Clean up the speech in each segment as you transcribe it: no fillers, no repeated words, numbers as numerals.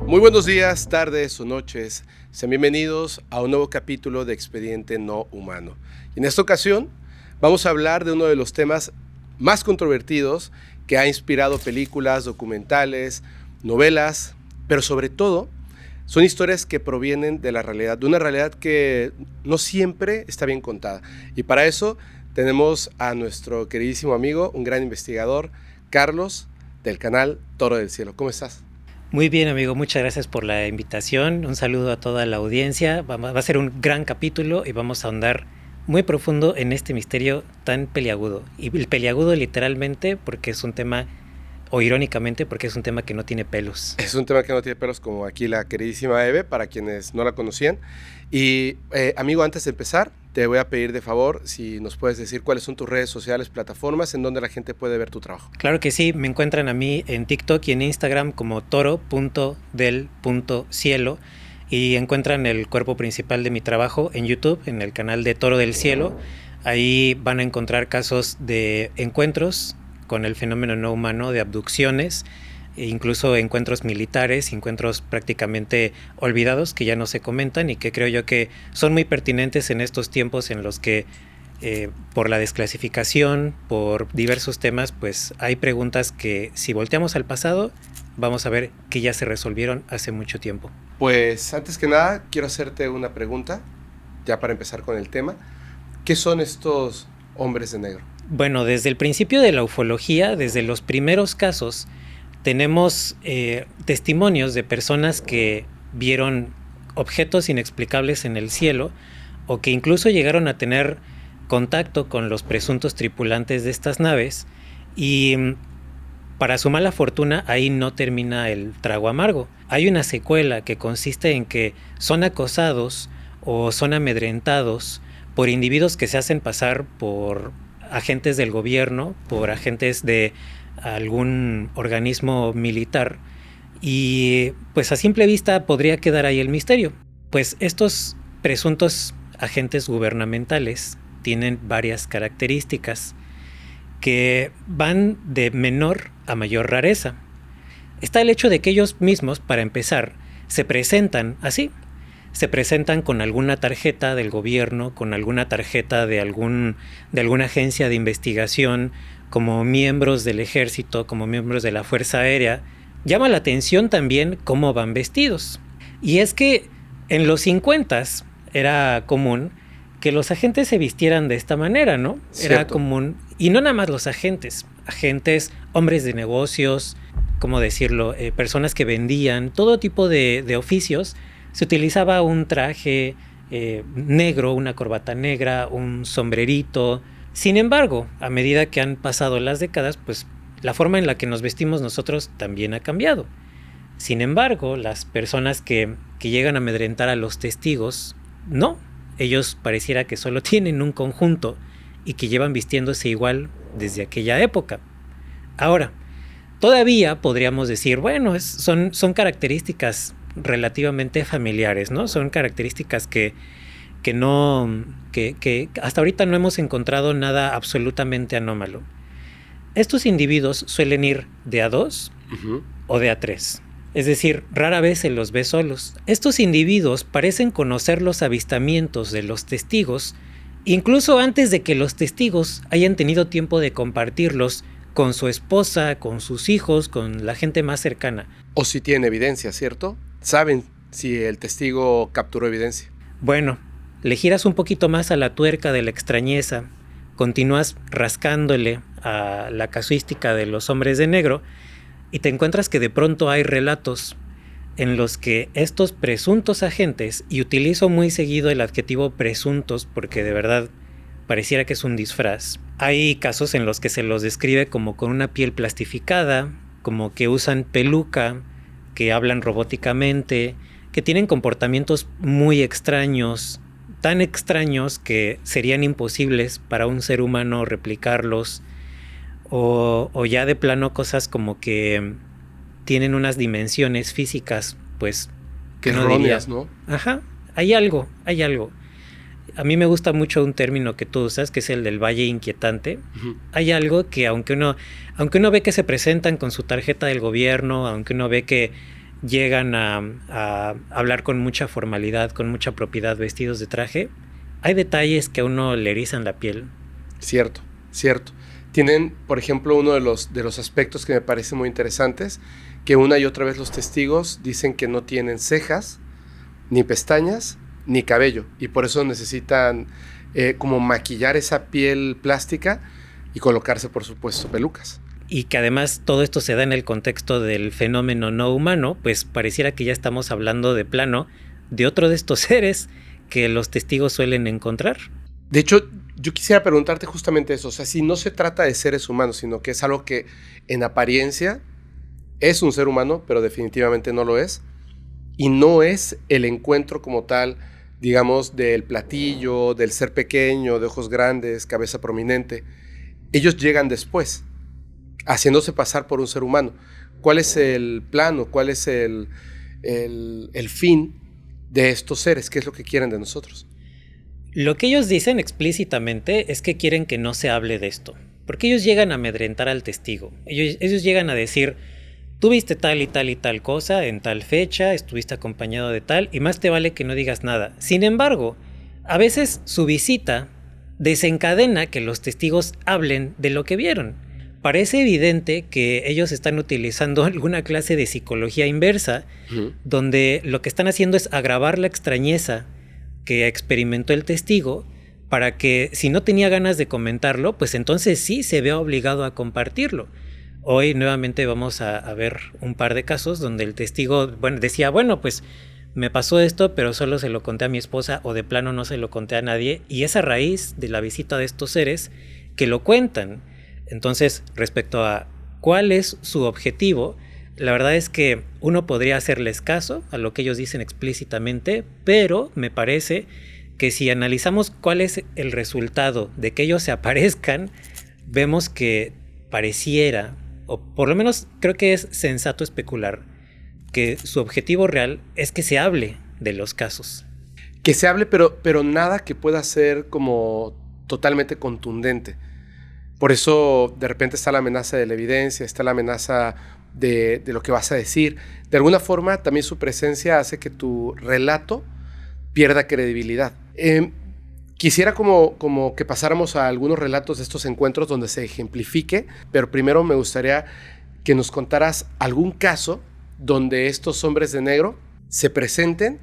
Muy buenos días, tardes o noches. Sean bienvenidos a un nuevo capítulo de Expediente No Humano. Y en esta ocasión vamos a hablar de uno de los temas más controvertidos que ha inspirado películas, documentales, novelas, pero sobre todo son historias que provienen de la realidad, de una realidad que no siempre está bien contada. Y para eso tenemos a nuestro queridísimo amigo, un gran investigador, Carlos, del canal Toro del Cielo. ¿Cómo estás? Muy bien, amigo, muchas gracias por la invitación. Un saludo a toda la audiencia. Va a ser un gran capítulo y vamos a ahondar muy profundo en este misterio tan peliagudo. Y el peliagudo literalmente porque es un tema, o irónicamente porque es un tema que no tiene pelos. Es un tema que no tiene pelos, como aquí la queridísima Eve, para quienes no la conocían. Y amigo, antes de empezar, te voy a pedir de favor si nos puedes decir cuáles son tus redes sociales, plataformas en donde la gente puede ver tu trabajo. Claro que sí, me encuentran a mí en TikTok y en Instagram como toro.del.cielo y encuentran el cuerpo principal de mi trabajo en YouTube, en el canal de Toro del Cielo. Ahí van a encontrar casos de encuentros con el fenómeno no humano, de abducciones, e incluso encuentros militares, encuentros prácticamente olvidados que ya no se comentan y que creo yo que son muy pertinentes en estos tiempos en los que por la desclasificación, por diversos temas, pues hay preguntas que si volteamos al pasado vamos a ver que ya se resolvieron hace mucho tiempo. Pues antes que nada quiero hacerte una pregunta, ya para empezar con el tema. ¿Qué son estos hombres de negro? Bueno, desde el principio de la ufología, desde los primeros casos, tenemos testimonios de personas que vieron objetos inexplicables en el cielo o que incluso llegaron a tener contacto con los presuntos tripulantes de estas naves y para su mala fortuna ahí no termina el trago amargo. Hay una secuela que consiste en que son acosados o son amedrentados por individuos que se hacen pasar por agentes del gobierno, por agentes de algún organismo militar y pues a simple vista podría quedar ahí el misterio. Pues estos presuntos agentes gubernamentales tienen varias características que van de menor a mayor rareza. Está el hecho de que ellos mismos, para empezar, se presentan así. Se presentan con alguna tarjeta del gobierno, con alguna tarjeta de alguna agencia de investigación, como miembros del ejército, como miembros de la Fuerza Aérea. Llama la atención también cómo van vestidos. Y es que en los 50s era común que los agentes se vistieran de esta manera, ¿no? Cierto. Era común, y no nada más los agentes, hombres de negocios, ¿cómo decirlo? Personas que vendían, todo tipo de oficios. Se utilizaba un traje negro, una corbata negra, un sombrerito. Sin embargo, a medida que han pasado las décadas, pues la forma en la que nos vestimos nosotros también ha cambiado. Sin embargo, las personas que llegan a amedrentar a los testigos, no. Ellos pareciera que solo tienen un conjunto y que llevan vistiéndose igual desde aquella época. Ahora, todavía podríamos decir, bueno, son características relativamente familiares, ¿no? Son características que hasta ahorita no hemos encontrado nada absolutamente anómalo. Estos individuos suelen ir de a dos o de a tres. Es decir, rara vez se los ve solos. Estos individuos parecen conocer los avistamientos de los testigos, incluso antes de que los testigos hayan tenido tiempo de compartirlos con su esposa, con sus hijos, con la gente más cercana. O si tienen evidencia, ¿cierto? Saben si el testigo capturó evidencia. Bueno, le giras un poquito más a la tuerca de la extrañeza, continúas rascándole a la casuística de los hombres de negro y te encuentras que de pronto hay relatos en los que estos presuntos agentes, y utilizo muy seguido el adjetivo presuntos porque de verdad pareciera que es un disfraz. Hay casos en los que se los describe como con una piel plastificada, como que usan peluca, que hablan robóticamente, que tienen comportamientos muy extraños, tan extraños que serían imposibles para un ser humano replicarlos, o ya de plano cosas como que tienen unas dimensiones físicas, pues, que no erróneas, diría. ¿no? Ajá, hay algo. A mí me gusta mucho un término que tú usas, que es el del valle inquietante. Uh-huh. Hay algo que aunque uno ve que se presentan con su tarjeta del gobierno, aunque uno ve que llegan a hablar con mucha formalidad, con mucha propiedad, vestidos de traje, hay detalles que a uno le erizan la piel. Cierto, cierto. Tienen, por ejemplo, uno de los aspectos que me parecen muy interesantes, que una y otra vez los testigos dicen que no tienen cejas, ni pestañas, ni cabello, y por eso necesitan como maquillar esa piel plástica y colocarse, por supuesto, pelucas. Y que además todo esto se da en el contexto del fenómeno no humano, pues pareciera que ya estamos hablando de plano de otro de estos seres que los testigos suelen encontrar. De hecho, yo quisiera preguntarte justamente eso, o sea, si no se trata de seres humanos, sino que es algo que en apariencia es un ser humano, pero definitivamente no lo es, y no es el encuentro como tal, digamos, del platillo, del ser pequeño, de ojos grandes, cabeza prominente. Ellos llegan después, haciéndose pasar por un ser humano. ¿Cuál es el plano? ¿Cuál es el fin de estos seres? ¿Qué es lo que quieren de nosotros? Lo que ellos dicen explícitamente es que quieren que no se hable de esto, porque ellos llegan a amedrentar al testigo. Ellos llegan a decir, tú viste tal y tal y tal cosa en tal fecha, estuviste acompañado de tal, y más te vale que no digas nada. Sin embargo, a veces su visita desencadena que los testigos hablen de lo que vieron. Parece evidente que ellos están utilizando alguna clase de psicología inversa, donde lo que están haciendo es agravar la extrañeza que experimentó el testigo para que, si no tenía ganas de comentarlo, pues entonces sí se vea obligado a compartirlo. Hoy nuevamente vamos a ver un par de casos donde el testigo decía, pues me pasó esto, pero solo se lo conté a mi esposa o de plano no se lo conté a nadie, y es a raíz de la visita de estos seres que lo cuentan. Entonces, respecto a cuál es su objetivo, la verdad es que uno podría hacerles caso a lo que ellos dicen explícitamente, pero me parece que si analizamos cuál es el resultado de que ellos se aparezcan, vemos que pareciera, o por lo menos creo que es sensato especular, que su objetivo real es que se hable de los casos. Que se hable, pero nada que pueda ser como totalmente contundente. Por eso de repente está la amenaza de la evidencia, está la amenaza de lo que vas a decir. De alguna forma también su presencia hace que tu relato pierda credibilidad. Quisiera como que pasáramos a algunos relatos de estos encuentros donde se ejemplifique, pero primero me gustaría que nos contaras algún caso donde estos hombres de negro se presenten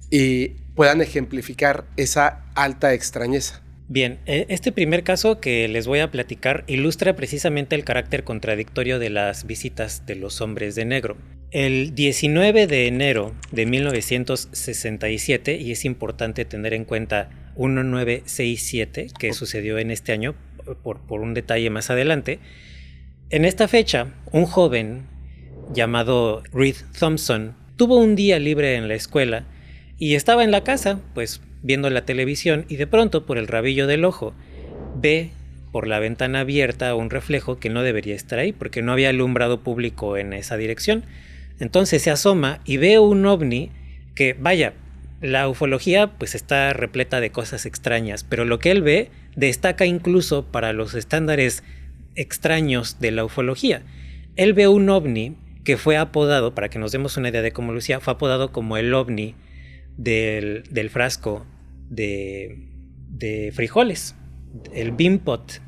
y puedan ejemplificar esa alta extrañeza. Bien, este primer caso que les voy a platicar ilustra precisamente el carácter contradictorio de las visitas de los hombres de negro. El 19 de enero de 1967, y es importante tener en cuenta 1967, que sucedió en este año, por un detalle más adelante, en esta fecha, un joven llamado Reed Thompson tuvo un día libre en la escuela y estaba en la casa, pues viendo la televisión, y de pronto por el rabillo del ojo ve por la ventana abierta un reflejo que no debería estar ahí porque no había alumbrado público en esa dirección. Entonces se asoma y ve un ovni que, vaya, la ufología pues está repleta de cosas extrañas, pero lo que él ve destaca incluso para los estándares extraños de la ufología. Él ve un ovni que fue apodado, para que nos demos una idea de cómo lucía, fue apodado como el ovni del frasco de frijoles, el Bean Pot.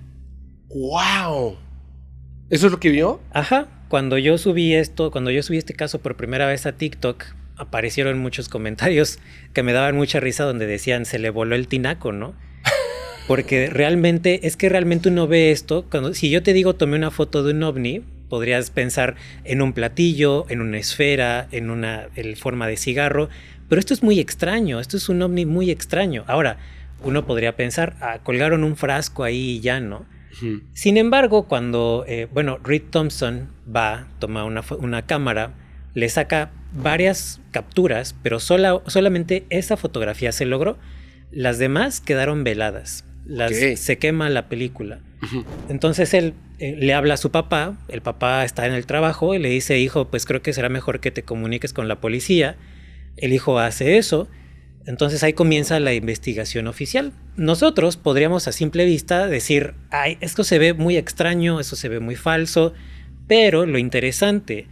¡Wow! ¿Eso es lo que vio? Ajá, cuando yo subí este caso por primera vez a TikTok, aparecieron muchos comentarios que me daban mucha risa donde decían, se le voló el tinaco, ¿no? Porque realmente uno ve esto, si yo te digo tomé una foto de un ovni, podrías pensar en un platillo, en una esfera, en forma de cigarro, pero esto es muy extraño, esto es un ovni muy extraño. Ahora, uno podría pensar, colgaron un frasco ahí y ya, ¿no? Uh-huh. Sin embargo, cuando, Reed Thompson toma una cámara, le saca varias capturas, pero solamente esa fotografía se logró. Las demás quedaron veladas. Se quema la película. Uh-huh. Entonces él le habla a su papá, el papá está en el trabajo y le dice, hijo, pues creo que será mejor que te comuniques con la policía. El hijo hace eso, entonces ahí comienza la investigación oficial. Nosotros podríamos a simple vista decir, esto se ve muy extraño, eso se ve muy falso, pero lo interesante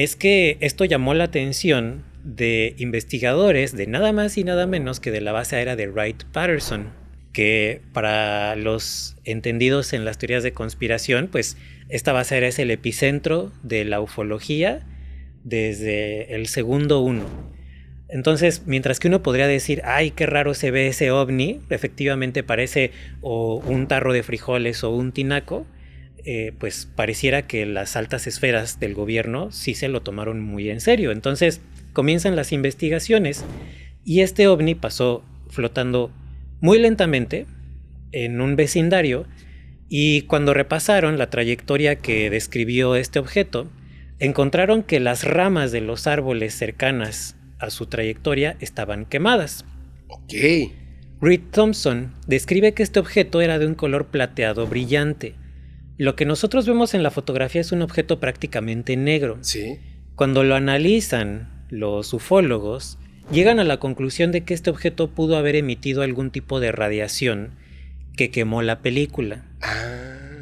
es que esto llamó la atención de investigadores de nada más y nada menos que de la base aérea de Wright-Patterson, que para los entendidos en las teorías de conspiración, pues esta base aérea es el epicentro de la ufología desde el segundo uno. Entonces, mientras que uno podría decir, ay, qué raro se ve ese ovni, efectivamente parece o un tarro de frijoles o un tinaco, pues pareciera que las altas esferas del gobierno sí se lo tomaron muy en serio. Entonces comienzan las investigaciones y este ovni pasó flotando muy lentamente en un vecindario, y cuando repasaron la trayectoria que describió este objeto, encontraron que las ramas de los árboles cercanas a su trayectoria estaban quemadas. Ok. Reed Thompson describe que este objeto era de un color plateado brillante. Lo que nosotros vemos en la fotografía es un objeto prácticamente negro. Sí. Cuando lo analizan los ufólogos, llegan a la conclusión de que este objeto pudo haber emitido algún tipo de radiación que quemó la película.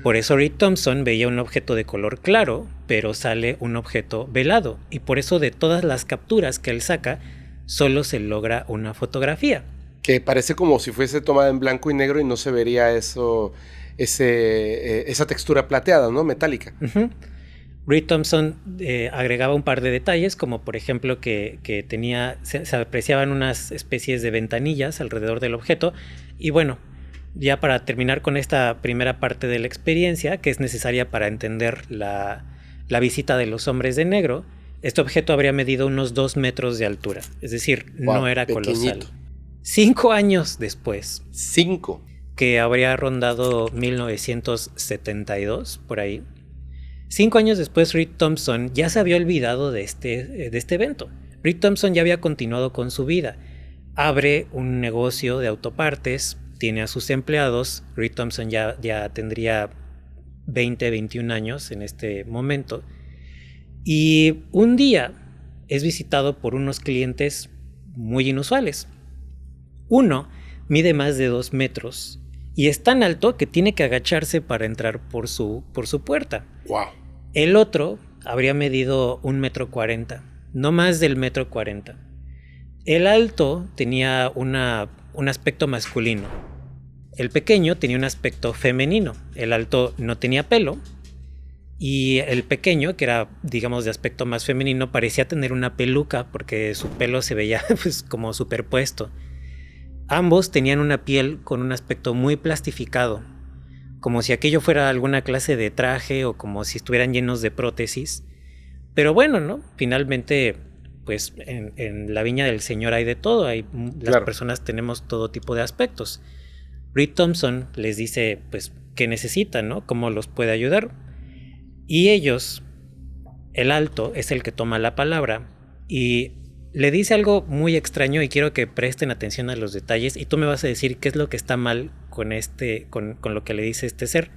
Por eso Reed Thompson veía un objeto de color claro, pero sale un objeto velado. Y por eso de todas las capturas que él saca, solo se logra una fotografía. Que parece como si fuese tomada en blanco y negro y no se vería eso, esa textura plateada, ¿no? Metálica. Uh-huh. Reed Thompson agregaba un par de detalles, como por ejemplo que se apreciaban unas especies de ventanillas alrededor del objeto. Y bueno, ya para terminar con esta primera parte de la experiencia, que es necesaria para entender la visita de los hombres de negro, este objeto habría medido unos 2 metros de altura, es decir, no era colosal. 5 años después. 5. Que habría rondado 1972, por ahí. 5 años después, Reed Thompson ya se había olvidado de este evento. Reed Thompson ya había continuado con su vida. Abre un negocio de autopartes, tiene a sus empleados. Reed Thompson ya tendría 20, 21 años en este momento. Y un día es visitado por unos clientes muy inusuales. Uno mide más de 2 metros y es tan alto que tiene que agacharse para entrar por su puerta. Wow. El otro habría medido 1,40 m, no más del 1,40 m. El alto tenía un aspecto masculino. El pequeño tenía un aspecto femenino. El alto no tenía pelo. Y el pequeño, que era, digamos, de aspecto más femenino, parecía tener una peluca porque su pelo se veía pues, como superpuesto. Ambos tenían una piel con un aspecto muy plastificado, como si aquello fuera alguna clase de traje o como si estuvieran llenos de prótesis. Pero bueno, ¿no? Finalmente, pues en la viña del Señor hay de todo. Las personas tenemos todo tipo de aspectos. Reed Thompson les dice, pues, qué necesitan, ¿no? Cómo los puede ayudar. Y ellos, el alto es el que toma la palabra y le dice algo muy extraño, y quiero que presten atención a los detalles y tú me vas a decir qué es lo que está mal con lo que le dice este ser.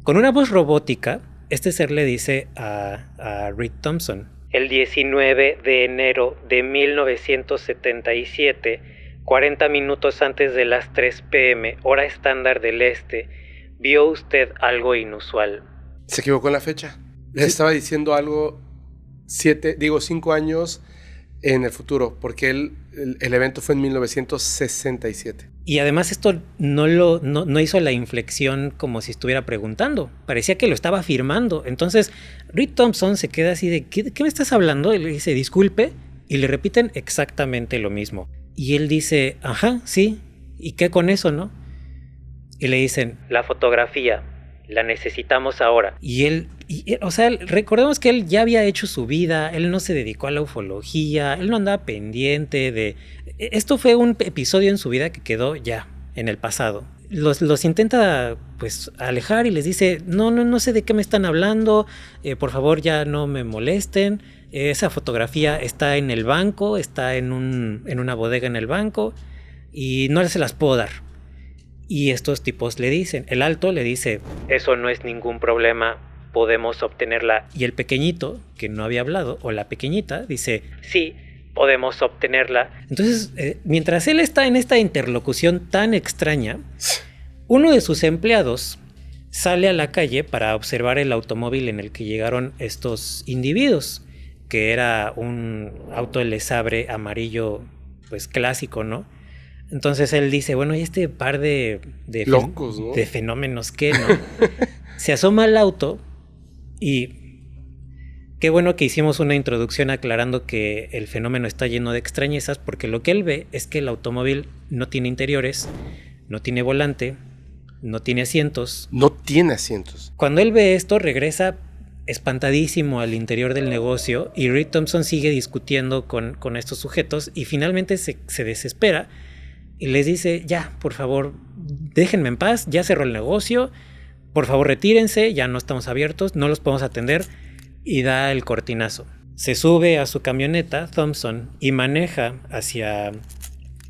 Con una voz robótica, este ser le dice a Reed Thompson: el 19 de enero de 1977, 40 minutos antes de las 3 p.m., hora estándar del este, vio usted algo inusual. Se equivocó en la fecha. Les estaba diciendo algo 5 años en el futuro, porque el evento fue en 1967. Y además esto no hizo la inflexión como si estuviera preguntando. Parecía que lo estaba afirmando. Entonces Reed Thompson se queda así de ¿qué me estás hablando? Y le dice disculpe, y le repiten exactamente lo mismo. Y él dice, ajá, sí, ¿y qué con eso, no? Y le dicen, la fotografía, la necesitamos ahora. O sea, recordemos que él ya había hecho su vida, él no se dedicó a la ufología, él no andaba pendiente de... Esto fue un episodio en su vida que quedó ya en el pasado. Los intenta pues alejar y les dice, no sé de qué me están hablando, por favor ya no me molesten, esa fotografía está en el banco, está en una bodega en el banco y no se las puedo dar. Y estos tipos le dicen, el alto le dice, eso no es ningún problema, podemos obtenerla. Y el pequeñito, que no había hablado, o la pequeñita, dice, sí, podemos obtenerla. Entonces, mientras él está en esta interlocución tan extraña, uno de sus empleados sale a la calle para observar el automóvil en el que llegaron estos individuos. que era un auto Le Sabre amarillo, pues clásico, ¿no? Entonces él dice, bueno, ¿y este par de locos, ¿no? De fenómenos qué, no? Se asoma al auto y qué bueno que hicimos una introducción aclarando que el fenómeno está lleno de extrañezas, porque lo que él ve es que el automóvil no tiene interiores, no tiene volante, no tiene asientos. No tiene asientos. Cuando él ve esto, regresa espantadísimo al interior del negocio y Reed Thompson sigue discutiendo con estos sujetos y finalmente se desespera y les dice, ya, por favor, déjenme en paz, ya cerró el negocio, por favor retírense, ya no estamos abiertos, no los podemos atender, y da el cortinazo. Se sube a su camioneta, Thompson, y maneja hacia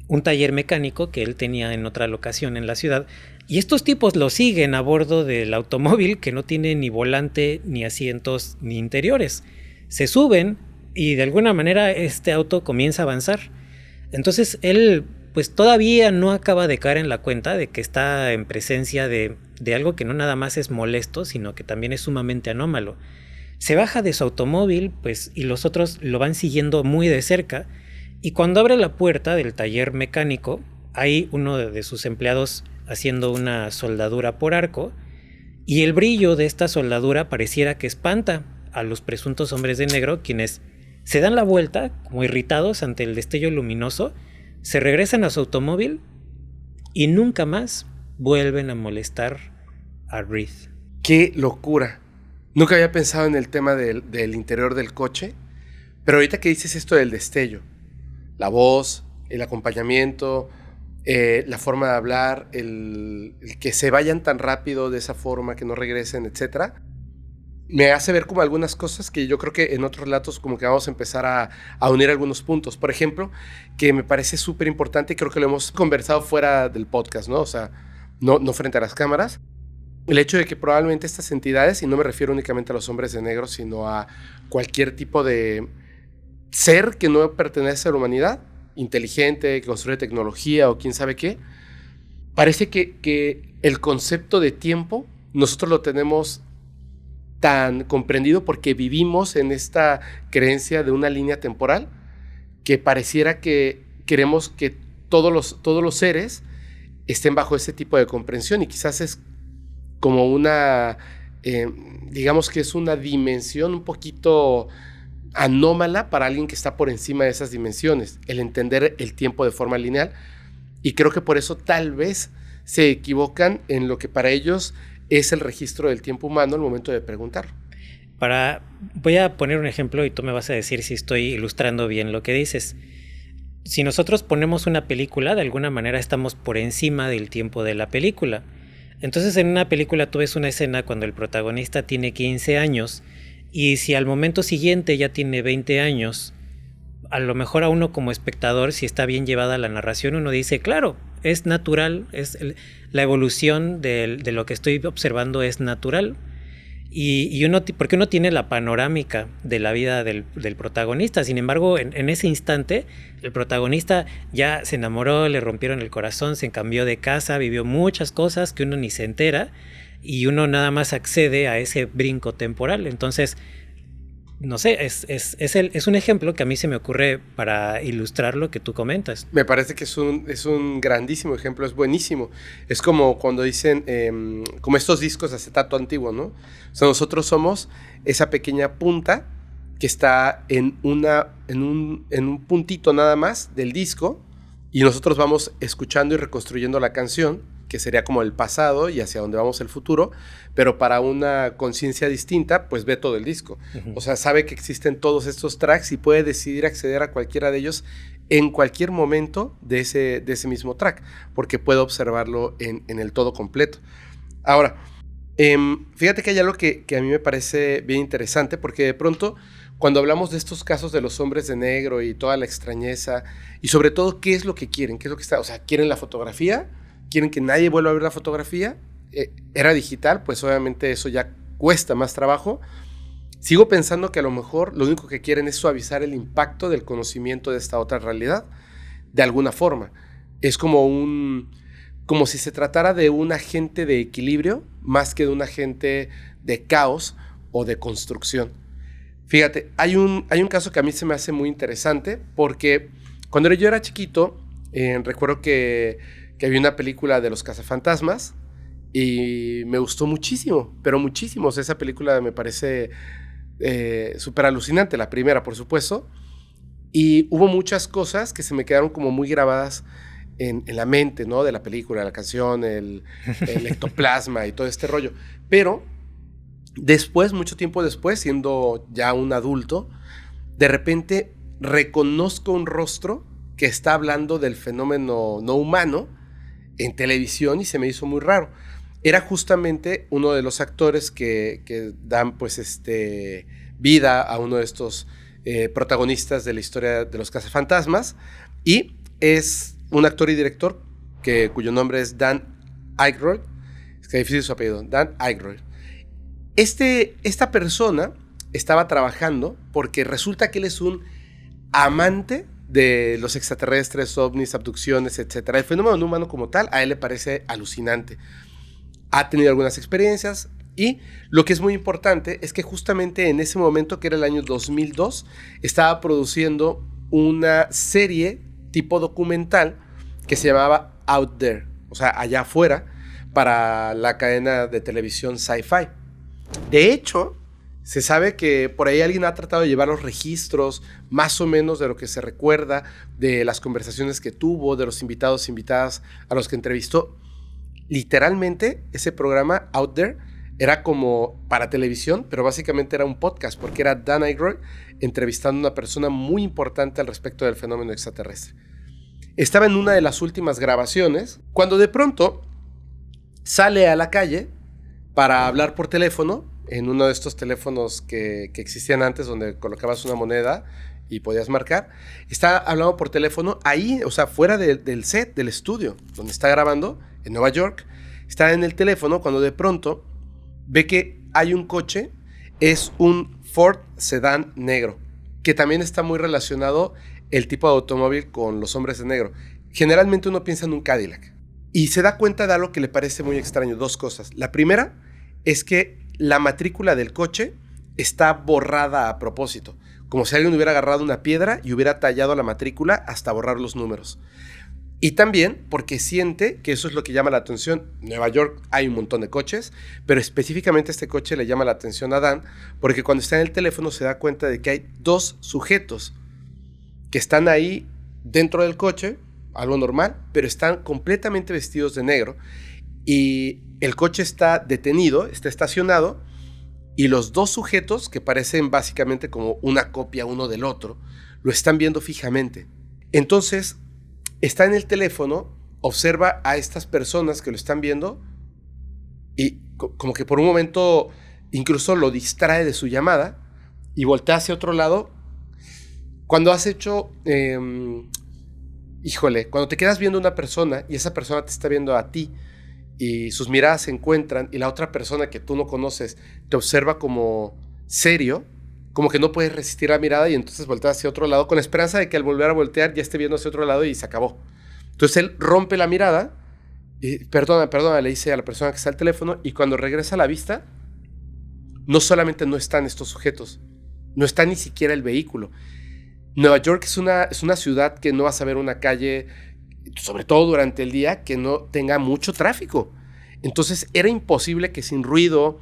un taller mecánico que él tenía en otra locación en la ciudad, y estos tipos lo siguen a bordo del automóvil que no tiene ni volante, ni asientos, ni interiores. Se suben y de alguna manera este auto comienza a avanzar. Entonces él pues todavía no acaba de caer en la cuenta de que está en presencia de algo que no nada más es molesto, sino que también es sumamente anómalo. Se baja de su automóvil, pues, y los otros lo van siguiendo muy de cerca, y cuando abre la puerta del taller mecánico, hay uno de sus empleados haciendo una soldadura por arco, y el brillo de esta soldadura pareciera que espanta a los presuntos hombres de negro, quienes se dan la vuelta, como irritados ante el destello luminoso, se regresan a su automóvil y nunca más vuelven a molestar a Reed. ¡Qué locura! Nunca había pensado en el tema del interior del coche, pero ahorita que dices esto del destello, la voz, el acompañamiento, la forma de hablar, el que se vayan tan rápido de esa forma, que no regresen, etc., me hace ver como algunas cosas que yo creo que en otros relatos como que vamos a empezar a unir algunos puntos. Por ejemplo, que me parece súper importante y creo que lo hemos conversado fuera del podcast, ¿no? O sea, no frente a las cámaras. El hecho de que probablemente estas entidades, y no me refiero únicamente a los hombres de negro, sino a cualquier tipo de ser que no pertenece a la humanidad, inteligente, que construye tecnología o quién sabe qué, parece que el concepto de tiempo nosotros lo tenemos tan comprendido porque vivimos en esta creencia de una línea temporal que pareciera que queremos que todos los seres estén bajo ese tipo de comprensión, y quizás es como una, digamos que es una dimensión un poquito anómala para alguien que está por encima de esas dimensiones, el entender el tiempo de forma lineal, y creo que por eso tal vez se equivocan en lo que para ellos es el registro del tiempo humano al momento de preguntar. Voy a poner un ejemplo y tú me vas a decir si estoy ilustrando bien lo que dices. Si nosotros ponemos una película, de alguna manera estamos por encima del tiempo de la película. Entonces en una película tú ves una escena cuando el protagonista tiene 15 años y si al momento siguiente ya tiene 20 años, a lo mejor a uno como espectador, si está bien llevada la narración, uno dice, claro, es natural, la evolución de lo que estoy observando es natural. Y porque uno tiene la panorámica de la vida del protagonista. Sin embargo, en ese instante, el protagonista ya se enamoró, le rompieron el corazón, se cambió de casa, vivió muchas cosas que uno ni se entera y uno nada más accede a ese brinco temporal. Entonces, no sé, es un ejemplo que a mí se me ocurre para ilustrar lo que tú comentas. Me parece que es un grandísimo ejemplo, es buenísimo. Es como cuando dicen, como estos discos de acetato antiguo, ¿no? O sea, nosotros somos esa pequeña punta que está en un puntito nada más del disco, y nosotros vamos escuchando y reconstruyendo la canción, que sería como el pasado y hacia donde vamos el futuro, pero para una conciencia distinta, pues ve todo el disco. Uh-huh. O sea, sabe que existen todos estos tracks y puede decidir acceder a cualquiera de ellos en cualquier momento de ese mismo track, porque puede observarlo en el todo completo. Ahora, fíjate que hay algo que a mí me parece bien interesante, porque de pronto, cuando hablamos de estos casos de los hombres de negro y toda la extrañeza, y sobre todo, ¿qué es lo que quieren? ¿Qué es lo que está? O sea, ¿quieren la fotografía? ¿Quieren que nadie vuelva a ver la fotografía? Era digital, pues obviamente eso ya cuesta más trabajo. Sigo pensando que a lo mejor lo único que quieren es suavizar el impacto del conocimiento de esta otra realidad, de alguna forma. Es como si se tratara de un agente de equilibrio más que de un agente de caos o de construcción. Fíjate, hay un caso que a mí se me hace muy interesante porque cuando yo era chiquito, recuerdo que vi una película de los cazafantasmas y me gustó muchísimo, pero muchísimo. O sea, esa película me parece súper alucinante, la primera, por supuesto. Y hubo muchas cosas que se me quedaron como muy grabadas en la mente, ¿no? De la película, la canción, el ectoplasma y todo este rollo. Pero después, mucho tiempo después, siendo ya un adulto, de repente reconozco un rostro que está hablando del fenómeno no humano en televisión y se me hizo muy raro. Era justamente uno de los actores que dan pues vida a uno de estos protagonistas de la historia de los cazafantasmas, y es un actor y director cuyo nombre es Dan Aykroyd. Es que es difícil su apellido, Dan Aykroyd. Esta persona estaba trabajando porque resulta que él es un amante de los extraterrestres, ovnis, abducciones, etc. El fenómeno no humano como tal a él le parece alucinante. Ha tenido algunas experiencias y lo que es muy importante es que justamente en ese momento, que era el año 2002, estaba produciendo una serie tipo documental que se llamaba Out There, o sea, allá afuera, para la cadena de televisión Sci-Fi. De hecho, se sabe que por ahí alguien ha tratado de llevar los registros más o menos de lo que se recuerda, de las conversaciones que tuvo, de los invitados e invitadas a los que entrevistó. Literalmente, ese programa Out There era como para televisión, pero básicamente era un podcast, porque era Dan Aykroyd entrevistando a una persona muy importante al respecto del fenómeno extraterrestre. Estaba en una de las últimas grabaciones, cuando de pronto sale a la calle para hablar por teléfono, en uno de estos teléfonos que existían antes, donde colocabas una moneda y podías marcar. Está hablando por teléfono ahí, o sea, fuera del set, del estudio, donde está grabando, en Nueva York. Está en el teléfono cuando de pronto ve que hay un coche, es un Ford Sedán negro, que también está muy relacionado el tipo de automóvil con los hombres de negro. Generalmente uno piensa en un Cadillac. Y se da cuenta de algo que le parece muy extraño, dos cosas. La primera es que la matrícula del coche está borrada a propósito, como si alguien hubiera agarrado una piedra y hubiera tallado la matrícula hasta borrar los números. Y también porque siente que eso es lo que llama la atención. En Nueva York hay un montón de coches, pero específicamente este coche le llama la atención a Dan, porque cuando está en el teléfono se da cuenta de que hay dos sujetos que están ahí dentro del coche, algo normal, pero están completamente vestidos de negro, y el coche está detenido, está estacionado, y los dos sujetos, que parecen básicamente como una copia uno del otro, lo están viendo fijamente. Entonces, está en el teléfono, observa a estas personas que lo están viendo, y como que por un momento incluso lo distrae de su llamada, y voltea hacia otro lado. Cuando has hecho... cuando te quedas viendo a una persona y esa persona te está viendo a ti, y sus miradas se encuentran, y la otra persona que tú no conoces te observa como serio, como que no puedes resistir la mirada, y entonces volteas hacia otro lado con la esperanza de que al volver a voltear ya esté viendo hacia otro lado y se acabó. Entonces él rompe la mirada y perdona, le dice a la persona que está al teléfono, y cuando regresa a la vista, no solamente no están estos sujetos, no está ni siquiera el vehículo. Nueva York es una ciudad que no vas a ver una calle, sobre todo durante el día, que no tenga mucho tráfico. Entonces era imposible que sin ruido,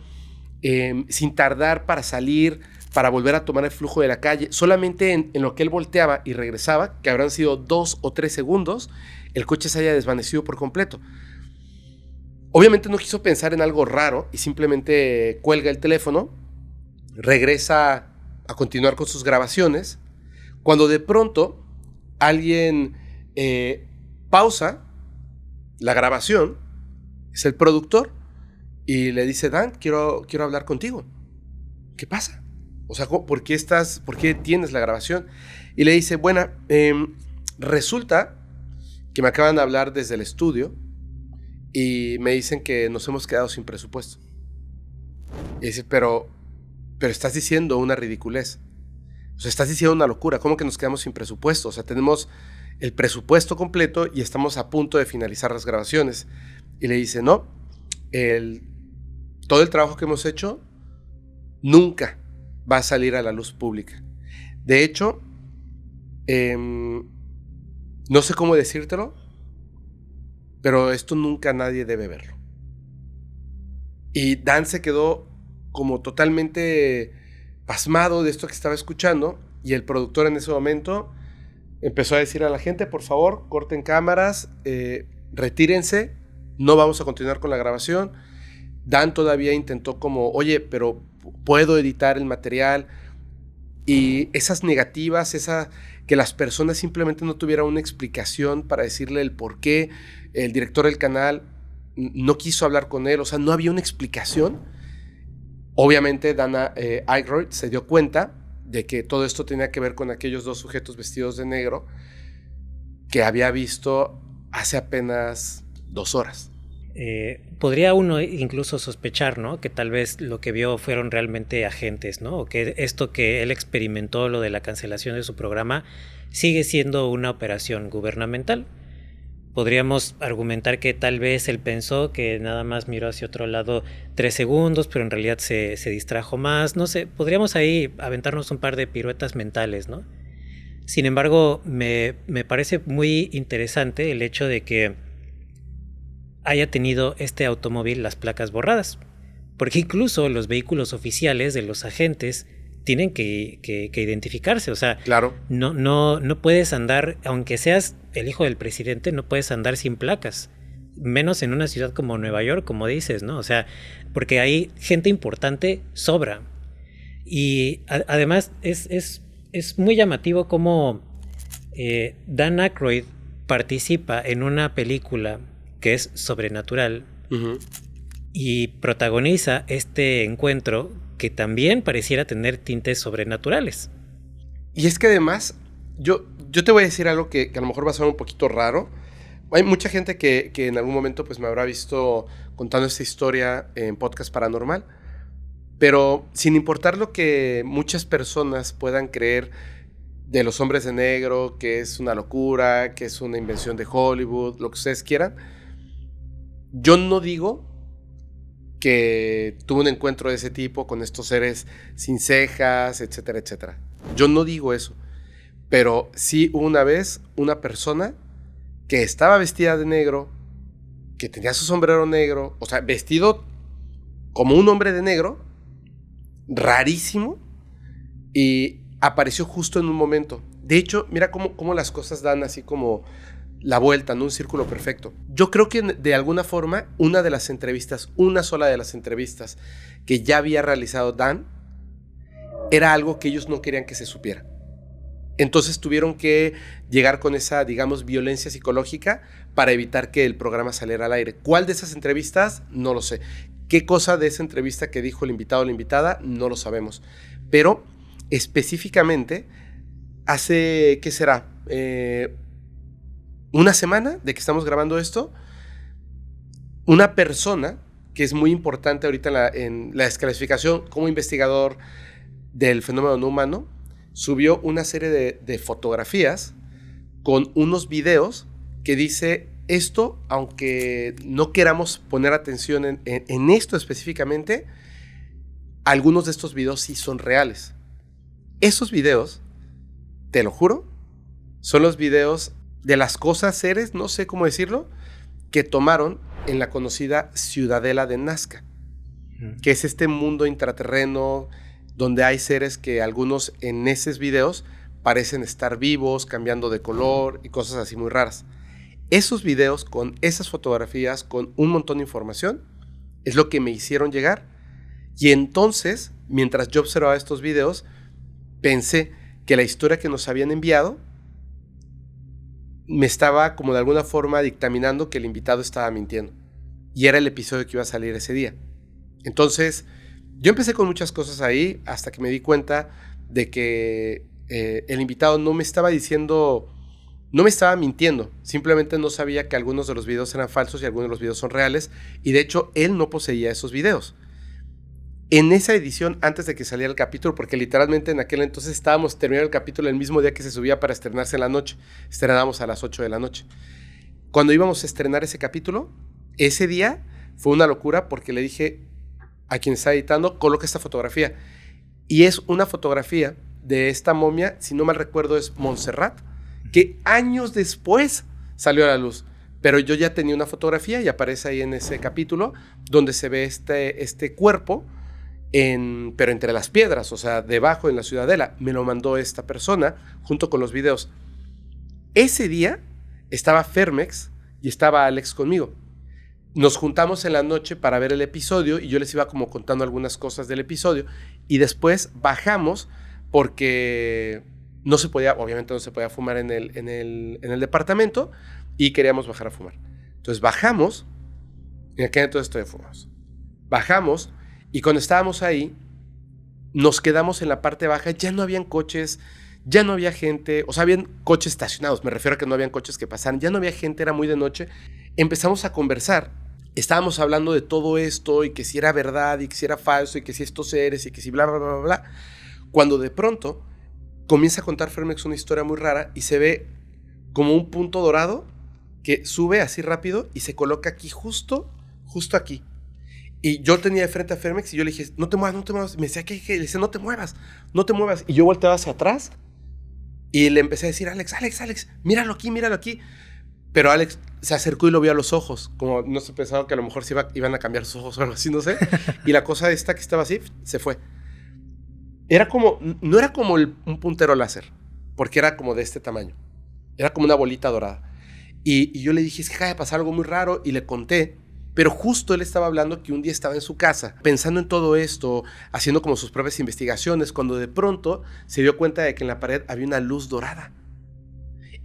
sin tardar para salir, para volver a tomar el flujo de la calle, solamente en lo que él volteaba y regresaba, que habrán sido 2 o 3 segundos, el coche se haya desvanecido por completo. Obviamente no quiso pensar en algo raro y simplemente cuelga el teléfono, regresa a continuar con sus grabaciones, cuando de pronto alguien pausa la grabación, es el productor, y le dice: Dan, quiero hablar contigo. ¿Qué pasa? O sea, ¿por qué tienes la grabación? Y le dice: bueno, resulta que me acaban de hablar desde el estudio y me dicen que nos hemos quedado sin presupuesto. Y dice: pero estás diciendo una ridiculez. O sea, estás diciendo una locura. ¿Cómo que nos quedamos sin presupuesto? O sea, tenemos el presupuesto completo y estamos a punto de finalizar las grabaciones. Y le dice: no, todo el trabajo que hemos hecho, nunca va a salir a la luz pública. De hecho, no sé cómo decírtelo, pero esto nunca nadie debe verlo. Y Dan se quedó como totalmente pasmado de esto que estaba escuchando, y el productor en ese momento empezó a decir a la gente: por favor, corten cámaras, retírense, no vamos a continuar con la grabación. Dan todavía intentó como: oye, pero puedo editar el material. Y esas negativas, que las personas simplemente no tuvieran una explicación para decirle el por qué el director del canal no quiso hablar con él, o sea, no había una explicación. Obviamente Dana Aykroyd se dio cuenta de que todo esto tenía que ver con aquellos dos sujetos vestidos de negro que había visto hace apenas 2 horas. Podría uno incluso sospechar, ¿no?, que tal vez lo que vio fueron realmente agentes, ¿no?, o que esto que él experimentó, lo de la cancelación de su programa, sigue siendo una operación gubernamental. Podríamos argumentar que tal vez él pensó que nada más miró hacia otro lado 3 segundos, pero en realidad se distrajo más. No sé, podríamos ahí aventarnos un par de piruetas mentales, ¿no? Sin embargo, me parece muy interesante el hecho de que haya tenido este automóvil las placas borradas, porque incluso los vehículos oficiales de los agentes tienen que identificarse. O sea, claro, no puedes andar, aunque seas el hijo del presidente, no puedes andar sin placas, menos en una ciudad como Nueva York, como dices, ¿no? O sea, porque ahí gente importante sobra. Y además es muy llamativo cómo Dan Aykroyd participa en una película que es sobrenatural, y protagoniza este encuentro que también pareciera tener tintes sobrenaturales. Y es que además, yo te voy a decir algo que a lo mejor va a sonar un poquito raro. Hay mucha gente que en algún momento pues me habrá visto contando esta historia en Podcast Paranormal, pero sin importar lo que muchas personas puedan creer de los hombres de negro, que es una locura, que es una invención de Hollywood, lo que ustedes quieran, yo no digo que tuve un encuentro de ese tipo con estos seres sin cejas, etcétera, etcétera. Yo no digo eso. Pero sí hubo una vez una persona que estaba vestida de negro, que tenía su sombrero negro, o sea, vestido como un hombre de negro, rarísimo, y apareció justo en un momento. De hecho, mira cómo las cosas dan así como la vuelta, ¿no? Un círculo perfecto. Yo creo que de alguna forma una sola de las entrevistas que ya había realizado Dan, era algo que ellos no querían que se supiera. Entonces tuvieron que llegar con esa, digamos, violencia psicológica para evitar que el programa saliera al aire. ¿Cuál de esas entrevistas? No lo sé. ¿Qué cosa de esa entrevista que dijo el invitado o la invitada? No lo sabemos. Pero específicamente, hace, ¿qué será? Una semana de que estamos grabando esto, una persona que es muy importante ahorita en la desclasificación como investigador del fenómeno no humano, subió una serie de fotografías con unos videos que dice: esto, aunque no queramos poner atención en esto específicamente, algunos de estos videos sí son reales. Esos videos, te lo juro, son los videos de las cosas, seres, no sé cómo decirlo, que tomaron en la conocida Ciudadela de Nazca, que es este mundo intraterreno donde hay seres que algunos en esos videos parecen estar vivos, cambiando de color y cosas así muy raras. Esos videos con esas fotografías, con un montón de información, es lo que me hicieron llegar. Y entonces, mientras yo observaba estos videos, pensé que la historia que nos habían enviado me estaba como de alguna forma dictaminando que el invitado estaba mintiendo. Y era el episodio que iba a salir ese día. Entonces, yo empecé con muchas cosas ahí hasta que me di cuenta de que el invitado no me estaba diciendo, no me estaba mintiendo. Simplemente no sabía que algunos de los videos eran falsos y algunos de los videos son reales. Y de hecho, él no poseía esos videos. En esa edición, antes de que saliera el capítulo, porque literalmente en aquel entonces estábamos terminando el capítulo el mismo día que se subía para estrenarse en la noche. Estrenábamos a las 8 de la noche. Cuando íbamos a estrenar ese capítulo, ese día fue una locura porque le dije a quien está editando: coloca esta fotografía. Y es una fotografía de esta momia, si no mal recuerdo es Montserrat, que años después salió a la luz. Pero yo ya tenía una fotografía y aparece ahí en ese capítulo donde se ve este cuerpo, pero entre las piedras, o sea, debajo en la ciudadela. Me lo mandó esta persona junto con los videos. Ese día estaba Fermex y estaba Alex conmigo. Nos juntamos en la noche para ver el episodio y yo les iba como contando algunas cosas del episodio y después bajamos porque no se podía, obviamente no se podía fumar en el departamento y queríamos bajar a fumar. Entonces bajamos, en aquel entonces todavía fumamos. Bajamos y cuando estábamos ahí nos quedamos en la parte baja, ya no habían coches, ya no había gente, o sea, habían coches estacionados, me refiero a que no habían coches que pasaran, ya no había gente, era muy de noche. Empezamos a conversar. Estábamos hablando de todo esto y que si era verdad y que si era falso y que si estos seres y que si bla, bla, bla, bla, bla. Cuando de pronto comienza a contar Fermex una historia muy rara y se ve como un punto dorado que sube así rápido y se coloca aquí, justo aquí. Y yo tenía de frente a Fermex y yo le dije, no te muevas, no te muevas. Me decía, ¿qué? Le decía, no te muevas, no te muevas. Y yo volteaba hacia atrás y le empecé a decir, Alex, míralo aquí. Pero Alex se acercó y lo vio a los ojos, como no se pensaba que a lo mejor se iban a cambiar sus ojos o algo así, no sé. Y la cosa esta que estaba así, se fue. No era como un puntero láser, porque era como de este tamaño. Era como una bolita dorada. Y yo le dije, es que acaba de pasar algo muy raro, y le conté. Pero justo él estaba hablando que un día estaba en su casa, pensando en todo esto, haciendo como sus propias investigaciones, cuando de pronto se dio cuenta de que en la pared había una luz dorada.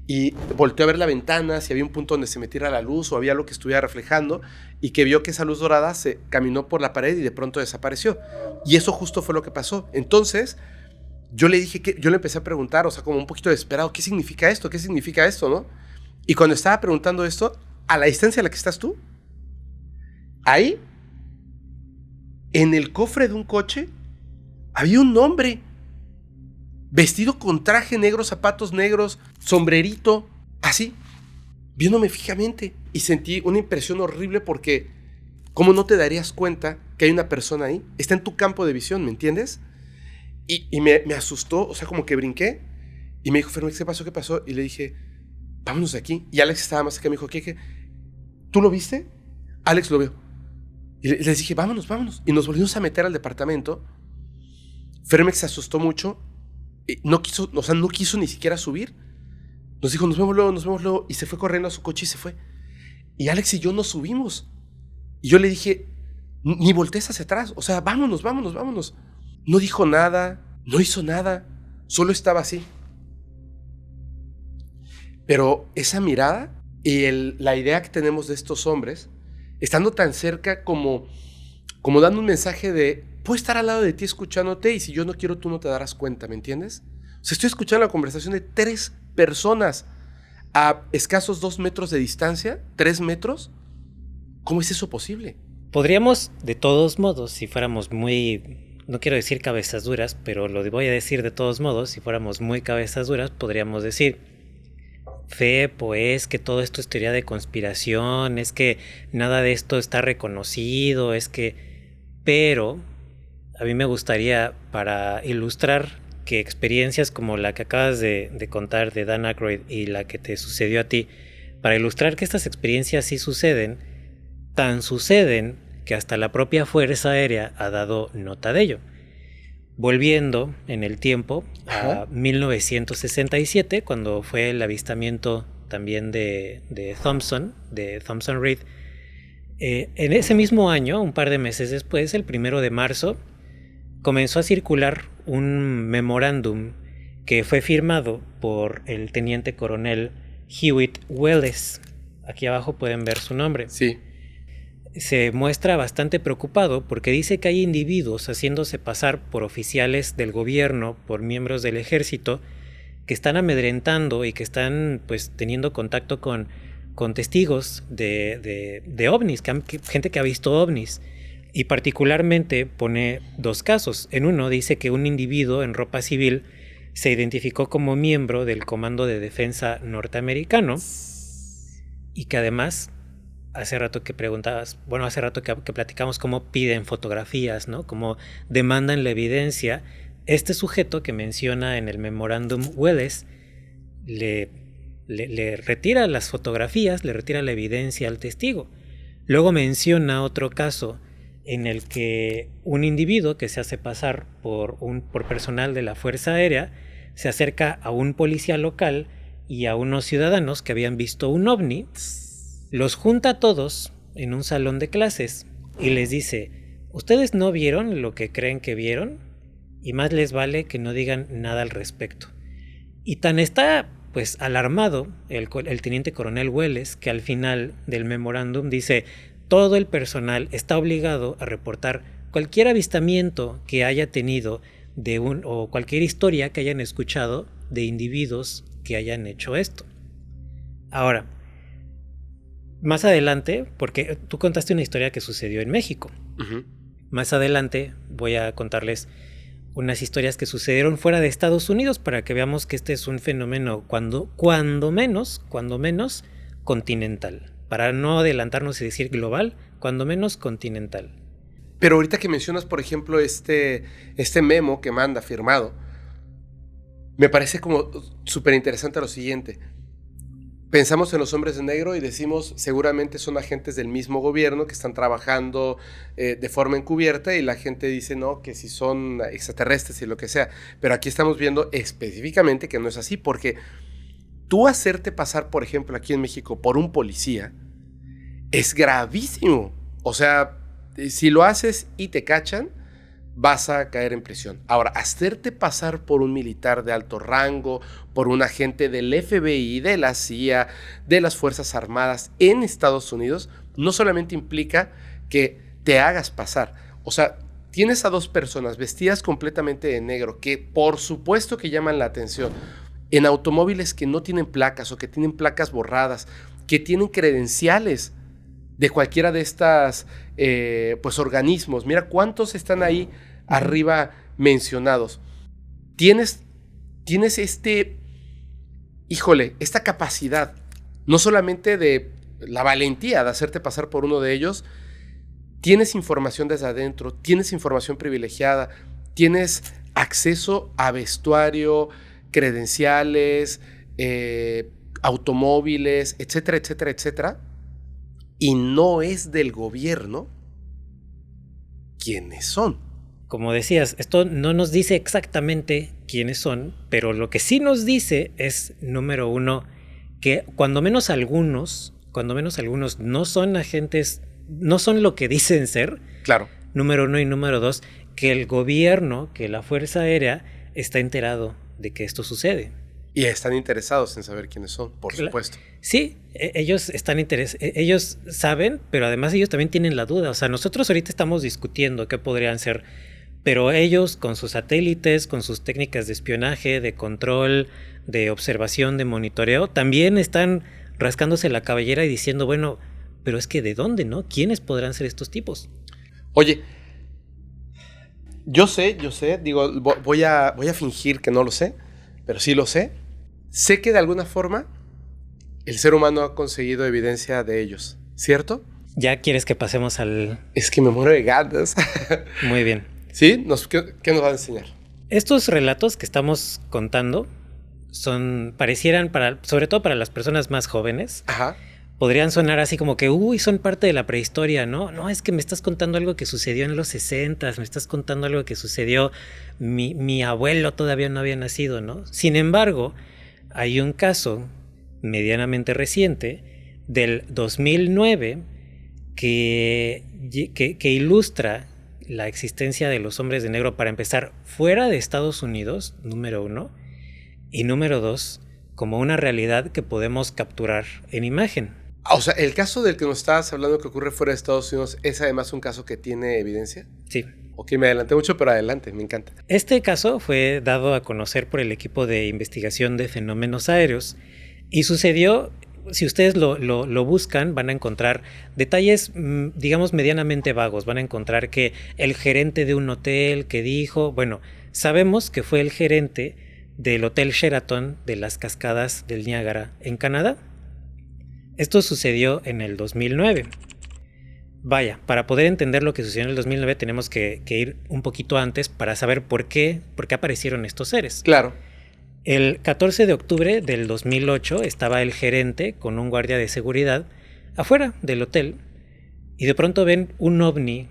Y volteó a ver la ventana, si había un punto donde se metiera la luz o había algo que estuviera reflejando, y que vio que esa luz dorada se caminó por la pared y de pronto desapareció. Y eso justo fue lo que pasó. Entonces, yo le empecé a preguntar, o sea, como un poquito desesperado, ¿qué significa esto? ¿Qué significa esto, no? Y cuando estaba preguntando esto, a la distancia a la que estás tú, ahí, en el cofre de un coche, había un hombre vestido con traje negro, zapatos negros, sombrerito, así, viéndome fijamente. Y sentí una impresión horrible porque, ¿cómo no te darías cuenta que hay una persona ahí? Está en tu campo de visión, ¿me entiendes? Y me asustó, o sea, como que brinqué. Y me dijo, Fermex, ¿qué pasó? Y le dije, vámonos de aquí. Y Alex estaba más cerca, me dijo, ¿qué? ¿Tú lo viste? Alex lo vio. Y les dije, vámonos. Y nos volvimos a meter al departamento. Fermex se asustó mucho. No quiso ni siquiera subir. Nos dijo, nos vemos luego. Y se fue corriendo a su coche y se fue. Y Alex y yo nos subimos. Y yo le dije, ni voltees hacia atrás. O sea, vámonos. No dijo nada, no hizo nada. Solo estaba así. Pero esa mirada y la idea que tenemos de estos hombres, estando tan cerca como dando un mensaje de, puedo estar al lado de ti escuchándote y si yo no quiero tú no te darás cuenta, ¿me entiendes? O sea, estoy escuchando la conversación de 3 personas a escasos 2 metros de distancia, 3 metros. ¿Cómo es eso posible? Podríamos, de todos modos, si fuéramos muy, no quiero decir cabezas duras, pero lo voy a decir de todos modos, si fuéramos muy cabezas duras, podríamos decir, pues que todo esto es teoría de conspiración, es que nada de esto está reconocido, pero a mí me gustaría, para ilustrar que experiencias como la que acabas de contar de Dan Aykroyd y la que te sucedió a ti, para ilustrar que estas experiencias sí suceden, tan suceden que hasta la propia Fuerza Aérea ha dado nota de ello. Volviendo en el tiempo a 1967, cuando fue el avistamiento también de Thompson Reed, en ese mismo año, un par de meses después, el 1 de marzo, comenzó a circular un memorándum que fue firmado por el teniente coronel Hewitt Welles. Aquí abajo pueden ver su nombre. Sí. Se muestra bastante preocupado porque dice que hay individuos haciéndose pasar por oficiales del gobierno, por miembros del ejército, que están amedrentando y que están pues teniendo contacto con testigos de ovnis, gente que ha visto ovnis. Y particularmente pone 2 casos. En uno dice que un individuo en ropa civil se identificó como miembro del Comando de Defensa norteamericano y que además, hace rato que platicamos cómo piden fotografías, ¿no? Cómo demandan la evidencia, este sujeto que menciona en el memorándum Welles le retira las fotografías, le retira la evidencia al testigo. Luego menciona otro caso en el que un individuo que se hace pasar por personal de la Fuerza Aérea se acerca a un policía local y a unos ciudadanos que habían visto un ovni, los junta a todos en un salón de clases y les dice: ¿ustedes no vieron lo que creen que vieron? Y más les vale que no digan nada al respecto. Y tan está pues alarmado el teniente coronel Welles que al final del memorándum dice: todo el personal está obligado a reportar cualquier avistamiento que haya tenido o cualquier historia que hayan escuchado de individuos que hayan hecho esto. Ahora, más adelante, porque tú contaste una historia que sucedió en México. Uh-huh. Más adelante voy a contarles unas historias que sucedieron fuera de Estados Unidos para que veamos que este es un fenómeno cuando menos continental. Para no adelantarnos y decir global, cuando menos continental. Pero ahorita que mencionas, por ejemplo, este memo que manda firmado, me parece como súper interesante lo siguiente. Pensamos en los hombres de negro y decimos seguramente son agentes del mismo gobierno que están trabajando de forma encubierta, y la gente dice no, que si son extraterrestres y lo que sea. Pero aquí estamos viendo específicamente que no es así, porque tú hacerte pasar, por ejemplo, aquí en México por un policía es gravísimo. O sea, si lo haces y te cachan, vas a caer en prisión. Ahora, hacerte pasar por un militar de alto rango, por un agente del FBI, de la CIA, de las Fuerzas Armadas en Estados Unidos, no solamente implica que te hagas pasar. O sea, tienes a dos personas vestidas completamente de negro que por supuesto que llaman la atención, en automóviles que no tienen placas o que tienen placas borradas, que tienen credenciales de cualquiera de estas pues organismos. Mira cuántos están ahí arriba mencionados. Tienes esta capacidad, no solamente de la valentía de hacerte pasar por uno de ellos, tienes información desde adentro, tienes información privilegiada, tienes acceso a vestuario, credenciales, automóviles, etcétera, etcétera, etcétera. Y no es del gobierno quiénes son. Como decías, esto no nos dice exactamente quiénes son, pero lo que sí nos dice es, número uno, que cuando menos algunos no son agentes, no son lo que dicen ser. Claro. Número uno, y número dos, que el gobierno, que la Fuerza Aérea está enterado de que esto sucede. Y están interesados en saber quiénes son, por supuesto. Sí, ellos ellos saben, pero además ellos también tienen la duda. O sea, nosotros ahorita estamos discutiendo qué podrían ser, pero ellos con sus satélites, con sus técnicas de espionaje, de control, de observación, de monitoreo, también están rascándose la cabellera y diciendo, bueno, pero es que ¿de dónde, no? ¿Quiénes podrán ser estos tipos? Oye, yo sé, digo, voy a fingir que no lo sé, pero sí lo sé. Sé que de alguna forma el ser humano ha conseguido evidencia de ellos, ¿cierto? ¿Ya quieres que pasemos al...? Es que me muero de ganas. Muy bien. ¿Sí? ¿Qué nos va a enseñar? Estos relatos que estamos contando parecieran, sobre todo para las personas más jóvenes, ajá, podrían sonar así como que, son parte de la prehistoria, ¿no? No, es que me estás contando algo que sucedió en los 60s, me estás contando algo que sucedió, mi abuelo todavía no había nacido, ¿no? Sin embargo, hay un caso medianamente reciente del 2009 que ilustra la existencia de los hombres de negro, para empezar, fuera de Estados Unidos, número uno, y número dos, como una realidad que podemos capturar en imagen. O sea, el caso del que nos estabas hablando que ocurre fuera de Estados Unidos es además un caso que tiene evidencia. Sí. Ok, me adelanté mucho, pero adelante, me encanta. Este caso fue dado a conocer por el equipo de investigación de fenómenos aéreos y sucedió, si ustedes lo buscan, van a encontrar detalles, digamos, medianamente vagos. Van a encontrar que el gerente de un hotel que dijo, bueno, sabemos que fue el gerente del Hotel Sheraton de las Cascadas del Niágara en Canadá. Esto sucedió en el 2009. Vaya, para poder entender lo que sucedió en el 2009 tenemos que ir un poquito antes para saber por qué aparecieron estos seres. Claro. El 14 de octubre del 2008 estaba el gerente con un guardia de seguridad afuera del hotel y de pronto ven un ovni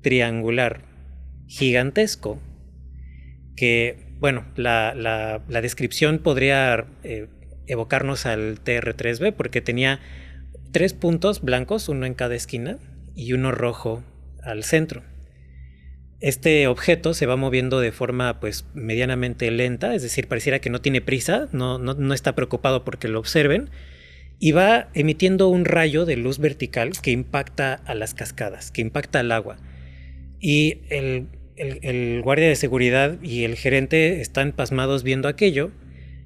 triangular gigantesco que, bueno, la descripción podría evocarnos al TR-3B porque tenía 3 puntos blancos, uno en cada esquina y uno rojo al centro. Este objeto se va moviendo de forma pues medianamente lenta, es decir, pareciera que no tiene prisa, no está preocupado porque lo observen, y va emitiendo un rayo de luz vertical que impacta a las cascadas, que impacta al agua. Y el guardia de seguridad y el gerente están pasmados viendo aquello,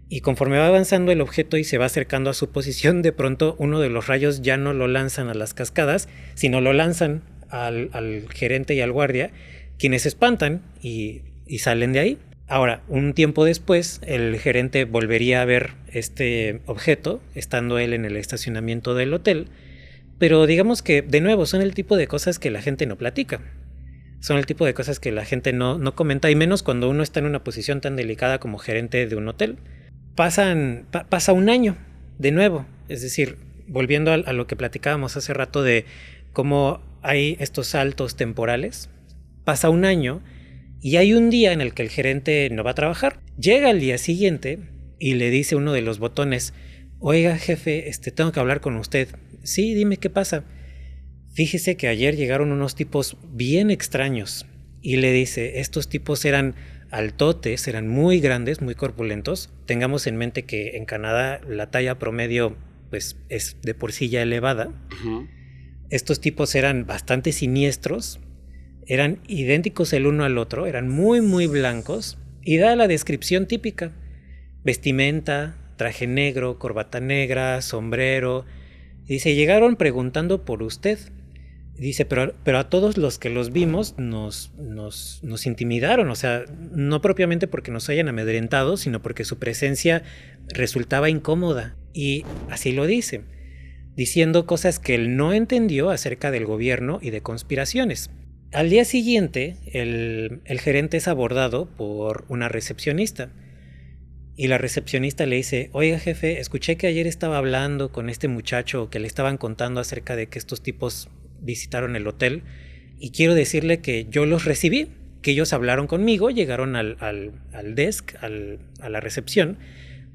y conforme va avanzando el objeto y se va acercando a su posición, de pronto uno de los rayos ya no lo lanzan a las cascadas, sino lo lanzan al gerente y al guardia, quienes se espantan y salen de ahí. Ahora, un tiempo después, el gerente volvería a ver este objeto, estando él en el estacionamiento del hotel, pero digamos que, de nuevo, son el tipo de cosas que la gente no platica. Son el tipo de cosas que la gente no comenta, y menos cuando uno está en una posición tan delicada como gerente de un hotel. Pasa un año, de nuevo, es decir, volviendo a lo que platicábamos hace rato de cómo hay estos saltos temporales. Pasa un año y hay un día en el que el gerente no va a trabajar. Llega al día siguiente y le dice uno de los botones: oiga, jefe, tengo que hablar con usted. Sí, dime qué pasa. Fíjese que ayer llegaron unos tipos bien extraños. Y le dice, estos tipos eran altotes, eran muy grandes, muy corpulentos. Tengamos en mente que en Canadá la talla promedio pues es de por sí ya elevada. Uh-huh. Estos tipos eran bastante siniestros. Eran idénticos el uno al otro, eran muy muy blancos y da la descripción típica: vestimenta, traje negro, corbata negra, sombrero. Dice, llegaron preguntando por usted. Dice, pero a todos los que los vimos nos intimidaron, o sea, no propiamente porque nos hayan amedrentado, sino porque su presencia resultaba incómoda. Y así lo dice, diciendo cosas que él no entendió acerca del gobierno y de conspiraciones. Al día siguiente, el gerente es abordado por una recepcionista. Y la recepcionista le dice, oiga jefe, escuché que ayer estaba hablando con este muchacho que le estaban contando acerca de que estos tipos visitaron el hotel. Y quiero decirle que yo los recibí, que ellos hablaron conmigo, llegaron al desk, a la recepción,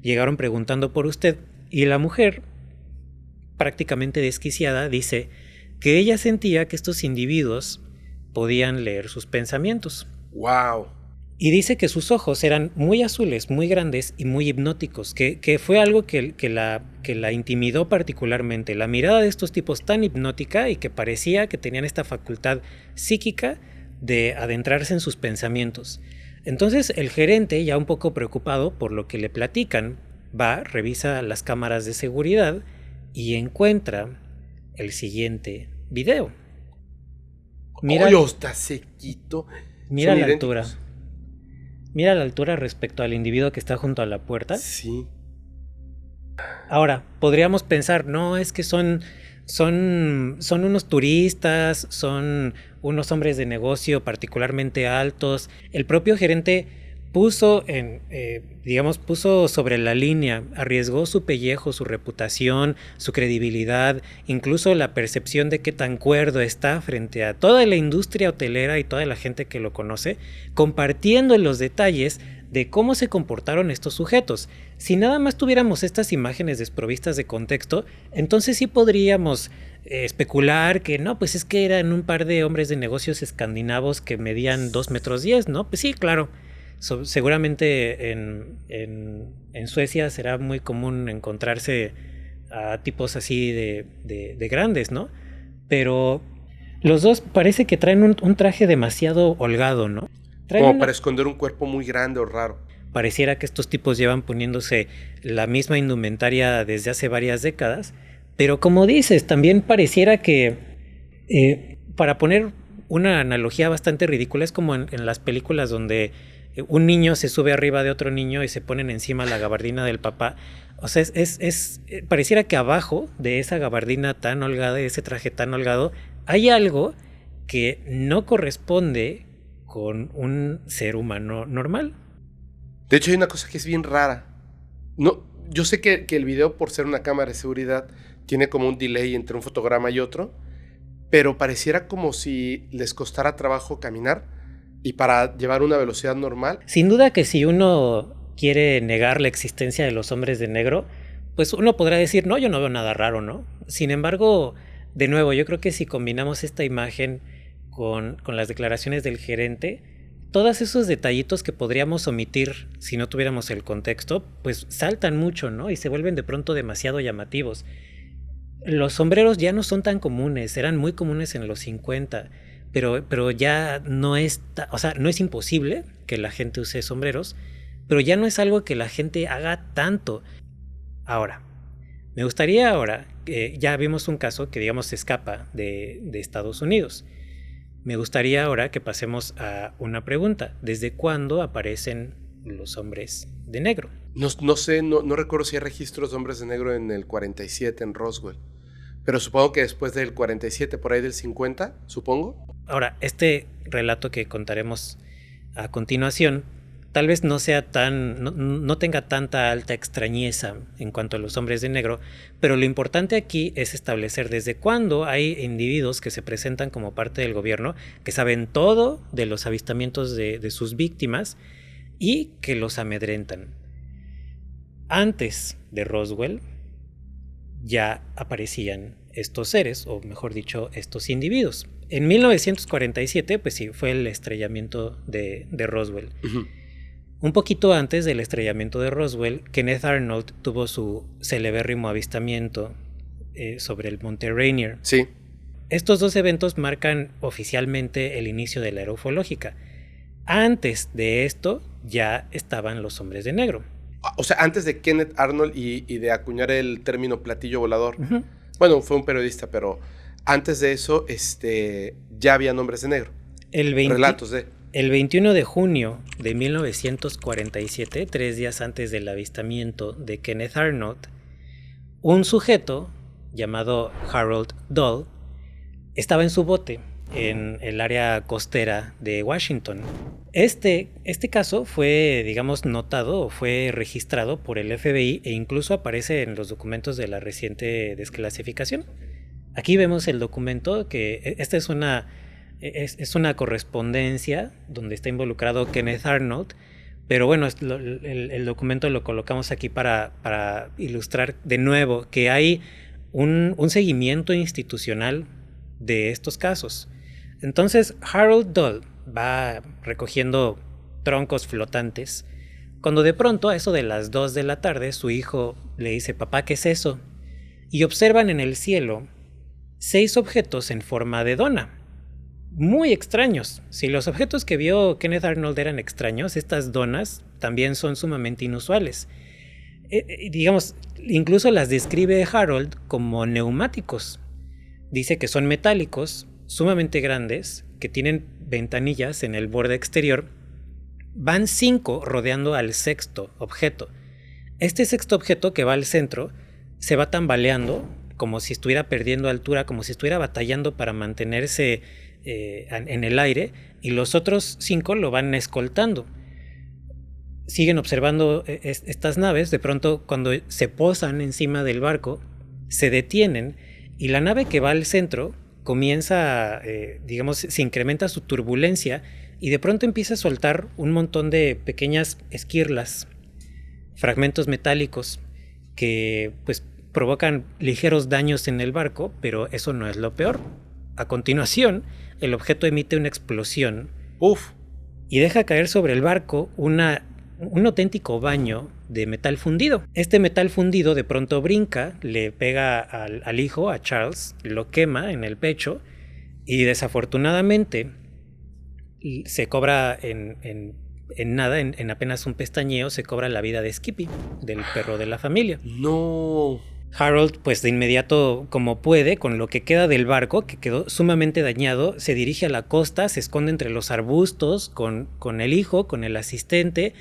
llegaron preguntando por usted. Y la mujer, prácticamente desquiciada, dice que ella sentía que estos individuos podían leer sus pensamientos. ¡Wow! Y dice que sus ojos eran muy azules, muy grandes y muy hipnóticos, que fue algo que la intimidó particularmente. La mirada de estos tipos tan hipnótica y que parecía que tenían esta facultad psíquica de adentrarse en sus pensamientos. Entonces el gerente, ya un poco preocupado por lo que le platican, va, revisa las cámaras de seguridad y encuentra el siguiente video. Mira, está sequito. Mira la altura. Mira la altura respecto al individuo que está junto a la puerta. Sí. Ahora, podríamos pensar, no, es que son unos turistas, son unos hombres de negocio particularmente altos. El propio gerente puso sobre la línea, arriesgó su pellejo, su reputación, su credibilidad, incluso la percepción de qué tan cuerdo está frente a toda la industria hotelera y toda la gente que lo conoce, compartiendo los detalles de cómo se comportaron estos sujetos. Si nada más tuviéramos estas imágenes desprovistas de contexto, entonces sí podríamos especular que no, pues es que eran un par de hombres de negocios escandinavos que medían 2,10 metros, ¿no? Pues sí, claro. Seguramente en Suecia será muy común encontrarse a tipos así de grandes, ¿no? Pero los dos parece que traen un traje demasiado holgado, ¿no? Como para esconder un cuerpo muy grande o raro. Pareciera que estos tipos llevan poniéndose la misma indumentaria desde hace varias décadas, pero como dices, también pareciera que, para poner una analogía bastante ridícula, es como en las películas donde un niño se sube arriba de otro niño y se ponen encima la gabardina del papá. O sea, pareciera que abajo de esa gabardina tan holgada, de ese traje tan holgado, hay algo que no corresponde con un ser humano normal. De hecho, hay una cosa que es bien rara. No, yo sé que el video, por ser una cámara de seguridad, tiene como un delay entre un fotograma y otro, pero pareciera como si les costara trabajo caminar y para llevar una velocidad normal. Sin duda que si uno quiere negar la existencia de los hombres de negro, pues uno podrá decir, no, yo no veo nada raro, ¿no? Sin embargo, de nuevo, yo creo que si combinamos esta imagen con las declaraciones del gerente, todos esos detallitos que podríamos omitir si no tuviéramos el contexto, pues saltan mucho, ¿no? Y se vuelven de pronto demasiado llamativos. Los sombreros ya no son tan comunes, eran muy comunes en los 50, pero ya no es, o sea, no es imposible que la gente use sombreros, pero ya no es algo que la gente haga tanto. Ahora, me gustaría ahora, que ya vimos un caso que digamos se escapa de Estados Unidos. Me gustaría ahora que pasemos a una pregunta. ¿Desde cuándo aparecen los hombres de negro? No sé, no recuerdo si hay registros de hombres de negro en el 47 en Roswell, pero supongo que después del 47, por ahí del 50, supongo. Ahora, este relato que contaremos a continuación tal vez no sea no tenga tanta alta extrañeza en cuanto a los hombres de negro, pero lo importante aquí es establecer desde cuándo hay individuos que se presentan como parte del gobierno, que saben todo de los avistamientos de sus víctimas y que los amedrentan. Antes de Roswell ya aparecían estos seres, o mejor dicho, estos individuos. En 1947, pues sí, fue el estrellamiento de Roswell. Uh-huh. Un poquito antes del estrellamiento de Roswell, Kenneth Arnold tuvo su celebérrimo avistamiento sobre el Monte Rainier. Sí. Estos dos eventos marcan oficialmente el inicio de la era ufológica. Antes de esto ya estaban los hombres de negro. O sea, antes de Kenneth Arnold y de acuñar el término platillo volador. Uh-huh. Bueno, fue un periodista, pero antes de eso ya había hombres de negro. Relatos de... El 21 de junio de 1947, 3 días antes del avistamiento de Kenneth Arnold, un sujeto llamado Harold Dahl estaba en su bote en el área costera de Washington. Este caso fue, digamos, notado o fue registrado por el FBI e incluso aparece en los documentos de la reciente desclasificación. Aquí vemos el documento, que esta es una correspondencia donde está involucrado Kenneth Arnold, pero bueno, el documento lo colocamos aquí para ilustrar de nuevo que hay un seguimiento institucional de estos casos. Entonces Harold Dahl va recogiendo troncos flotantes, cuando de pronto a eso de las 2 de la tarde su hijo le dice: papá, ¿qué es eso? Y observan en el cielo 6 objetos en forma de dona. Muy extraños. Si los objetos que vio Kenneth Arnold eran extraños, estas donas también son sumamente inusuales. Digamos, incluso las describe Harold como neumáticos. Dice que son metálicos, sumamente grandes, que tienen ventanillas en el borde exterior. Van 5 rodeando al 6º objeto. Este 6º objeto que va al centro se va tambaleando como si estuviera perdiendo altura, como si estuviera batallando para mantenerse en el aire, y los otros 5 lo van escoltando. Siguen observando estas naves. De pronto, cuando se posan encima del barco, se detienen y la nave que va al centro comienza, digamos, se incrementa su turbulencia y de pronto empieza a soltar un montón de pequeñas esquirlas, fragmentos metálicos que pues provocan ligeros daños en el barco, pero eso no es lo peor. A continuación, el objeto emite una explosión y deja caer sobre el barco un auténtico baño de metal fundido. Este metal fundido de pronto brinca, le pega al hijo, a Charles, lo quema en el pecho y desafortunadamente se cobra en apenas un pestañeo, se cobra la vida de Skippy, del perro de la familia. No. Harold, pues de inmediato, como puede, con lo que queda del barco, que quedó sumamente dañado, se dirige a la costa, se esconde entre los arbustos con el hijo, con el asistente,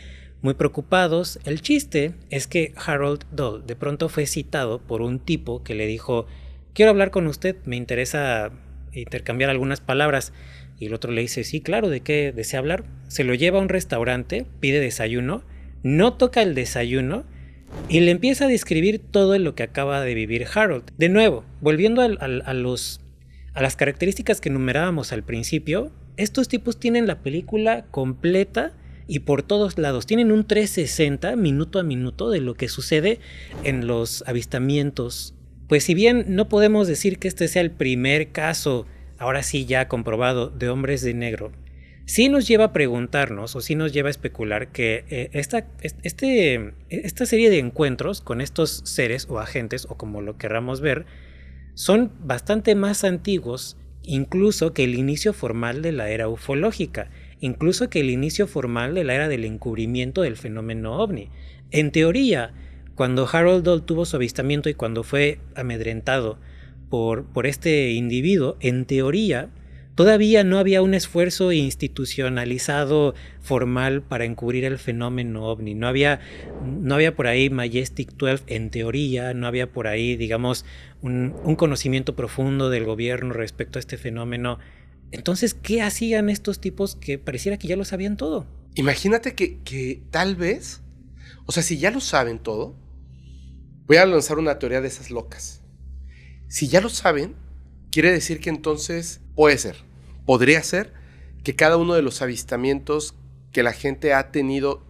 muy preocupados. El chiste es que Harold Dahl de pronto fue citado por un tipo que le dijo: quiero hablar con usted, me interesa intercambiar algunas palabras. Y el otro le dice, sí, claro, ¿de qué desea hablar? Se lo lleva a un restaurante, pide desayuno, no toca el desayuno y le empieza a describir todo lo que acaba de vivir Harold. De nuevo, volviendo a las características que enumerábamos al principio, estos tipos tienen la película completa y por todos lados. Tienen un 360 minuto a minuto de lo que sucede en los avistamientos. Pues si bien no podemos decir que este sea el primer caso, ahora sí ya comprobado, de hombres de negro, sí nos lleva a preguntarnos o sí nos lleva a especular que esta serie de encuentros con estos seres o agentes, o como lo querramos ver, son bastante más antiguos incluso que el inicio formal de la era ufológica, incluso que el inicio formal de la era del encubrimiento del fenómeno ovni. En teoría, cuando Harold Dahl tuvo su avistamiento y cuando fue amedrentado por este individuo, en teoría todavía no había un esfuerzo institucionalizado formal para encubrir el fenómeno ovni. No había por ahí Majestic 12 en teoría, no había por ahí, digamos, un conocimiento profundo del gobierno respecto a este fenómeno. Entonces, ¿qué hacían estos tipos que pareciera que ya lo sabían todo? Imagínate que tal vez, o sea, si ya lo saben todo, voy a lanzar una teoría de esas locas. Si ya lo saben, quiere decir que entonces podría ser que cada uno de los avistamientos que la gente ha tenido,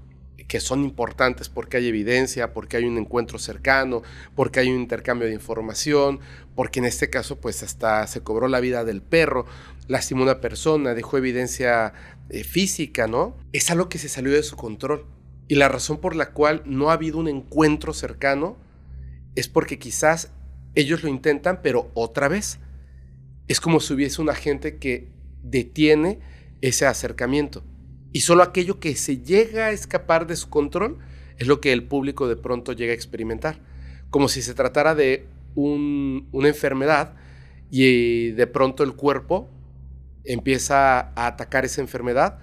que son importantes porque hay evidencia, porque hay un encuentro cercano, porque hay un intercambio de información, porque en este caso pues hasta se cobró la vida del perro, lastimó a una persona, dejó evidencia física, ¿no? Es algo que se salió de su control. Y la razón por la cual no ha habido un encuentro cercano es porque quizás ellos lo intentan, pero otra vez. Es como si hubiese un agente que detiene ese acercamiento. Y solo aquello que se llega a escapar de su control es lo que el público de pronto llega a experimentar. Como si se tratara de una enfermedad y de pronto el cuerpo empieza a atacar esa enfermedad,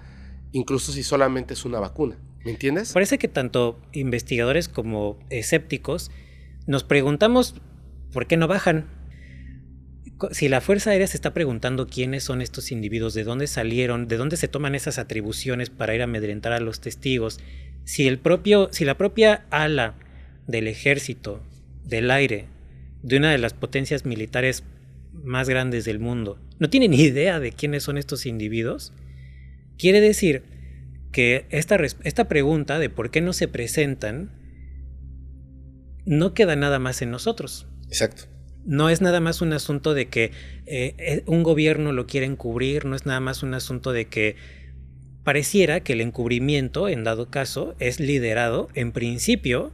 incluso si solamente es una vacuna. ¿Me entiendes? Parece que tanto investigadores como escépticos nos preguntamos ¿por qué no bajan? Si la Fuerza Aérea se está preguntando quiénes son estos individuos, de dónde salieron, de dónde se toman esas atribuciones para ir a amedrentar a los testigos, si la propia ala del ejército, del aire, de una de las potencias militares más grandes del mundo, no tiene ni idea de quiénes son estos individuos, quiere decir que esta pregunta de por qué no se presentan no queda nada más en nosotros. Exacto. No es nada más un asunto de que un gobierno lo quiere encubrir, no es nada más un asunto de que pareciera que el encubrimiento, en dado caso, es liderado, en principio,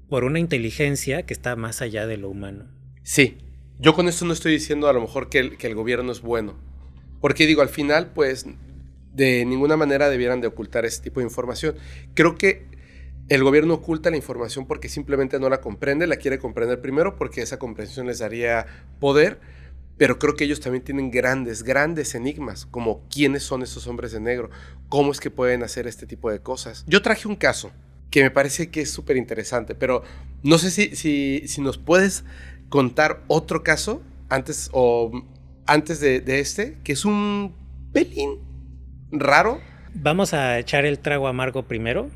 por una inteligencia que está más allá de lo humano. Sí, yo con esto no estoy diciendo a lo mejor que el gobierno es bueno, porque digo, al final, pues, de ninguna manera debieran de ocultar ese tipo de información. Creo que el gobierno oculta la información porque simplemente no la comprende, la quiere comprender primero porque esa comprensión les daría poder, pero creo que ellos también tienen grandes enigmas, como quiénes son esos hombres de negro, cómo es que pueden hacer este tipo de cosas. Yo traje un caso que me parece que es súper interesante, pero no sé si nos puedes contar otro caso antes de este, que es un pelín raro. Vamos a echar el trago amargo primero.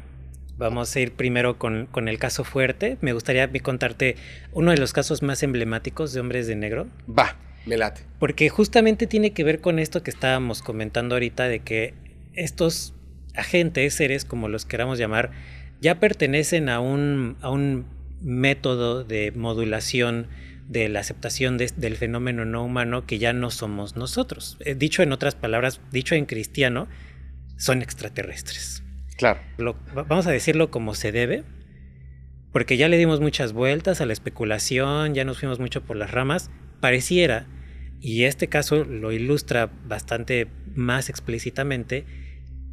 Vamos a ir primero con el caso fuerte. Me gustaría contarte uno de los casos más emblemáticos de hombres de negro. Va, me late. Porque justamente tiene que ver con esto que estábamos comentando ahorita, de que estos agentes, seres como los queramos llamar, ya pertenecen a un método de modulación de la aceptación del fenómeno no humano que ya no somos nosotros. Dicho en otras palabras, dicho en cristiano, son extraterrestres. Claro. Vamos a decirlo como se debe, porque ya le dimos muchas vueltas a la especulación, ya nos fuimos mucho por las ramas. Pareciera, y este caso lo ilustra bastante más explícitamente,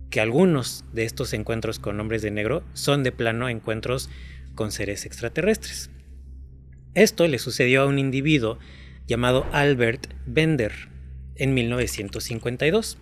que algunos de estos encuentros con hombres de negro son de plano encuentros con seres extraterrestres. Esto le sucedió a un individuo llamado Albert Bender en 1952.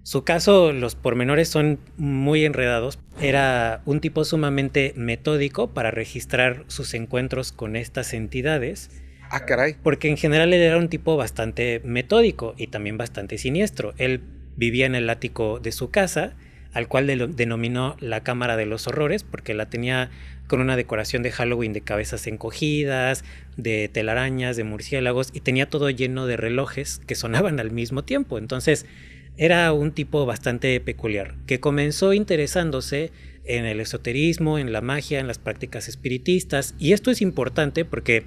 Su caso, los pormenores son muy enredados. Era un tipo sumamente metódico para registrar sus encuentros con estas entidades. Ah, caray. Porque en general él era un tipo bastante metódico y también bastante siniestro. Él vivía en el ático de su casa, al cual denominó la Cámara de los Horrores, porque la tenía con una decoración de Halloween de cabezas encogidas, de telarañas, de murciélagos, y tenía todo lleno de relojes que sonaban al mismo tiempo. Entonces era un tipo bastante peculiar, que comenzó interesándose en el esoterismo, en la magia, en las prácticas espiritistas, y esto es importante porque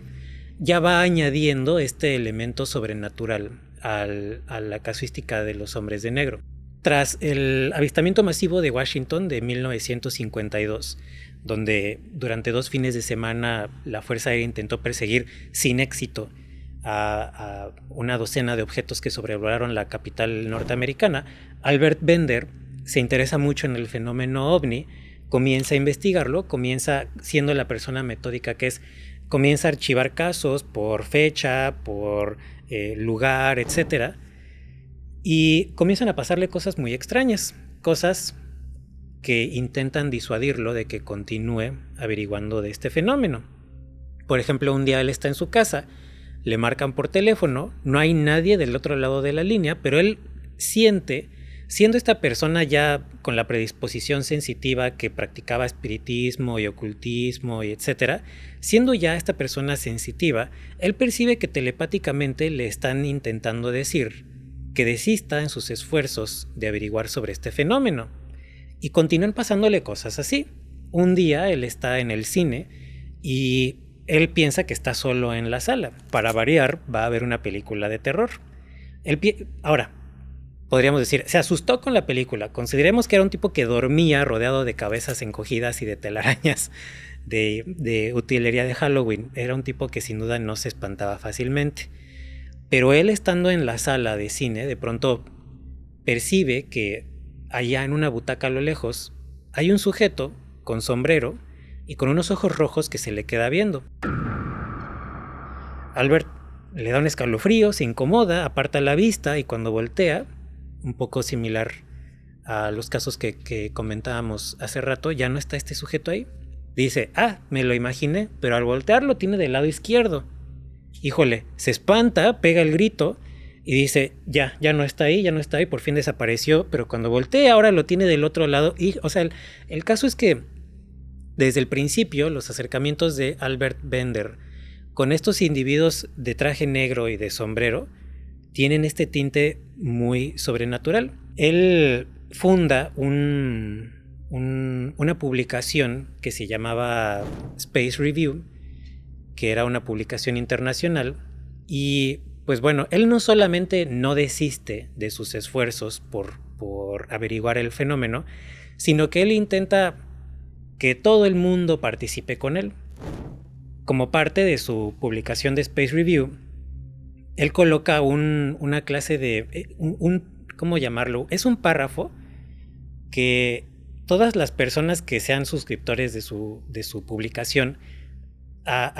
ya va añadiendo este elemento sobrenatural a la casuística de los hombres de negro. Tras el avistamiento masivo de Washington de 1952, donde durante 2 fines de semana la Fuerza Aérea intentó perseguir sin éxito a una docena de objetos que sobrevolaron la capital norteamericana, Albert Bender se interesa mucho en el fenómeno ovni, comienza a investigarlo, comienza siendo la persona metódica que es, comienza a archivar casos por fecha, por lugar, etc. Y comienzan a pasarle cosas muy extrañas, cosas que intentan disuadirlo de que continúe averiguando de este fenómeno. Por ejemplo, un día él está en su casa, le marcan por teléfono, no hay nadie del otro lado de la línea, pero él siente, siendo esta persona ya con la predisposición sensitiva que practicaba espiritismo y ocultismo y etcétera, siendo ya esta persona sensitiva, él percibe que telepáticamente le están intentando decir que desista en sus esfuerzos de averiguar sobre este fenómeno. Y continúan pasándole cosas así. Un día él está en el cine y él piensa que está solo en la sala. Para variar, va a ver una película de terror. Ahora, podríamos decir, se asustó con la película. Consideremos que era un tipo que dormía rodeado de cabezas encogidas y de telarañas de utilería de Halloween. Era un tipo que sin duda no se espantaba fácilmente. Pero él, estando en la sala de cine, de pronto percibe que allá en una butaca a lo lejos hay un sujeto con sombrero y con unos ojos rojos que se le queda viendo. Albert le da un escalofrío, se incomoda, aparta la vista y cuando voltea, un poco similar a los casos que comentábamos hace rato, ya no está este sujeto ahí. Dice, me lo imaginé, pero al voltear lo tiene del lado izquierdo. Híjole, se espanta, pega el grito y dice, ya no está ahí, por fin desapareció, pero cuando voltea ahora lo tiene del otro lado. Y, o sea, el caso es que desde el principio los acercamientos de Albert Bender con estos individuos de traje negro y de sombrero tienen este tinte muy sobrenatural. Él funda una publicación que se llamaba Space Review, que era una publicación internacional, y pues bueno, él no solamente no desiste de sus esfuerzos por averiguar el fenómeno, sino que él intenta que todo el mundo participe con él. Como parte de su publicación de Space Review, él coloca una clase de... ¿cómo llamarlo? Es un párrafo que todas las personas que sean suscriptores de su publicación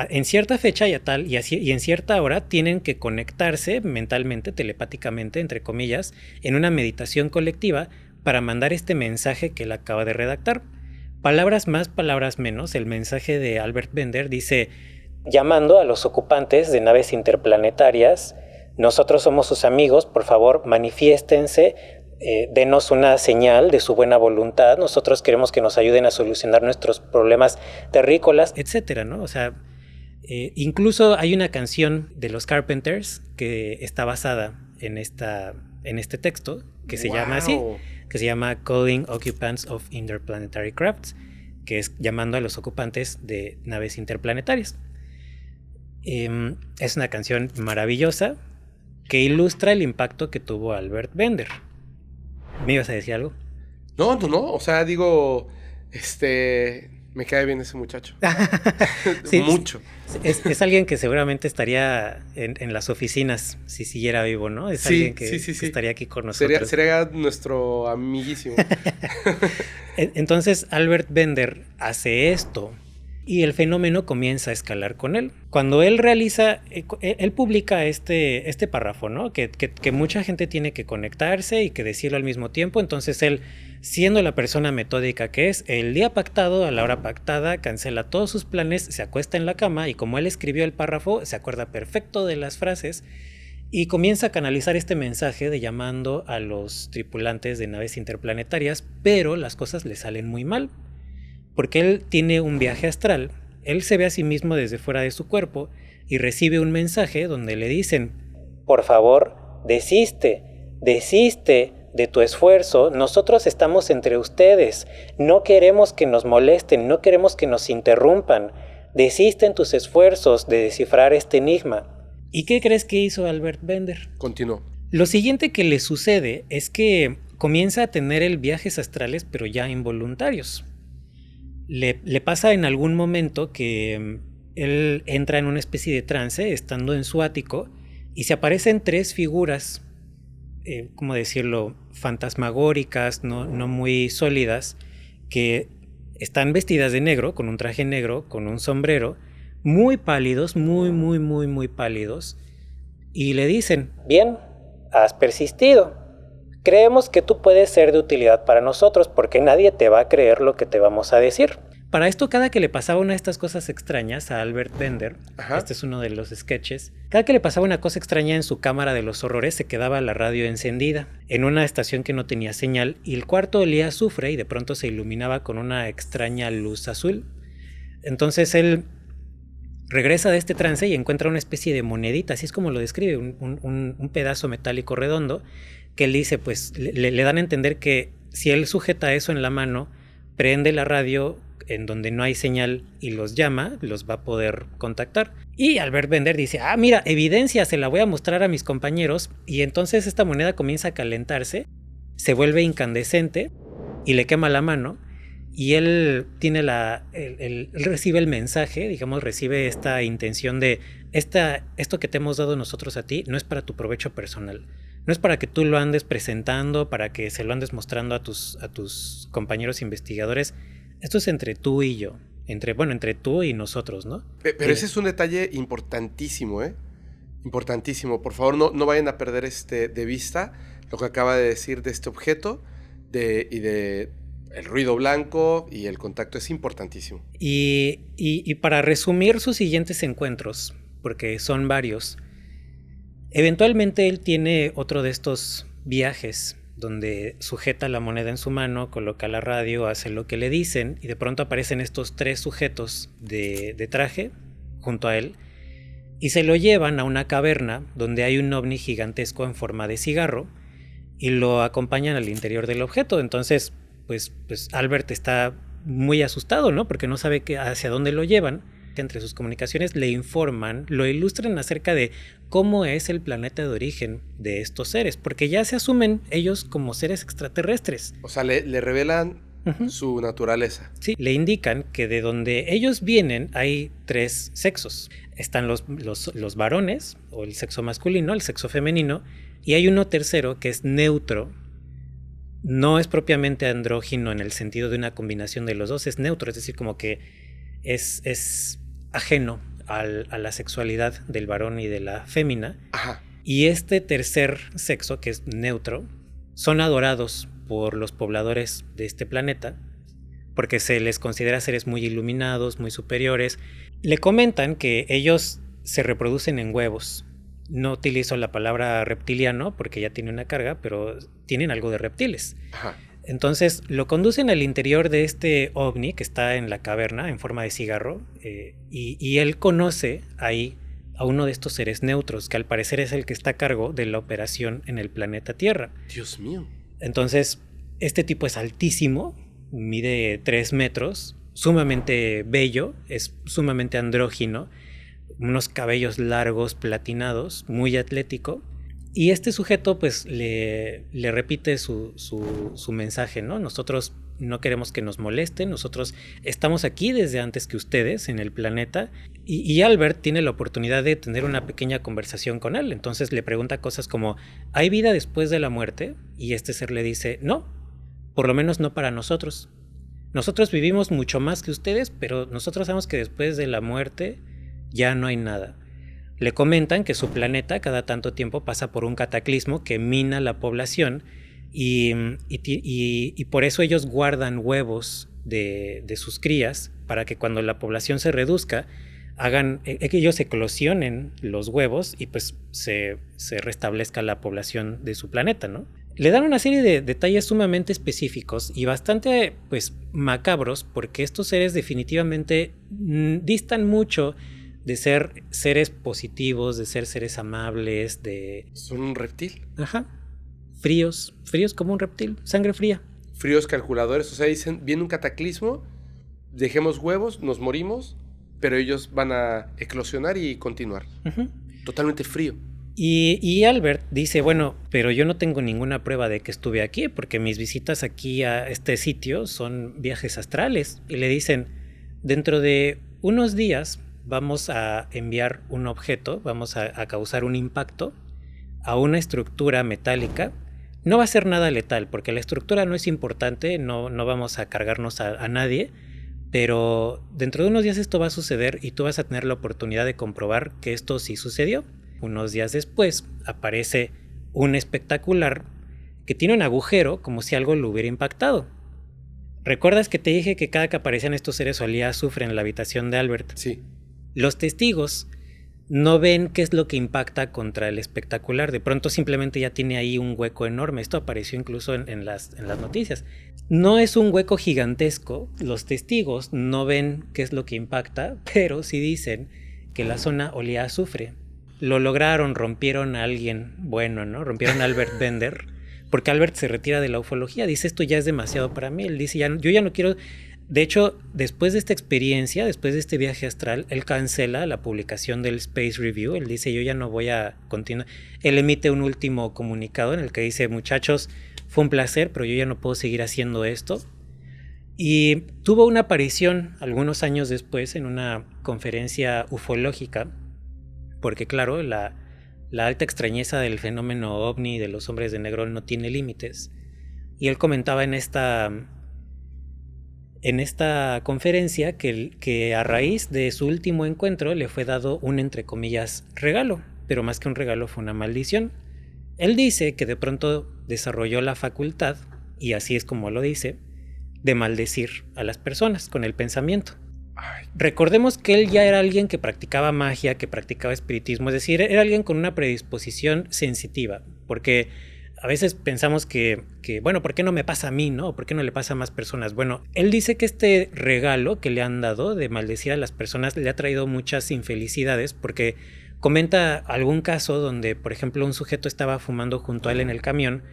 en cierta fecha y en cierta hora tienen que conectarse mentalmente, telepáticamente, entre comillas, en una meditación colectiva para mandar este mensaje que él acaba de redactar. Palabras más, palabras menos, el mensaje de Albert Bender dice: llamando a los ocupantes de naves interplanetarias, nosotros somos sus amigos, por favor manifiéstense, denos una señal de su buena voluntad, nosotros queremos que nos ayuden a solucionar nuestros problemas terrícolas, etcétera, ¿no? O sea, incluso hay una canción de los Carpenters que está basada en este texto, que se llama así, que se llama Calling Occupants of Interplanetary Crafts, que es llamando a los ocupantes de naves interplanetarias. Es una canción maravillosa que ilustra el impacto que tuvo Albert Bender. ¿Me ibas a decir algo? No, o sea, digo, me cae bien ese muchacho. Sí, mucho. Es alguien que seguramente estaría en las oficinas si siguiera vivo, ¿no? Es alguien que estaría aquí con nosotros. Sería nuestro amiguísimo. Entonces Albert Bender hace esto y el fenómeno comienza a escalar con él. Cuando él publica este párrafo, ¿no? Que mucha gente tiene que conectarse y que decirlo al mismo tiempo, entonces él, siendo la persona metódica que es, el día pactado, a la hora pactada, cancela todos sus planes, se acuesta en la cama y como él escribió el párrafo, se acuerda perfecto de las frases y comienza a canalizar este mensaje de llamando a los tripulantes de naves interplanetarias, pero las cosas le salen muy mal. Porque él tiene un viaje astral, él se ve a sí mismo desde fuera de su cuerpo y recibe un mensaje donde le dicen: por favor, desiste de tu esfuerzo, nosotros estamos entre ustedes, no queremos que nos molesten, no queremos que nos interrumpan, desiste en tus esfuerzos de descifrar este enigma. ¿Y qué crees que hizo Albert Bender? Continuó. Lo siguiente que le sucede es que comienza a tener el viajes astrales, pero ya involuntarios. Le pasa en algún momento que él entra en una especie de trance estando en su ático y se aparecen 3 figuras, ¿cómo decirlo?, fantasmagóricas, no muy sólidas, que están vestidas de negro, con un traje negro, con un sombrero, muy pálidos, muy pálidos, y le dicen: bien, has persistido. Creemos que tú puedes ser de utilidad para nosotros porque nadie te va a creer lo que te vamos a decir. Para esto, cada que le pasaba una de estas cosas extrañas a Albert Bender, este es uno de los sketches, cada que le pasaba una cosa extraña en su cámara de los horrores se quedaba la radio encendida en una estación que no tenía señal y el cuarto olía a azufre y de pronto se iluminaba con una extraña luz azul. Entonces él regresa de este trance y encuentra una especie de monedita, así es como lo describe, un pedazo metálico redondo, que él dice, pues le dan a entender que si él sujeta eso en la mano, prende la radio en donde no hay señal y los llama, los va a poder contactar. Y Albert Bender dice: mira, evidencia, se la voy a mostrar a mis compañeros. Y entonces esta moneda comienza a calentarse, se vuelve incandescente y le quema la mano. Y él tiene él recibe el mensaje, digamos, recibe esta intención de esto que te hemos dado nosotros a ti no es para tu provecho personal. No es para que tú lo andes presentando, para que se lo andes mostrando a tus compañeros investigadores. Esto es entre tú y yo, entre tú y nosotros, ¿no? Pero ese es un detalle importantísimo, ¿eh? Importantísimo. Por favor, no vayan a perder de vista lo que acaba de decir de este objeto y de el ruido blanco y el contacto. Es importantísimo. Y para resumir sus siguientes encuentros, porque son varios, eventualmente él tiene otro de estos viajes donde sujeta la moneda en su mano, coloca la radio, hace lo que le dicen y de pronto aparecen estos 3 sujetos de traje junto a él y se lo llevan a una caverna donde hay un ovni gigantesco en forma de cigarro y lo acompañan al interior del objeto. Entonces, pues Albert está muy asustado, ¿no? Porque no sabe hacia dónde lo llevan. Entre sus comunicaciones le informan, lo ilustran acerca de cómo es el planeta de origen de estos seres, porque ya se asumen ellos como seres extraterrestres. O sea, le revelan su naturaleza. Sí, le indican que de donde ellos vienen hay 3 sexos. Están los varones, o el sexo masculino, el sexo femenino, y hay uno tercero que es neutro. No es propiamente andrógino en el sentido de una combinación de los dos, es neutro, es decir, como que es ajeno a la sexualidad del varón y de la fémina. Ajá. Y este tercer sexo, que es neutro, son adorados por los pobladores de este planeta porque se les considera seres muy iluminados, muy superiores. Le comentan que ellos se reproducen en huevos. No utilizo la palabra reptiliano porque ya tiene una carga, pero tienen algo de reptiles. Ajá. Entonces lo conducen al interior de este ovni que está en la caverna en forma de cigarro y él conoce ahí a uno de estos seres neutros que al parecer es el que está a cargo de la operación en el planeta Tierra. Dios mío. Entonces este tipo es altísimo, mide 3 metros, sumamente bello, es sumamente andrógino, unos cabellos largos platinados, muy atlético. Y este sujeto pues le repite su mensaje, ¿no? Nosotros no queremos que nos molesten, nosotros estamos aquí desde antes que ustedes en el planeta. Y Albert tiene la oportunidad de tener una pequeña conversación con él. Entonces le pregunta cosas como, ¿hay vida después de la muerte? Y este ser le dice, no, por lo menos no para nosotros. nosotros vivimos mucho más que ustedes, pero nosotros sabemos que después de la muerte ya no hay nada. Le comentan que su planeta cada tanto tiempo pasa por un cataclismo que mina la población y por eso ellos guardan huevos de sus crías para que cuando la población se reduzca, que ellos eclosionen los huevos y pues se restablezca la población de su planeta, ¿no? Le dan una serie de detalles sumamente específicos y bastante pues macabros, porque estos seres definitivamente distan mucho de ser seres positivos, de ser seres amables, Son un reptil. Ajá. Fríos como un reptil, sangre fría. Fríos calculadores, o sea, dicen, viene un cataclismo, dejemos huevos, nos morimos, pero ellos van a eclosionar y continuar. Uh-huh. Totalmente frío. Y Albert dice, bueno, pero yo no tengo ninguna prueba de que estuve aquí, porque mis visitas aquí a este sitio son viajes astrales. Y le dicen, dentro de unos días vamos a enviar un objeto, vamos a causar un impacto a una estructura metálica. No va a ser nada letal, porque la estructura no es importante, no vamos a cargarnos a nadie, pero dentro de unos días esto va a suceder y tú vas a tener la oportunidad de comprobar que esto sí sucedió. Unos días después aparece un espectacular que tiene un agujero como si algo lo hubiera impactado. ¿Recuerdas que te dije que cada que aparecían estos seres olía azufre en la habitación de Albert? Sí. Los testigos no ven qué es lo que impacta contra el espectacular. De pronto simplemente ya tiene ahí un hueco enorme. Esto apareció incluso en las noticias. No es un hueco gigantesco. Los testigos no ven qué es lo que impacta, pero sí dicen que la zona olía a azufre. Lo lograron, rompieron a alguien bueno, ¿no? Rompieron a Albert Bender, porque Albert se retira de la ufología. Dice, esto ya es demasiado para mí. Él dice, yo ya no quiero... De hecho, después de esta experiencia, después de este viaje astral, él cancela la publicación del Space Review. Él dice, yo ya no voy a continuar. Él emite un último comunicado en el que dice, muchachos, fue un placer, pero yo ya no puedo seguir haciendo esto. Y tuvo una aparición algunos años después en una conferencia ufológica, porque claro, la alta extrañeza del fenómeno ovni de los hombres de negro no tiene límites. Y él comentaba en esta conferencia que a raíz de su último encuentro le fue dado un, entre comillas, regalo, pero más que un regalo fue una maldición. Él dice que de pronto desarrolló la facultad, y así es como lo dice, de maldecir a las personas con el pensamiento. Recordemos que él ya era alguien que practicaba magia, que practicaba espiritismo, es decir, era alguien con una predisposición sensitiva, porque a veces pensamos que bueno, ¿por qué no me pasa a mí, no? ¿Por qué no le pasa a más personas? Bueno, él dice que este regalo que le han dado de maldecir a las personas le ha traído muchas infelicidades, porque comenta algún caso donde, por ejemplo, un sujeto estaba fumando junto a él en el camión.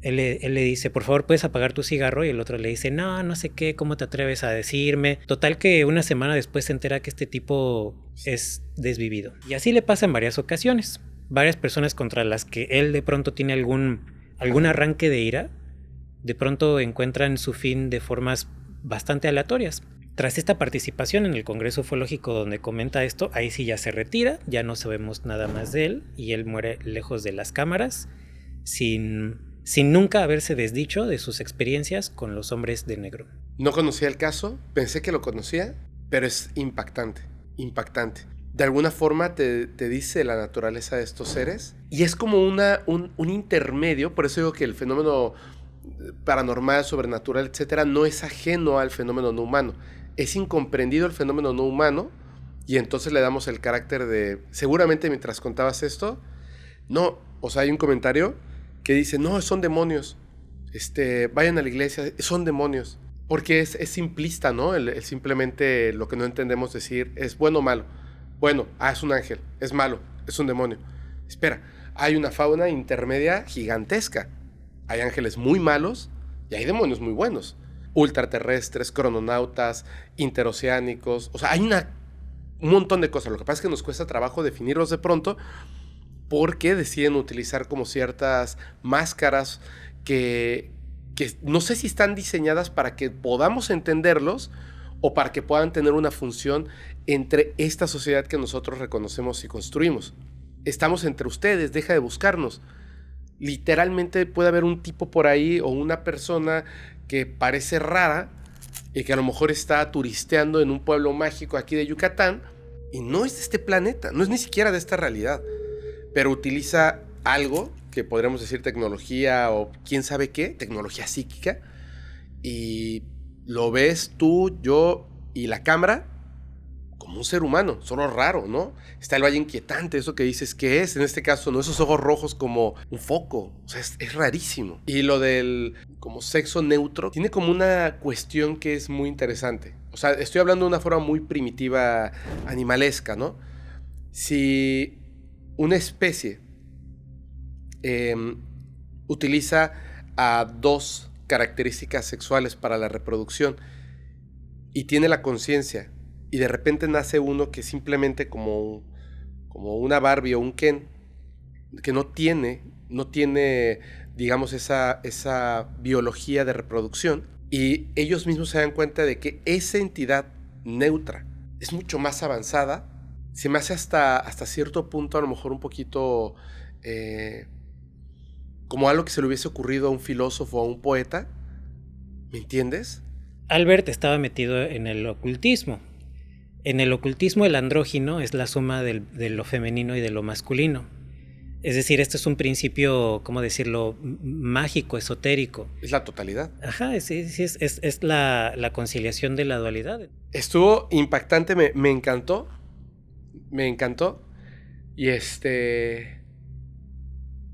Él le dice, por favor, ¿puedes apagar tu cigarro? Y el otro le dice, no sé qué, ¿cómo te atreves a decirme? Total que una semana después se entera que este tipo es desvivido. Y así le pasa en varias ocasiones. Varias personas contra las que él de pronto tiene algún arranque de ira, de pronto encuentran su fin de formas bastante aleatorias. Tras esta participación en el Congreso Ufológico donde comenta esto, ahí sí ya se retira, ya no sabemos nada más de él, y él muere lejos de las cámaras, sin nunca haberse desdicho de sus experiencias con los hombres de negro. No conocía el caso, pensé que lo conocía, pero es impactante. De alguna forma te dice la naturaleza de estos seres, y es como un intermedio. Por eso digo que el fenómeno paranormal, sobrenatural, etcétera, no es ajeno al fenómeno no humano. Es incomprendido el fenómeno no humano, y entonces le damos el carácter de... Seguramente mientras contabas esto, no, o sea, hay un comentario que dice, no, son demonios, vayan a la iglesia, son demonios. Porque es simplista, ¿no? El simplemente lo que no entendemos decir es bueno o malo. Bueno, es un ángel, es malo, es un demonio. Espera, hay una fauna intermedia gigantesca. Hay ángeles muy malos y hay demonios muy buenos. Ultraterrestres, crononautas, interoceánicos. O sea, hay un montón de cosas. Lo que pasa es que nos cuesta trabajo definirlos de pronto, porque deciden utilizar como ciertas máscaras que no sé si están diseñadas para que podamos entenderlos o para que puedan tener una función entre esta sociedad que nosotros reconocemos y construimos. Estamos entre ustedes, deja de buscarnos. Literalmente puede haber un tipo por ahí o una persona que parece rara, y que a lo mejor está turisteando en un pueblo mágico aquí de Yucatán y no es de este planeta, no es ni siquiera de esta realidad, pero utiliza algo que podríamos decir tecnología o quién sabe qué, tecnología psíquica, y lo ves tú, yo y la cámara como un ser humano, solo raro, ¿no? Está el valle inquietante, eso que dices, ¿qué es? En este caso, ¿no? Esos ojos rojos como un foco, o sea, es rarísimo. Y lo del como sexo neutro tiene como una cuestión que es muy interesante. O sea, estoy hablando de una forma muy primitiva, animalesca, ¿no? Si una especie utiliza a dos características sexuales para la reproducción y tiene la conciencia, y de repente nace uno que simplemente como una Barbie o un Ken, que no tiene, digamos, esa biología de reproducción, y ellos mismos se dan cuenta de que esa entidad neutra es mucho más avanzada, se me hace hasta cierto punto a lo mejor un poquito como algo que se le hubiese ocurrido a un filósofo o a un poeta, ¿me entiendes? Albert estaba metido en el ocultismo. En el ocultismo el andrógino es la suma de lo femenino y de lo masculino. Es decir, este es un principio, ¿cómo decirlo?, mágico, esotérico. Es la totalidad. Ajá, sí, es la conciliación de la dualidad. Estuvo impactante, me encantó. Me encantó. Y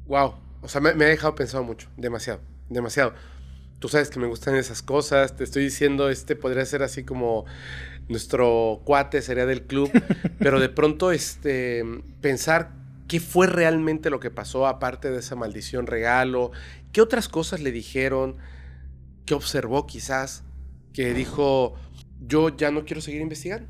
wow. O sea, me ha dejado pensado mucho. Demasiado. Tú sabes que me gustan esas cosas. Te estoy diciendo, podría ser así como nuestro cuate, sería del club. Pero de pronto, pensar qué fue realmente lo que pasó, aparte de esa maldición regalo. ¿Qué otras cosas le dijeron? ¿Qué observó quizás? Que dijo, yo ya no quiero seguir investigando.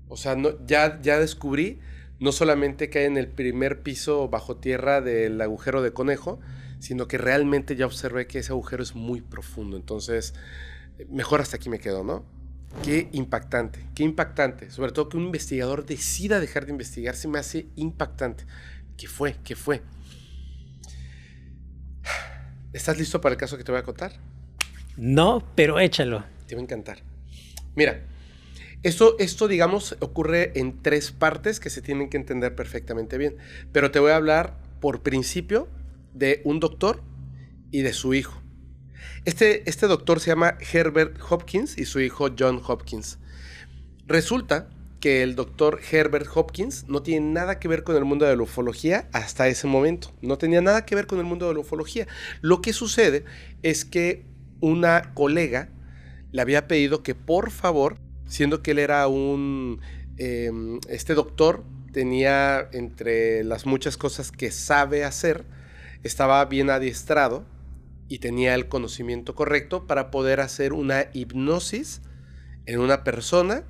O sea, no, ya descubrí no solamente que hay en el primer piso bajo tierra del agujero de conejo, sino que realmente ya observé que ese agujero es muy profundo. Entonces, mejor hasta aquí me quedo, ¿no? Qué impactante. Sobre todo que un investigador decida dejar de investigar, se me hace impactante. ¿Qué fue? ¿Estás listo para el caso que te voy a contar? No, pero échalo. Te va a encantar. Mira, esto, digamos, ocurre en 3 partes que se tienen que entender perfectamente bien. Pero te voy a hablar por principio de un doctor y de su hijo. Este doctor se llama Herbert Hopkins y su hijo John Hopkins. Resulta que el doctor Herbert Hopkins no tiene nada que ver con el mundo de la ufología hasta ese momento. No tenía nada que ver con el mundo de la ufología. Lo que sucede es que una colega le había pedido que por favor, siendo que él era este doctor tenía, entre las muchas cosas que sabe hacer, estaba bien adiestrado y tenía el conocimiento correcto para poder hacer una hipnosis en una persona.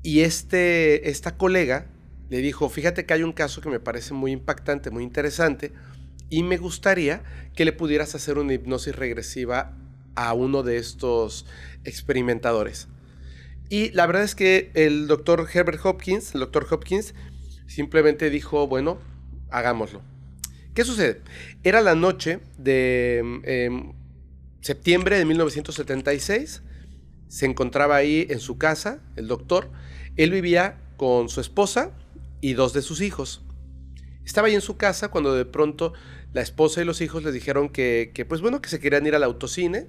Y esta colega le dijo, fíjate que hay un caso que me parece muy impactante, muy interesante, y me gustaría que le pudieras hacer una hipnosis regresiva a uno de estos experimentadores. Y la verdad es que el doctor Hopkins, simplemente dijo, bueno, hagámoslo. ¿Qué sucede? Era la noche de septiembre de 1976. Se encontraba ahí en su casa, el doctor. Él vivía con su esposa y 2 de sus hijos. Estaba ahí en su casa cuando de pronto la esposa y los hijos les dijeron que pues bueno, que se querían ir al autocine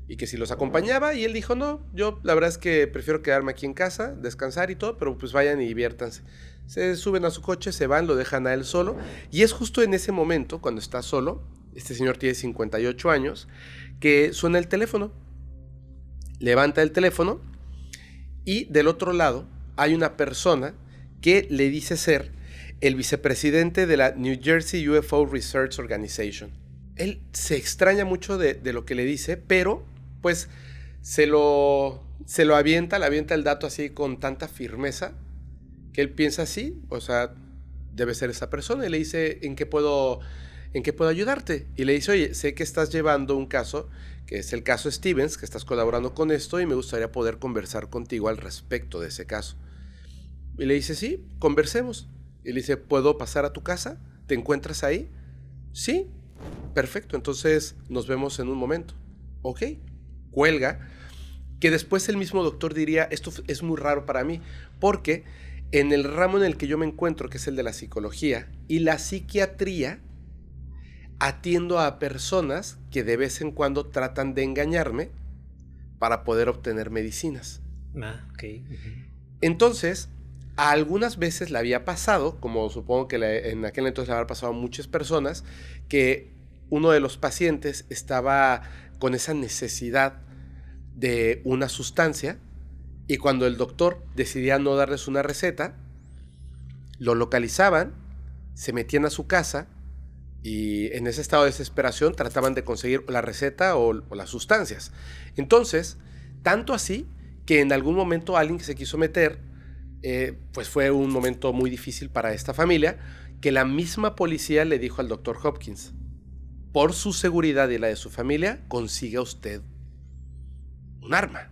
y que si los acompañaba, y él dijo, no, yo la verdad es que prefiero quedarme aquí en casa, descansar y todo, pero pues vayan y diviértanse. Se suben a su coche, se van, lo dejan a él solo, y es justo en ese momento, cuando está solo, este señor tiene 58 años, que suena el teléfono. Levanta el teléfono y del otro lado hay una persona que le dice ser el vicepresidente de la New Jersey UFO Research Organization. Él se extraña mucho de lo que le dice, pero pues se lo avienta, le avienta el dato así con tanta firmeza que él piensa así, o sea, debe ser esa persona, y le dice, ¿en qué puedo ayudarte? Y le dice, oye, sé que estás llevando un caso, que es el caso Stevens, que estás colaborando con esto, y me gustaría poder conversar contigo al respecto de ese caso. Y le dice, sí, conversemos. Y le dice, ¿puedo pasar a tu casa? ¿Te encuentras ahí? Sí, perfecto, entonces nos vemos en un momento. Ok, cuelga. que después el mismo doctor diría, esto es muy raro para mí, porque en el ramo en el que yo me encuentro, que es el de la psicología y la psiquiatría, atiendo a personas que de vez en cuando tratan de engañarme para poder obtener medicinas. Ok. Entonces, a algunas veces le había pasado, como supongo que en aquel entonces le había pasado a muchas personas, que uno de los pacientes estaba con esa necesidad de una sustancia y cuando el doctor decidía no darles una receta, lo localizaban, se metían a su casa y en ese estado de desesperación trataban de conseguir la receta o las sustancias. Entonces, tanto así que en algún momento alguien que se quiso meter, pues fue un momento muy difícil para esta familia, que la misma policía le dijo al doctor Hopkins, por su seguridad y la de su familia, consiga usted un arma.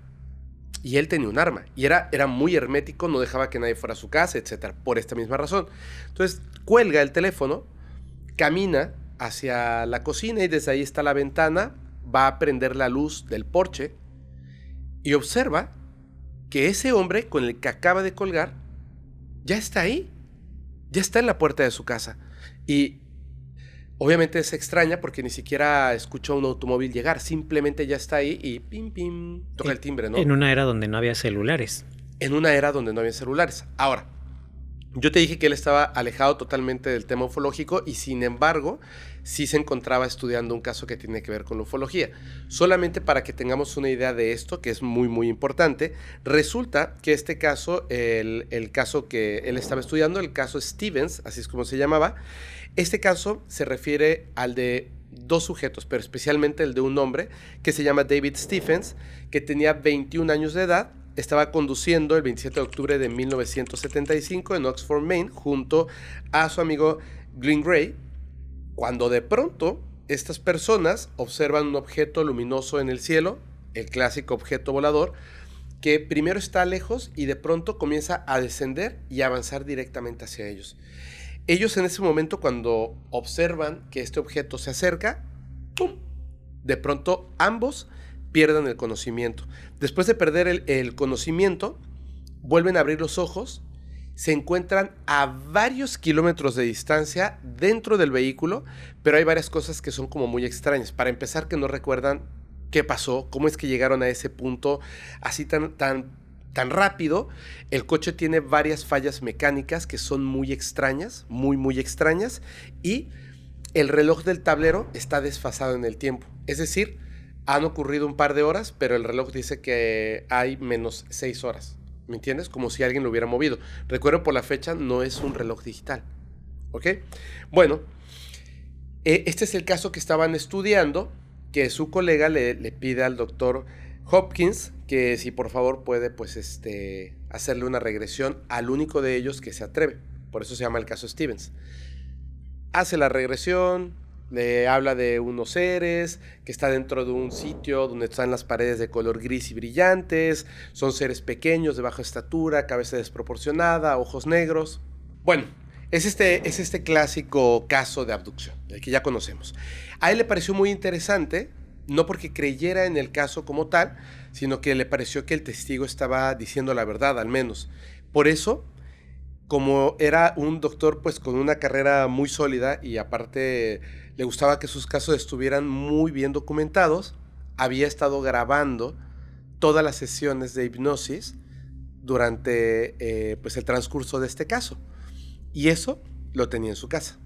Y él tenía un arma. Y era muy hermético, no dejaba que nadie fuera a su casa, etc. Por esta misma razón. Entonces, cuelga el teléfono, camina hacia la cocina y desde ahí está la ventana, va a prender la luz del porche y observa que ese hombre con el que acaba de colgar ya está ahí. Ya está en la puerta de su casa. Y obviamente se extraña porque ni siquiera escuchó a un automóvil llegar. Simplemente ya está ahí y pim, pim, toca el timbre, ¿no? En una era donde no había celulares. En una era donde no había celulares. Ahora, yo te dije que él estaba alejado totalmente del tema ufológico y sin embargo sí se encontraba estudiando un caso que tiene que ver con la ufología. Solamente para que tengamos una idea de esto, que es muy muy importante, resulta que este caso, el caso que él estaba estudiando, el caso Stevens, así es como se llamaba, este caso se refiere al de dos sujetos, pero especialmente el de un hombre que se llama David Stephens, que tenía 21 años de edad. Estaba conduciendo el 27 de octubre de 1975 en Oxford, Maine, junto a su amigo Glenn Gray, cuando de pronto estas personas observan un objeto luminoso en el cielo, el clásico objeto volador, que primero está lejos y de pronto comienza a descender y a avanzar directamente hacia ellos. Ellos en ese momento, cuando observan que este objeto se acerca, ¡pum!, de pronto ambos pierden el conocimiento. Después de perder el conocimiento, vuelven a abrir los ojos, se encuentran a varios kilómetros de distancia dentro del vehículo, pero hay varias cosas que son como muy extrañas. Para empezar, que no recuerdan qué pasó, cómo es que llegaron a ese punto así tan rápido. El coche tiene varias fallas mecánicas que son muy extrañas, muy extrañas, y el reloj del tablero está desfasado en el tiempo. Es decir, han ocurrido un par de horas, pero el reloj dice que hay menos 6 horas. ¿Me entiendes? Como si alguien lo hubiera movido. Recuerdo por la fecha, no es un reloj digital. ¿Ok? Bueno, este es el caso que estaban estudiando, que su colega le pide al doctor Hopkins que si por favor puede pues hacerle una regresión al único de ellos que se atreve. Por eso se llama el caso Stevens. Hace la regresión, le habla de unos seres que está dentro de un sitio donde están las paredes de color gris y brillantes, son seres pequeños de baja estatura, cabeza desproporcionada, ojos negros. Bueno, es este clásico caso de abducción, el que ya conocemos. A él le pareció muy interesante, no porque creyera en el caso como tal, sino que le pareció que el testigo estaba diciendo la verdad, al menos. Por eso, como era un doctor pues con una carrera muy sólida y aparte le gustaba que sus casos estuvieran muy bien documentados, había estado grabando todas las sesiones de hipnosis durante pues el transcurso de este caso. Y eso lo tenía en su casa.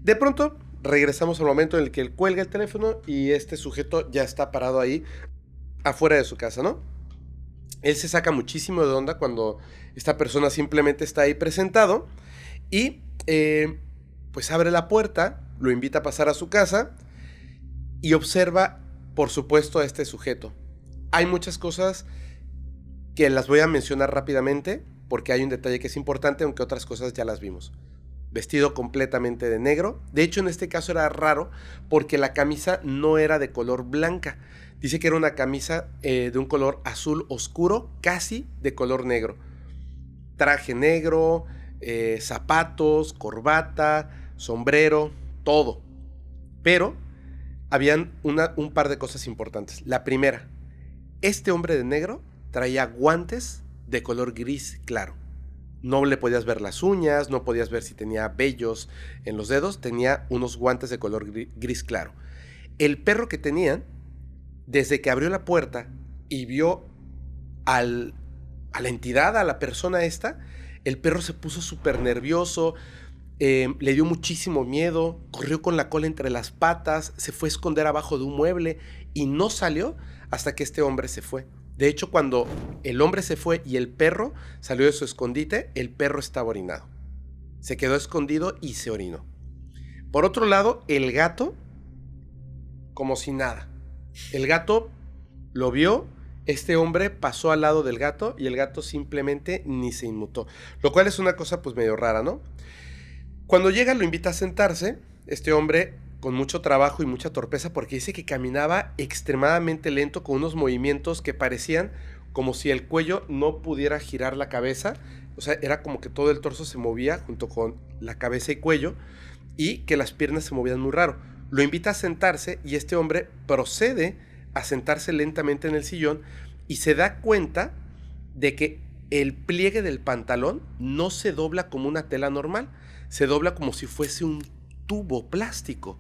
De pronto regresamos al momento en el que él cuelga el teléfono y este sujeto ya está parado ahí afuera de su casa, ¿no? Él se saca muchísimo de onda cuando esta persona simplemente está ahí presentado y pues abre la puerta, lo invita a pasar a su casa y observa, por supuesto, a este sujeto. Hay muchas cosas que las voy a mencionar rápidamente porque hay un detalle que es importante, aunque otras cosas ya las vimos. Vestido completamente de negro. De hecho, en este caso era raro porque la camisa no era de color blanca. Dice que era una camisa de un color azul oscuro, casi de color negro. Traje negro, zapatos, corbata, sombrero, todo. Pero habían un par de cosas importantes. La primera, Este hombre de negro traía guantes de color gris claro. No le podías ver las uñas, no podías ver si tenía vellos en los dedos, tenía unos guantes de color gris claro. El perro que tenían, desde que abrió la puerta y vio a la entidad, a la persona esta, el perro se puso súper nervioso, le dio muchísimo miedo, corrió con la cola entre las patas, se fue a esconder abajo de un mueble y no salió hasta que este hombre se fue. De hecho, cuando el hombre se fue y el perro salió de su escondite, el perro estaba orinado. Se quedó escondido y se orinó. Por otro lado, el gato, como si nada. El gato lo vio, este hombre pasó al lado del gato y el gato simplemente ni se inmutó. Lo cual es una cosa pues medio rara, ¿no? Cuando llega lo invita a sentarse, este hombre con mucho trabajo y mucha torpeza porque dice que caminaba extremadamente lento con unos movimientos que parecían como si el cuello no pudiera girar la cabeza, o sea, era como que todo el torso se movía junto con la cabeza y cuello y que las piernas se movían muy raro. Lo invita a sentarse y este hombre procede a sentarse lentamente en el sillón y se da cuenta de que el pliegue del pantalón no se dobla como una tela normal, se dobla como si fuese un tubo plástico.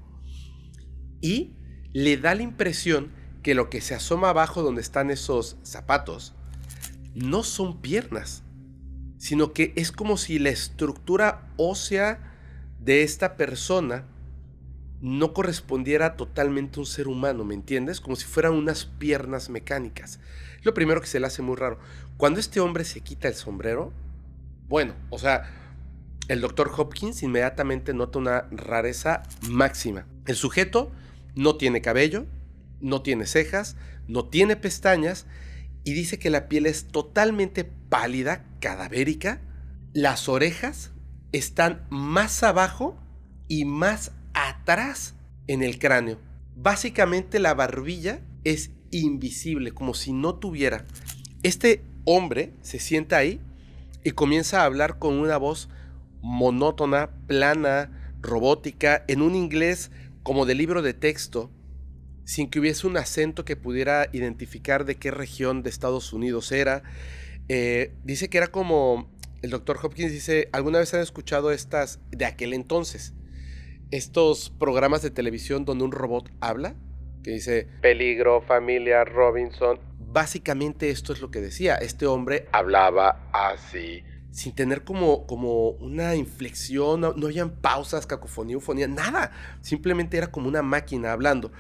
Y le da la impresión que lo que se asoma abajo donde están esos zapatos no son piernas, sino que es como si la estructura ósea de esta persona no correspondiera totalmente a un ser humano, ¿me entiendes? Como si fueran unas piernas mecánicas. Lo primero que se le hace muy raro. Cuando este hombre se quita el sombrero, bueno, o sea, el Dr. Hopkins inmediatamente nota una rareza máxima. El sujeto no tiene cabello, no tiene cejas, no tiene pestañas y dice que la piel es totalmente pálida, cadavérica. Las orejas están más abajo y más atrás en el cráneo. Básicamente la barbilla es invisible, como si no tuviera. Este hombre se sienta ahí y comienza a hablar con una voz monótona, plana, robótica, en un inglés como de libro de texto, sin que hubiese un acento que pudiera identificar de qué región de Estados Unidos era. Dice que era como, el Dr. Hopkins dice, ¿alguna vez han escuchado estas, de aquel entonces, estos programas de televisión donde un robot habla? Que dice, peligro, familia, Robinson. Básicamente esto es lo que decía. Este hombre hablaba así, sin tener como una inflexión, no habían pausas, cacofonía, eufonía, nada. Simplemente era como una máquina hablando.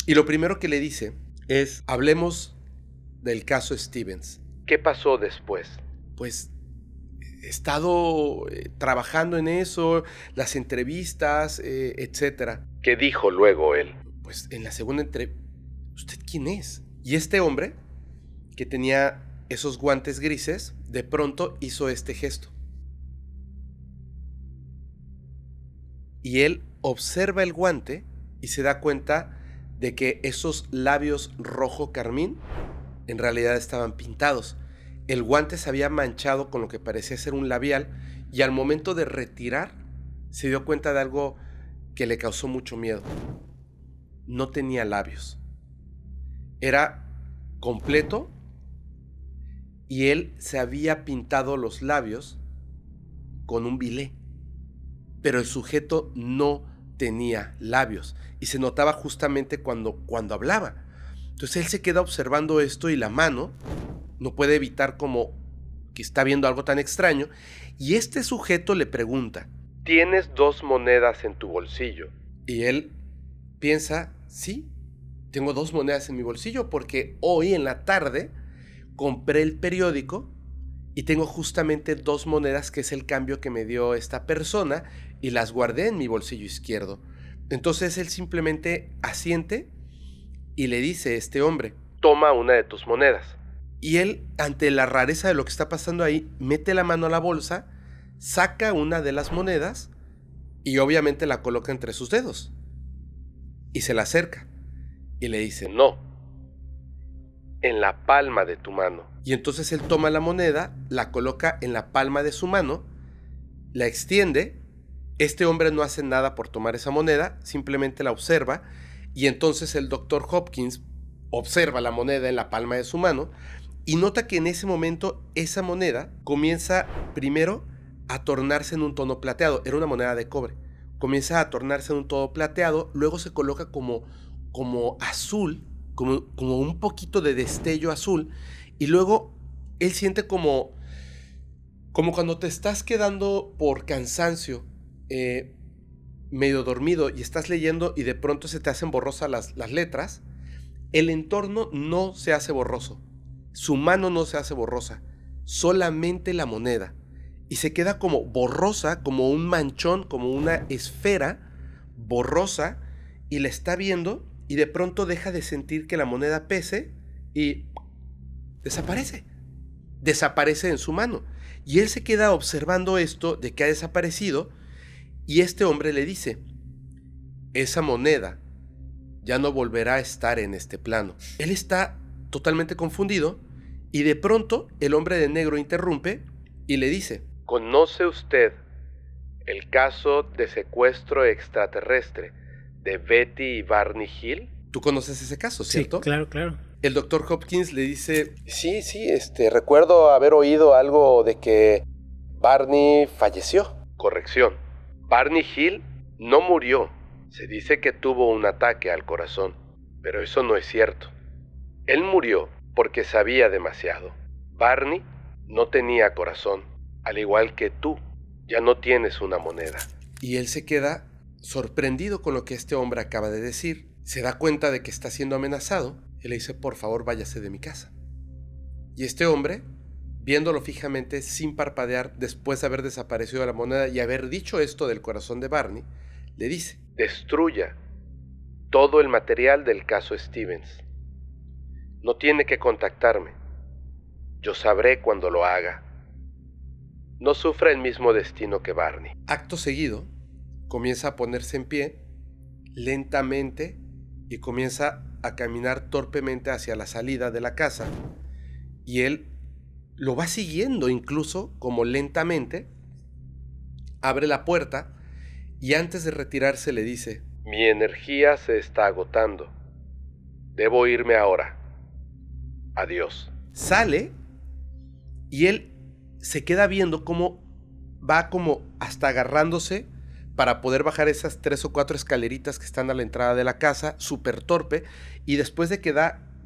Y lo primero que le dice es, hablemos del caso Stevens. ¿Qué pasó después? Pues he estado trabajando en eso, las entrevistas, etcétera. ¿Qué dijo luego él? Pues en la segunda entrevista, ¿usted quién es? Y este hombre, que tenía esos guantes grises, de pronto hizo este gesto. Y él observa el guante y se da cuenta de que esos labios rojo carmín en realidad estaban pintados. El guante se había manchado con lo que parecía ser un labial y al momento de retirar se dio cuenta de algo que le causó mucho miedo. No tenía labios. Era completo y él se había pintado los labios con un bilé. Pero el sujeto no tenía labios y se notaba justamente cuando hablaba. Entonces él se queda observando esto y la mano no puede evitar como que está viendo algo tan extraño y este sujeto le pregunta, ¿tienes 2 monedas en tu bolsillo? Y él piensa, sí, tengo 2 monedas en mi bolsillo porque hoy en la tarde compré el periódico y tengo justamente 2 monedas que es el cambio que me dio esta persona y las guardé en mi bolsillo izquierdo. Entonces él simplemente asiente y le dice a este hombre, toma una de tus monedas. Y él, ante la rareza de lo que está pasando ahí, mete la mano a la bolsa, saca una de las monedas y obviamente la coloca entre sus dedos. Y se la acerca y le dice, no, en la palma de tu mano. Y entonces él toma la moneda, la coloca en la palma de su mano, la extiende. Este hombre no hace nada por tomar esa moneda, simplemente la observa. Y entonces el Dr. Hopkins observa la moneda en la palma de su mano y nota que en ese momento esa moneda comienza primero a tornarse en un tono plateado. Era una moneda de cobre. Comienza a tornarse en un tono plateado, luego se coloca como azul, como un poquito de destello azul, y luego él siente como cuando te estás quedando por cansancio, medio dormido, y estás leyendo y de pronto se te hacen borrosas las letras. El entorno no se hace borroso, su mano no se hace borrosa, solamente la moneda. Y se queda como borrosa, como un manchón, como una esfera borrosa, y la está viendo y de pronto deja de sentir que la moneda pese y desaparece. Desaparece en su mano. Y él se queda observando esto de que ha desaparecido, y este hombre le dice: esa moneda ya no volverá a estar en este plano. Él está totalmente confundido y de pronto el hombre de negro interrumpe y le dice: ¿conoce usted el caso de secuestro extraterrestre de Betty y Barney Hill? Tú conoces ese caso, ¿cierto? Sí, claro, claro. El doctor Hopkins le dice: sí, recuerdo haber oído algo de que Barney falleció. Corrección. Barney Hill no murió. Se dice que tuvo un ataque al corazón, pero eso no es cierto. Él murió porque sabía demasiado. Barney no tenía corazón, al igual que tú, ya no tienes una moneda. Y él se queda sorprendido con lo que este hombre acaba de decir. Se da cuenta de que está siendo amenazado y le dice: por favor, váyase de mi casa. Y este hombre, viéndolo fijamente, sin parpadear, después de haber desaparecido la moneda y haber dicho esto del corazón de Barney, le dice: destruya todo el material del caso Stevens. No tiene que contactarme. Yo sabré cuando lo haga. No sufra el mismo destino que Barney. Acto seguido, comienza a ponerse en pie, lentamente, y comienza a caminar torpemente hacia la salida de la casa, y él lo va siguiendo incluso como lentamente. Abre la puerta y antes de retirarse le dice: mi energía se está agotando. Debo irme ahora. Adiós. Sale y él se queda viendo cómo va como hasta agarrándose para poder bajar esas 3 o 4 escaleritas que están a la entrada de la casa, súper torpe, y después de que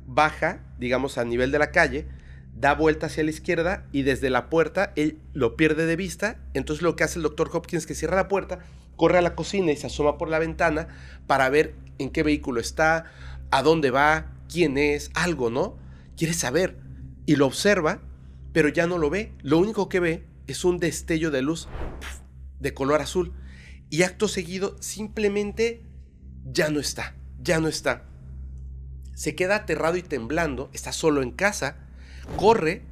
baja, digamos, a nivel de la calle, da vuelta hacia la izquierda y desde la puerta él lo pierde de vista. Entonces lo que hace el doctor Hopkins es que cierra la puerta, corre a la cocina y se asoma por la ventana para ver en qué vehículo está, a dónde va, quién es, algo, ¿no? Quiere saber. Y lo observa, pero ya no lo ve. Lo único que ve es un destello de luz de color azul. Y acto seguido simplemente ya no está. Se queda aterrado y temblando, está solo en casa, corre,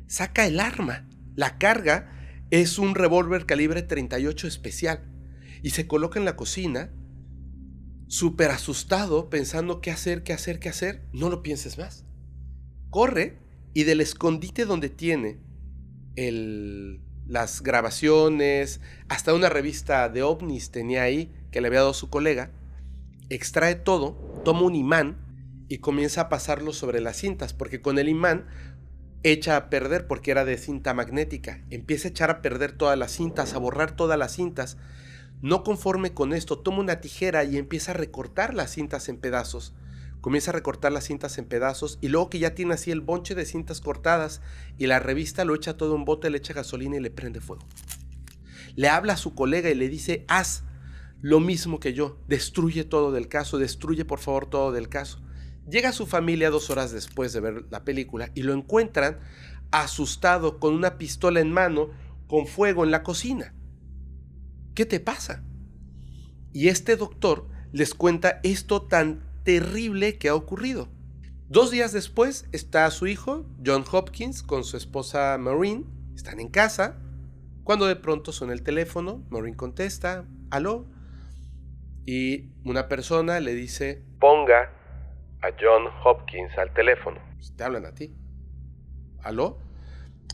saca el arma, la carga, es un revólver calibre 38 especial, y se coloca en la cocina, súper asustado, pensando qué hacer, no lo pienses más. Corre y del escondite donde tiene las grabaciones, hasta una revista de ovnis tenía ahí, que le había dado su colega, extrae todo, toma un imán y comienza a pasarlo sobre las cintas, porque con el imán echa a perder, porque era de cinta magnética, empieza a echar a perder todas las cintas, a borrar todas las cintas. No conforme con esto, toma una tijera y empieza a recortar las cintas en pedazos. Comienza a recortar las cintas en pedazos y luego que ya tiene así el bonche de cintas cortadas y la revista, lo echa todo en un bote, le echa gasolina y le prende fuego. Le habla a su colega y le dice: haz lo mismo que yo, destruye todo del caso, destruye por favor todo del caso. Llega su familia 2 horas después de ver la película y lo encuentran asustado con una pistola en mano con fuego en la cocina. ¿Qué te pasa? Y este doctor les cuenta esto tan terrible que ha ocurrido. 2 días después está su hijo, John Hopkins, con su esposa Maureen. Están en casa, cuando de pronto suena el teléfono. Maureen contesta: ¿aló? Y una persona le dice: ponga a John Hopkins al teléfono. Pues te hablan a ti. ¿Aló?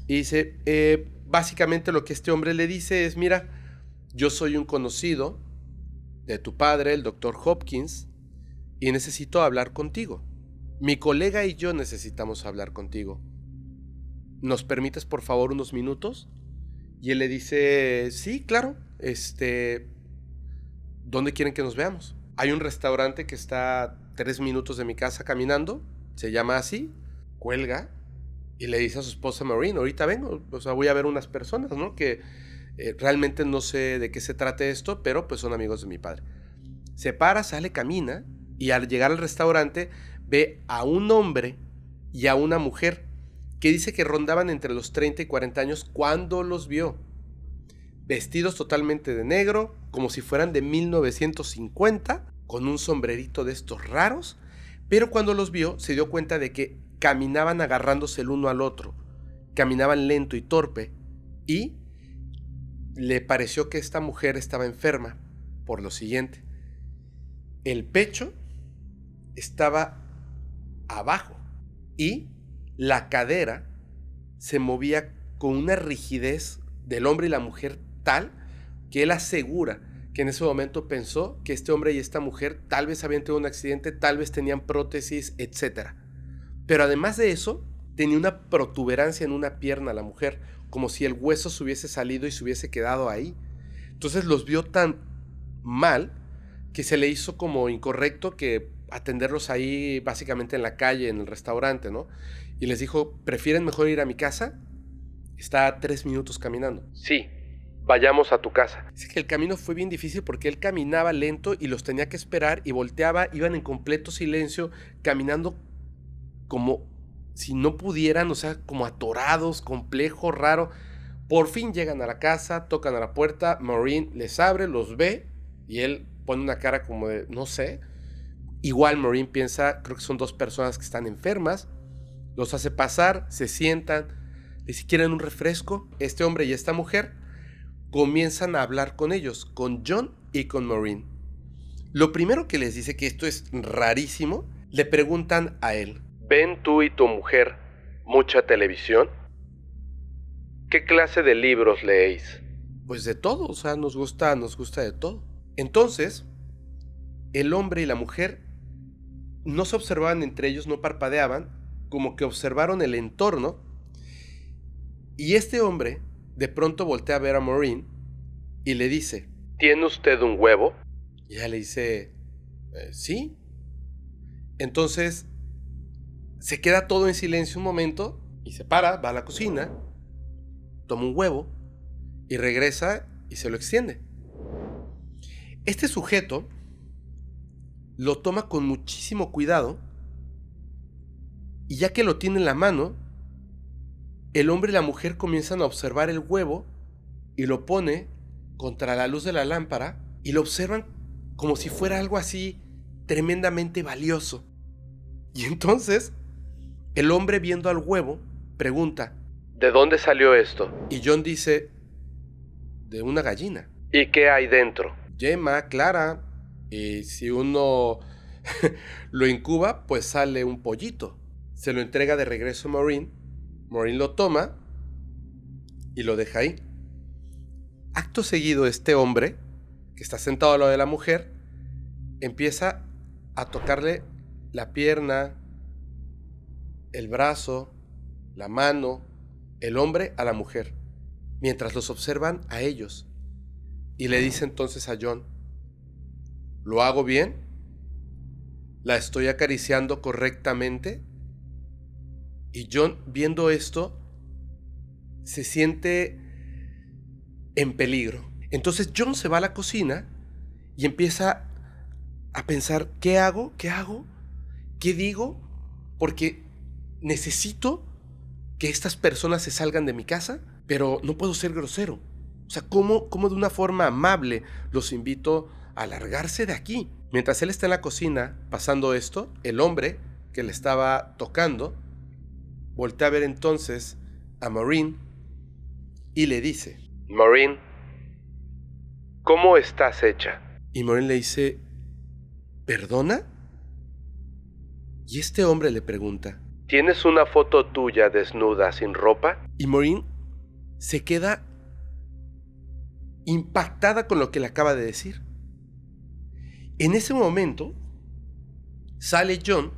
Y dice, básicamente lo que este hombre le dice es: mira, yo soy un conocido de tu padre, el doctor Hopkins, y necesito hablar contigo. Mi colega y yo necesitamos hablar contigo. ¿Nos permites por favor unos minutos? Y él le dice, sí, claro, ¿dónde quieren que nos veamos? Hay un restaurante que está a 3 minutos de mi casa caminando, se llama así, cuelga y le dice a su esposa Maureen, ahorita vengo, o sea, voy a ver unas personas, ¿no? Que realmente no sé de qué se trate esto, pero pues son amigos de mi padre. Se para, sale, camina y al llegar al restaurante ve a un hombre y a una mujer que dice que rondaban entre los 30 y 40 años cuando los vio. Vestidos totalmente de negro, como si fueran de 1950, con un sombrerito de estos raros, pero cuando los vio se dio cuenta de que caminaban agarrándose el uno al otro, caminaban lento y torpe, y le pareció que esta mujer estaba enferma por lo siguiente. El pecho estaba abajo y la cadera se movía con una rigidez del hombre y la mujer tal que él asegura que en ese momento pensó que este hombre y esta mujer tal vez habían tenido un accidente, tal vez tenían prótesis, etc. Pero además de eso, tenía una protuberancia en una pierna la mujer, como si el hueso se hubiese salido y se hubiese quedado ahí. Entonces los vio tan mal que se le hizo como incorrecto que atenderlos ahí básicamente en la calle, en el restaurante, ¿no? Y les dijo, ¿prefieren mejor ir a mi casa? Está a 3 minutos caminando. Sí, vayamos a tu casa. Dice que el camino fue bien difícil porque él caminaba lento y los tenía que esperar y volteaba, iban en completo silencio, caminando como si no pudieran, o sea, como atorados, complejo, raro. Por fin llegan a la casa, tocan a la puerta, Maureen les abre, los ve y él pone una cara como de, no sé. Igual Maureen piensa, creo que son 2 personas que están enfermas, los hace pasar, se sientan, y si quieren un refresco, este hombre y esta mujer comienzan a hablar con ellos, con John y con Maureen. Lo primero que les dice, que esto es rarísimo, le preguntan a él, ¿ven tú y tu mujer mucha televisión? ¿Qué clase de libros leéis? Pues de todo, o sea, nos gusta de todo. Entonces, el hombre y la mujer no se observaban entre ellos, no parpadeaban, como que observaron el entorno, y este hombre de pronto voltea a ver a Maureen y le dice, ¿tiene usted un huevo? Y ella le dice, sí. Entonces se queda todo en silencio un momento y se para, va a la cocina, toma un huevo y regresa y se lo extiende. Este sujeto lo toma con muchísimo cuidado y ya que lo tiene en la mano, el hombre y la mujer comienzan a observar el huevo y lo pone contra la luz de la lámpara y lo observan como si fuera algo así tremendamente valioso. Y entonces el hombre, viendo al huevo, pregunta, ¿de dónde salió esto? Y John dice, de una gallina. ¿Y qué hay dentro? Yema, clara, y si uno lo incuba, pues sale un pollito. Se lo entrega de regreso a Maureen. Maureen lo toma y lo deja ahí. Acto seguido, este hombre, que está sentado al lado de la mujer, empieza a tocarle la pierna, el brazo, la mano, el hombre a la mujer, mientras los observan a ellos. Y le dice entonces a John, ¿lo hago bien? ¿La estoy acariciando correctamente? Y John, viendo esto, se siente en peligro. Entonces John se va a la cocina y empieza a pensar, ¿qué hago? ¿Qué hago? ¿Qué digo? Porque necesito que estas personas se salgan de mi casa, pero no puedo ser grosero. O sea, ¿cómo de una forma amable los invito a largarse de aquí? Mientras él está en la cocina pasando esto, el hombre que le estaba tocando voltea a ver entonces a Maureen y le dice, Maureen, ¿cómo estás hecha? Y Maureen le dice, ¿perdona? Y este hombre le pregunta, ¿tienes una foto tuya desnuda sin ropa? Y Maureen se queda impactada con lo que le acaba de decir. En ese momento sale John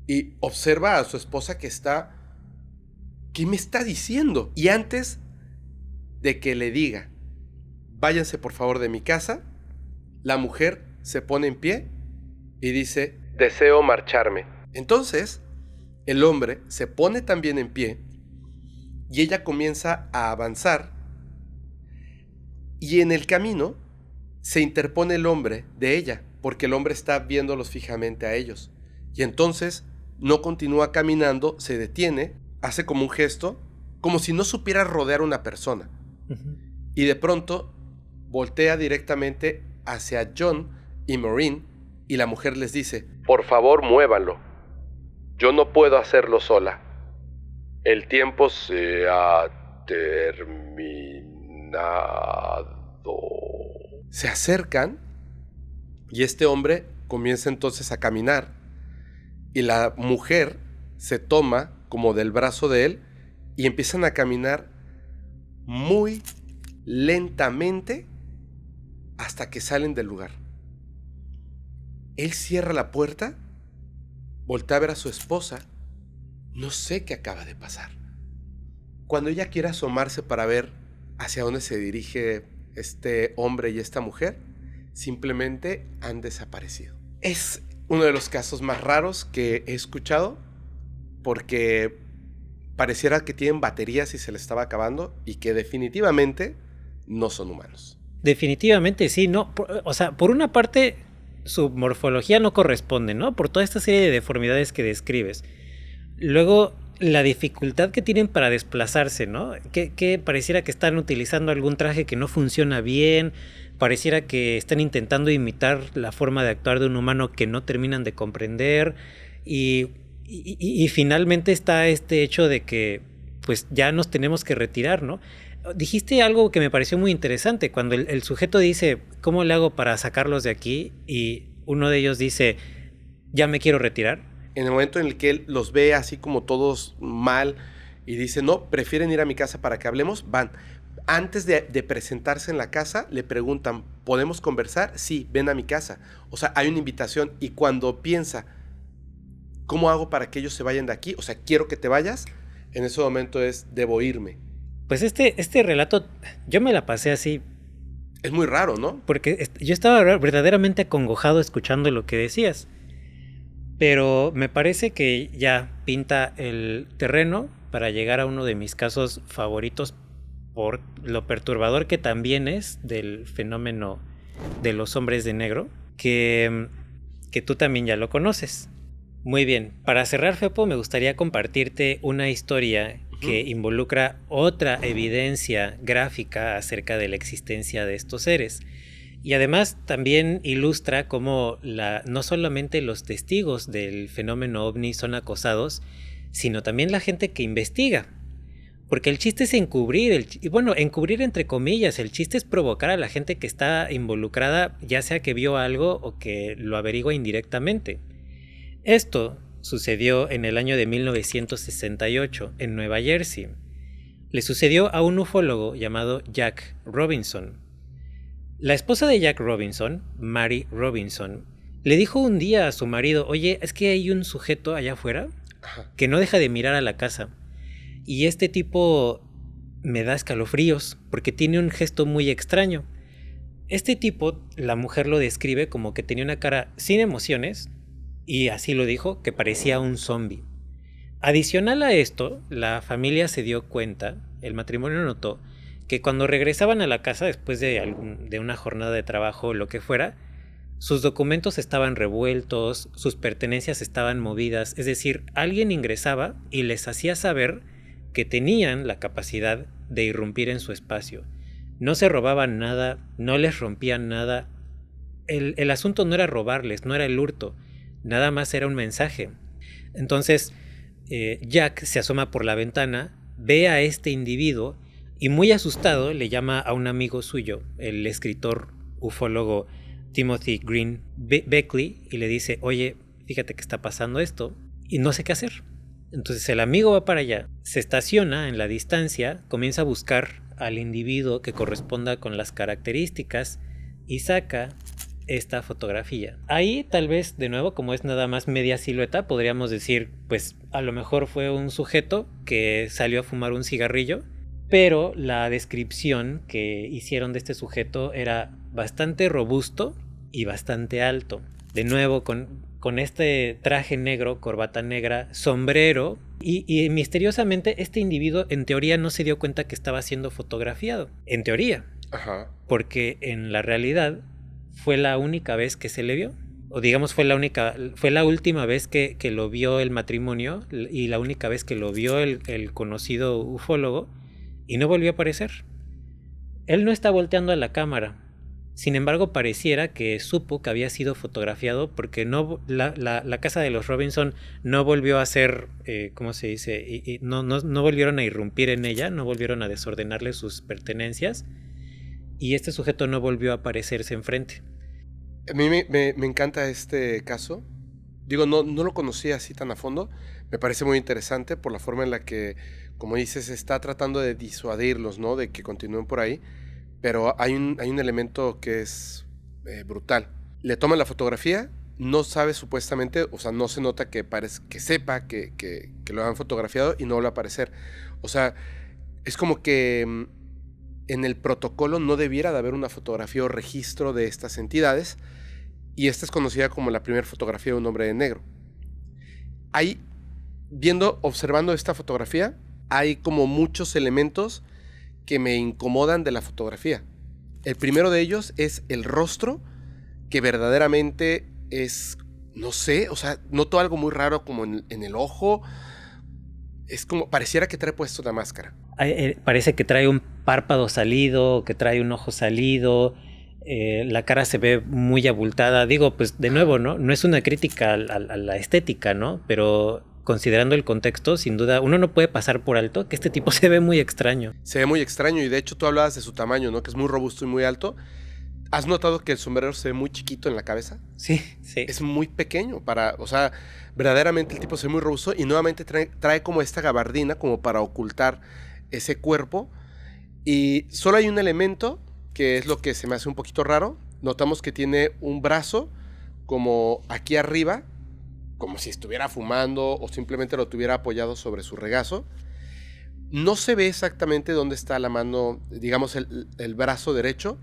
y observa a su esposa que está... ¿Qué me está diciendo? Y antes de que le diga, váyanse por favor de mi casa, la mujer se pone en pie y dice, deseo marcharme. Entonces, el hombre se pone también en pie y ella comienza a avanzar, y en el camino se interpone el hombre de ella, porque el hombre está viéndolos fijamente a ellos. Y entonces no continúa caminando, se detiene, hace como un gesto, como si no supiera rodear a una persona. Uh-huh. Y de pronto voltea directamente hacia John y Maureen, y la mujer les dice, por favor, muévanlo. Yo no puedo hacerlo sola. El tiempo se ha terminado. Se acercan y este hombre comienza entonces a caminar, y la mujer se toma como del brazo de él y empiezan a caminar muy lentamente hasta que salen del lugar. Él cierra la puerta, voltea a ver a su esposa. No sé qué acaba de pasar. Cuando ella quiere asomarse para ver hacia dónde se dirige este hombre y esta mujer, simplemente han desaparecido. Es uno de los casos más raros que he escuchado, porque pareciera que tienen baterías y se les estaba acabando, y que definitivamente no son humanos. Definitivamente sí, no. O sea, por una parte, su morfología no corresponde, ¿no? Por toda esta serie de deformidades que describes. Luego, la dificultad que tienen para desplazarse, ¿no? Que pareciera que están utilizando algún traje que no funciona bien, pareciera que están intentando imitar la forma de actuar de un humano que no terminan de comprender, y finalmente está este hecho de que pues ya nos tenemos que retirar, ¿no? Dijiste algo que me pareció muy interesante, cuando el sujeto dice, ¿cómo le hago para sacarlos de aquí? Y uno de ellos dice, ya me quiero retirar. En el momento en el que él los ve así como todos mal y dice, no, prefieren ir a mi casa para que hablemos, van. Antes de presentarse en la casa, le preguntan, ¿podemos conversar? Sí, ven a mi casa. O sea, hay una invitación, y cuando piensa, ¿cómo hago para que ellos se vayan de aquí? O sea, quiero que te vayas. En ese momento es, debo irme. Pues este relato, yo me la pasé así. Es muy raro, ¿no? Porque yo estaba verdaderamente acongojado escuchando lo que decías. Pero me parece que ya pinta el terreno para llegar a uno de mis casos favoritos, por lo perturbador que también es del fenómeno de los hombres de negro, que tú también ya lo conoces. Muy bien, para cerrar, Fepo, me gustaría compartirte una historia que involucra otra evidencia gráfica acerca de la existencia de estos seres. Y además también ilustra cómo no solamente los testigos del fenómeno ovni son acosados, sino también la gente que investiga. Porque el chiste es encubrir, encubrir entre comillas, el chiste es provocar a la gente que está involucrada, ya sea que vio algo o que lo averigua indirectamente. Esto sucedió en el año de 1968 en Nueva Jersey. Le sucedió a un ufólogo llamado Jack Robinson. La esposa de Jack Robinson, Mary Robinson, le dijo un día a su marido, oye, es que hay un sujeto allá afuera que no deja de mirar a la casa. Y este tipo me da escalofríos porque tiene un gesto muy extraño. Este tipo, la mujer lo describe como que tenía una cara sin emociones, y así lo dijo, que parecía un zombie. Adicional a esto, la familia se dio cuenta, el matrimonio notó, que cuando regresaban a la casa después de una jornada de trabajo o lo que fuera, sus documentos estaban revueltos, sus pertenencias estaban movidas, es decir, alguien ingresaba y les hacía saber que tenían la capacidad de irrumpir en su espacio. No se robaban nada, no les rompían nada. El asunto no era robarles, no era el hurto, nada más era un mensaje. Entonces, Jack se asoma por la ventana, ve a este individuo y muy asustado le llama a un amigo suyo, el escritor ufólogo Timothy Green Beckley, y le dice, oye, fíjate que está pasando esto y no sé qué hacer. Entonces el amigo va para allá, se estaciona en la distancia, comienza a buscar al individuo que corresponda con las características y saca esta fotografía. Ahí tal vez, de nuevo, como es nada más media silueta, podríamos decir, pues a lo mejor fue un sujeto que salió a fumar un cigarrillo, pero la descripción que hicieron de este sujeto era bastante robusto y bastante alto. De nuevo, con este traje negro, corbata negra, sombrero, y misteriosamente este individuo en teoría no se dio cuenta que estaba siendo fotografiado. En teoría. Ajá. Porque en la realidad fue la única vez que se le vio. O digamos fue la última vez que lo vio el matrimonio y la única vez que lo vio el conocido ufólogo, y no volvió a aparecer. Él no está volteando a la cámara. Sin embargo, pareciera que supo que había sido fotografiado porque la casa de los Robinson no volvió a ser, ¿cómo se dice? Y no volvieron a irrumpir en ella, no volvieron a desordenarle sus pertenencias, y este sujeto no volvió a aparecerse enfrente. A mí me encanta este caso. Digo, no lo conocía así tan a fondo. Me parece muy interesante por la forma en la que, como dices, está tratando de disuadirlos, ¿no? De que continúen por ahí. Pero hay un elemento que es brutal. Le toman la fotografía, no sabe supuestamente, o sea, no se nota que sepa que lo han fotografiado y no vuelve a aparecer. O sea, es como que en el protocolo no debiera de haber una fotografía o registro de estas entidades, y esta es conocida como la primera fotografía de un hombre de negro. Ahí, observando esta fotografía, hay como muchos elementos que me incomodan de la fotografía. El primero de ellos es el rostro, que verdaderamente es, no sé, o sea, noto algo muy raro como en el ojo. Es como, pareciera que trae puesto una máscara. Parece que trae un párpado salido, que trae un ojo salido, la cara se ve muy abultada. Digo, pues de nuevo, ¿no? No es una crítica a la estética, ¿no? Pero considerando el contexto, sin duda, uno no puede pasar por alto que este tipo se ve muy extraño. Se ve muy extraño, y de hecho tú hablabas de su tamaño, ¿no? Que es muy robusto y muy alto. ¿Has notado que el sombrero se ve muy chiquito en la cabeza? Sí, sí. Es muy pequeño o sea, verdaderamente el tipo se ve muy robusto, y nuevamente trae como esta gabardina como para ocultar ese cuerpo. Y solo hay un elemento que es lo que se me hace un poquito raro. Notamos que tiene un brazo como aquí arriba, como si estuviera fumando o simplemente lo tuviera apoyado sobre su regazo. No se ve exactamente dónde está la mano, digamos el brazo derecho,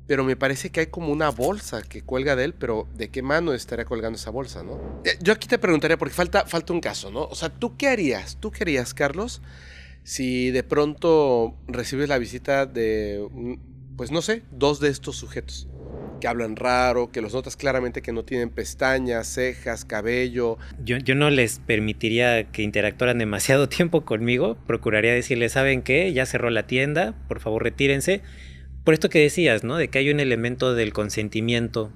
pero me parece que hay como una bolsa que cuelga de él, pero ¿de qué mano estaría colgando esa bolsa, no? Yo aquí te preguntaría, porque falta un caso, ¿no? O sea, ¿tú qué harías? ¿Tú qué harías, Carlos, si de pronto recibes la visita de, pues no sé, 2 de estos sujetos que hablan raro, que los notas claramente que no tienen pestañas, cejas, cabello? Yo no les permitiría que interactuaran demasiado tiempo conmigo. Procuraría decirles, ¿saben qué? Ya cerró la tienda, por favor retírense. Por esto que decías, ¿no? De que hay un elemento del consentimiento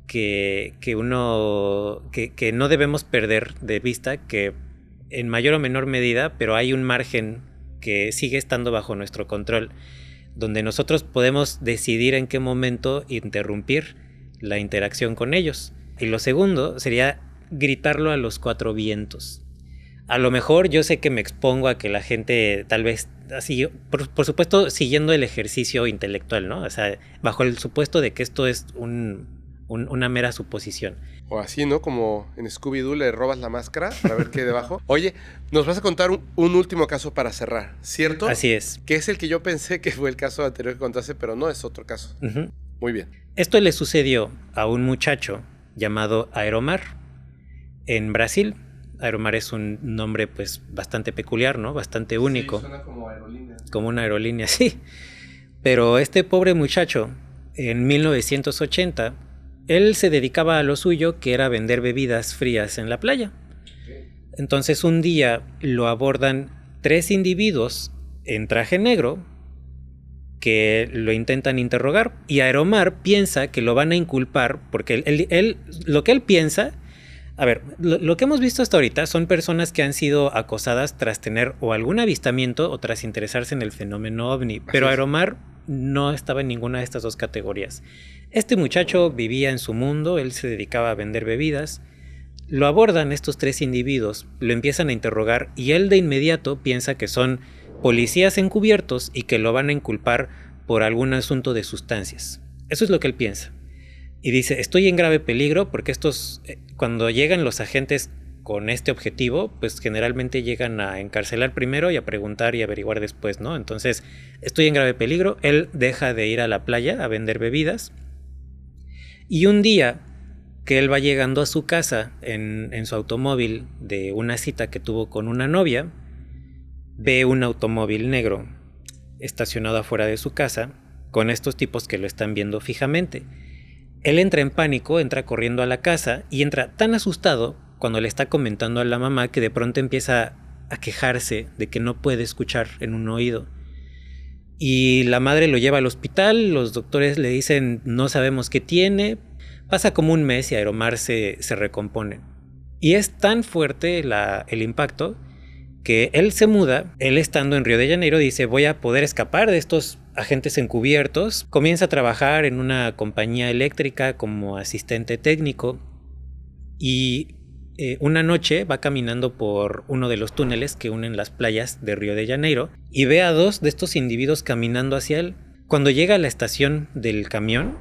que no debemos perder de vista, que en mayor o menor medida, pero hay un margen que sigue estando bajo nuestro control, donde nosotros podemos decidir en qué momento interrumpir la interacción con ellos. Y lo segundo sería gritarlo a los 4 vientos. A lo mejor yo sé que me expongo a que la gente tal vez así, por supuesto siguiendo el ejercicio intelectual, ¿no? O sea, bajo el supuesto de que esto es una mera suposición. O así, ¿no? Como en Scooby-Doo le robas la máscara para ver qué hay debajo. Oye, nos vas a contar un último caso para cerrar, ¿cierto? Así es. Que es el que yo pensé que fue el caso anterior que contaste, pero no, es otro caso. Uh-huh. Muy bien. Esto le sucedió a un muchacho llamado Aeromar en Brasil. Aeromar es un nombre pues bastante peculiar, ¿no? Bastante único. Sí, suena como aerolínea. Como una aerolínea, sí. Pero este pobre muchacho, en 1980, él se dedicaba a lo suyo, que era vender bebidas frías en la playa. Entonces un día lo abordan 3 individuos en traje negro que lo intentan interrogar, y Aeromar piensa que lo van a inculpar porque lo que él piensa. A ver, lo que hemos visto hasta ahorita son personas que han sido acosadas tras tener o algún avistamiento o tras interesarse en el fenómeno ovni, pero Aeromar no estaba en ninguna de estas 2 categorías. Este muchacho vivía en su mundo, él se dedicaba a vender bebidas. Lo abordan estos 3 individuos, lo empiezan a interrogar, y él de inmediato piensa que son policías encubiertos y que lo van a inculpar por algún asunto de sustancias. Eso es lo que él piensa. y dice, estoy en grave peligro porque cuando llegan los agentes con este objetivo, pues generalmente llegan a encarcelar primero y a preguntar y averiguar después, ¿no? Entonces, estoy en grave peligro. Él deja de ir a la playa a vender bebidas. Y un día que él va llegando a su casa en su automóvil de una cita que tuvo con una novia, ve un automóvil negro estacionado afuera de su casa con estos tipos que lo están viendo fijamente. Él entra en pánico, entra corriendo a la casa y entra tan asustado cuando le está comentando a la mamá que de pronto empieza a quejarse de que no puede escuchar en un oído. Y la madre lo lleva al hospital, los doctores le dicen no sabemos qué tiene, pasa como un mes y Aeromar se recompone. Y es tan fuerte el impacto que él se muda, él estando en Río de Janeiro dice voy a poder escapar de estos agentes encubiertos, comienza a trabajar en una compañía eléctrica como asistente técnico y una noche va caminando por uno de los túneles que unen las playas de Río de Janeiro y ve a 2 de estos individuos caminando hacia él. Cuando llega a la estación del camión,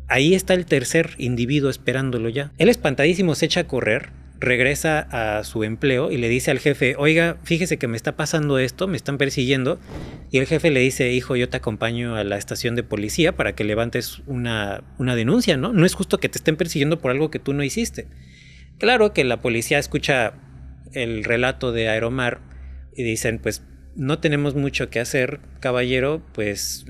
ahí está el tercer individuo esperándolo ya. Él espantadísimo se echa a correr, regresa a su empleo y le dice al jefe, oiga, fíjese que me está pasando esto, me están persiguiendo. Y el jefe le dice, hijo, yo te acompaño a la estación de policía para que levantes una denuncia, ¿no? No es justo que te estén persiguiendo por algo que tú no hiciste. Claro que la policía escucha el relato de Aeromar y dicen, pues no tenemos mucho que hacer, caballero, pues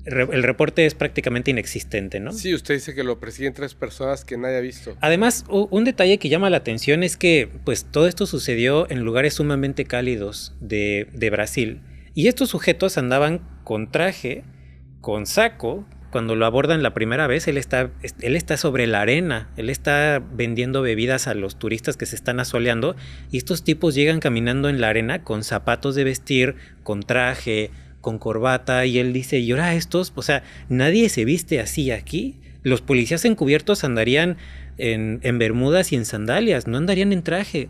el reporte es prácticamente inexistente, ¿no? Sí, usted dice que lo persiguen 3 personas que nadie ha visto. Además, un detalle que llama la atención es que pues todo esto sucedió en lugares sumamente cálidos de Brasil y estos sujetos andaban con traje, con saco. Cuando lo abordan la primera vez, él está sobre la arena, él está vendiendo bebidas a los turistas que se están asoleando y estos tipos llegan caminando en la arena con zapatos de vestir, con traje, con corbata y él dice, ¿y ahora estos? O sea, nadie se viste así aquí. Los policías encubiertos andarían en bermudas y en sandalias, no andarían en traje.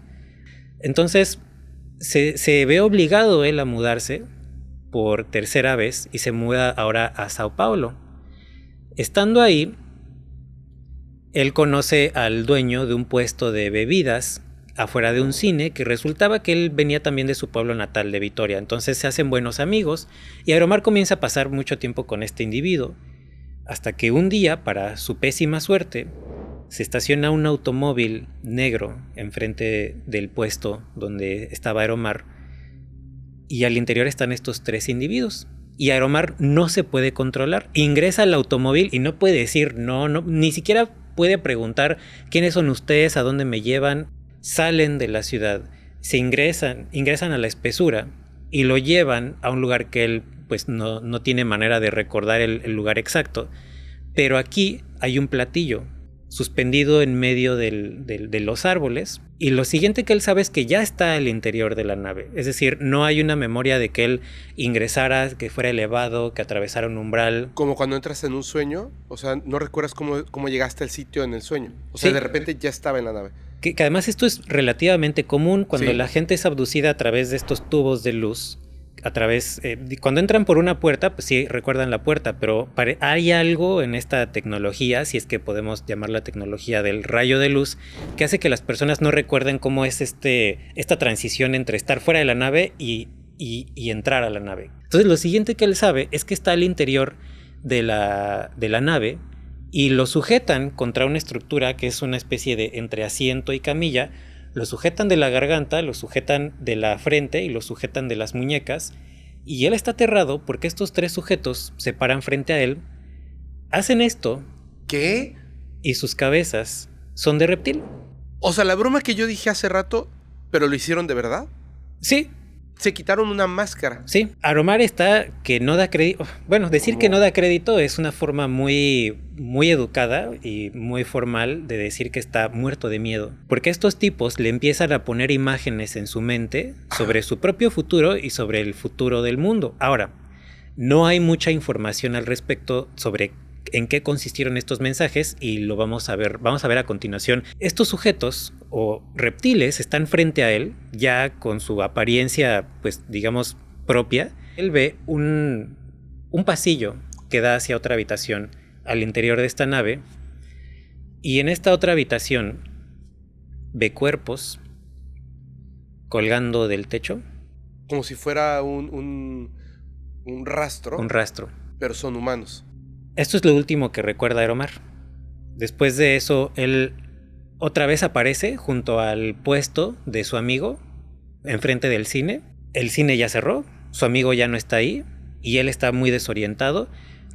Entonces se ve obligado él a mudarse por tercera vez y se muda ahora a Sao Paulo. Estando ahí, él conoce al dueño de un puesto de bebidas afuera de un cine que resultaba que él venía también de su pueblo natal de Vitoria. Entonces se hacen buenos amigos y Aeromar comienza a pasar mucho tiempo con este individuo hasta que un día, para su pésima suerte, se estaciona un automóvil negro enfrente del puesto donde estaba Aeromar y al interior están estos 3 individuos. Y Aeromar no se puede controlar. Ingresa al automóvil y no puede decir no, ni siquiera puede preguntar quiénes son ustedes, a dónde me llevan. Salen de la ciudad, ingresan a la espesura y lo llevan a un lugar que él pues no tiene manera de recordar el lugar exacto. Pero aquí hay un platillo suspendido en medio de los árboles y lo siguiente que él sabe es que ya está al interior de la nave, es decir, no hay una memoria de que él ingresara, que fuera elevado, que atravesara un umbral. Como cuando entras en un sueño, o sea, no recuerdas cómo llegaste al sitio en el sueño, o sea, sí. De repente ya estaba en la nave. Que además esto es relativamente común cuando sí. La gente es abducida a través de estos tubos de luz. Cuando entran por una puerta, pues sí recuerdan la puerta, pero hay algo en esta tecnología, si es que podemos llamar la tecnología del rayo de luz, que hace que las personas no recuerden cómo es esta transición entre estar fuera de la nave y entrar a la nave. Entonces lo siguiente que él sabe es que está al interior de la nave y lo sujetan contra una estructura que es una especie de entre asiento y camilla. Lo sujetan de la garganta, lo sujetan de la frente y lo sujetan de las muñecas. Y él está aterrado porque estos 3 sujetos se paran frente a él, hacen esto. ¿Qué? Y sus cabezas son de reptil. O sea, la broma que yo dije hace rato, ¿pero lo hicieron de verdad? Sí. Se quitaron una máscara. Sí. Aeromar está que no da crédito. Bueno, decir que no da crédito es una forma muy, muy educada y muy formal de decir que está muerto de miedo. Porque estos tipos le empiezan a poner imágenes en su mente sobre su propio futuro y sobre el futuro del mundo. Ahora, no hay mucha información al respecto sobre en qué consistieron estos mensajes y lo vamos a ver a continuación. Estos sujetos o reptiles están frente a él ya con su apariencia, pues digamos, propia. Él ve un pasillo que da hacia otra habitación al interior de esta nave y en esta otra habitación ve cuerpos colgando del techo. Como si fuera un rastro. Un rastro. Pero son humanos. Esto es lo último que recuerda Aeromar. Después de eso, él otra vez aparece junto al puesto de su amigo, enfrente del cine. El cine ya cerró, su amigo ya no está ahí, y él está muy desorientado.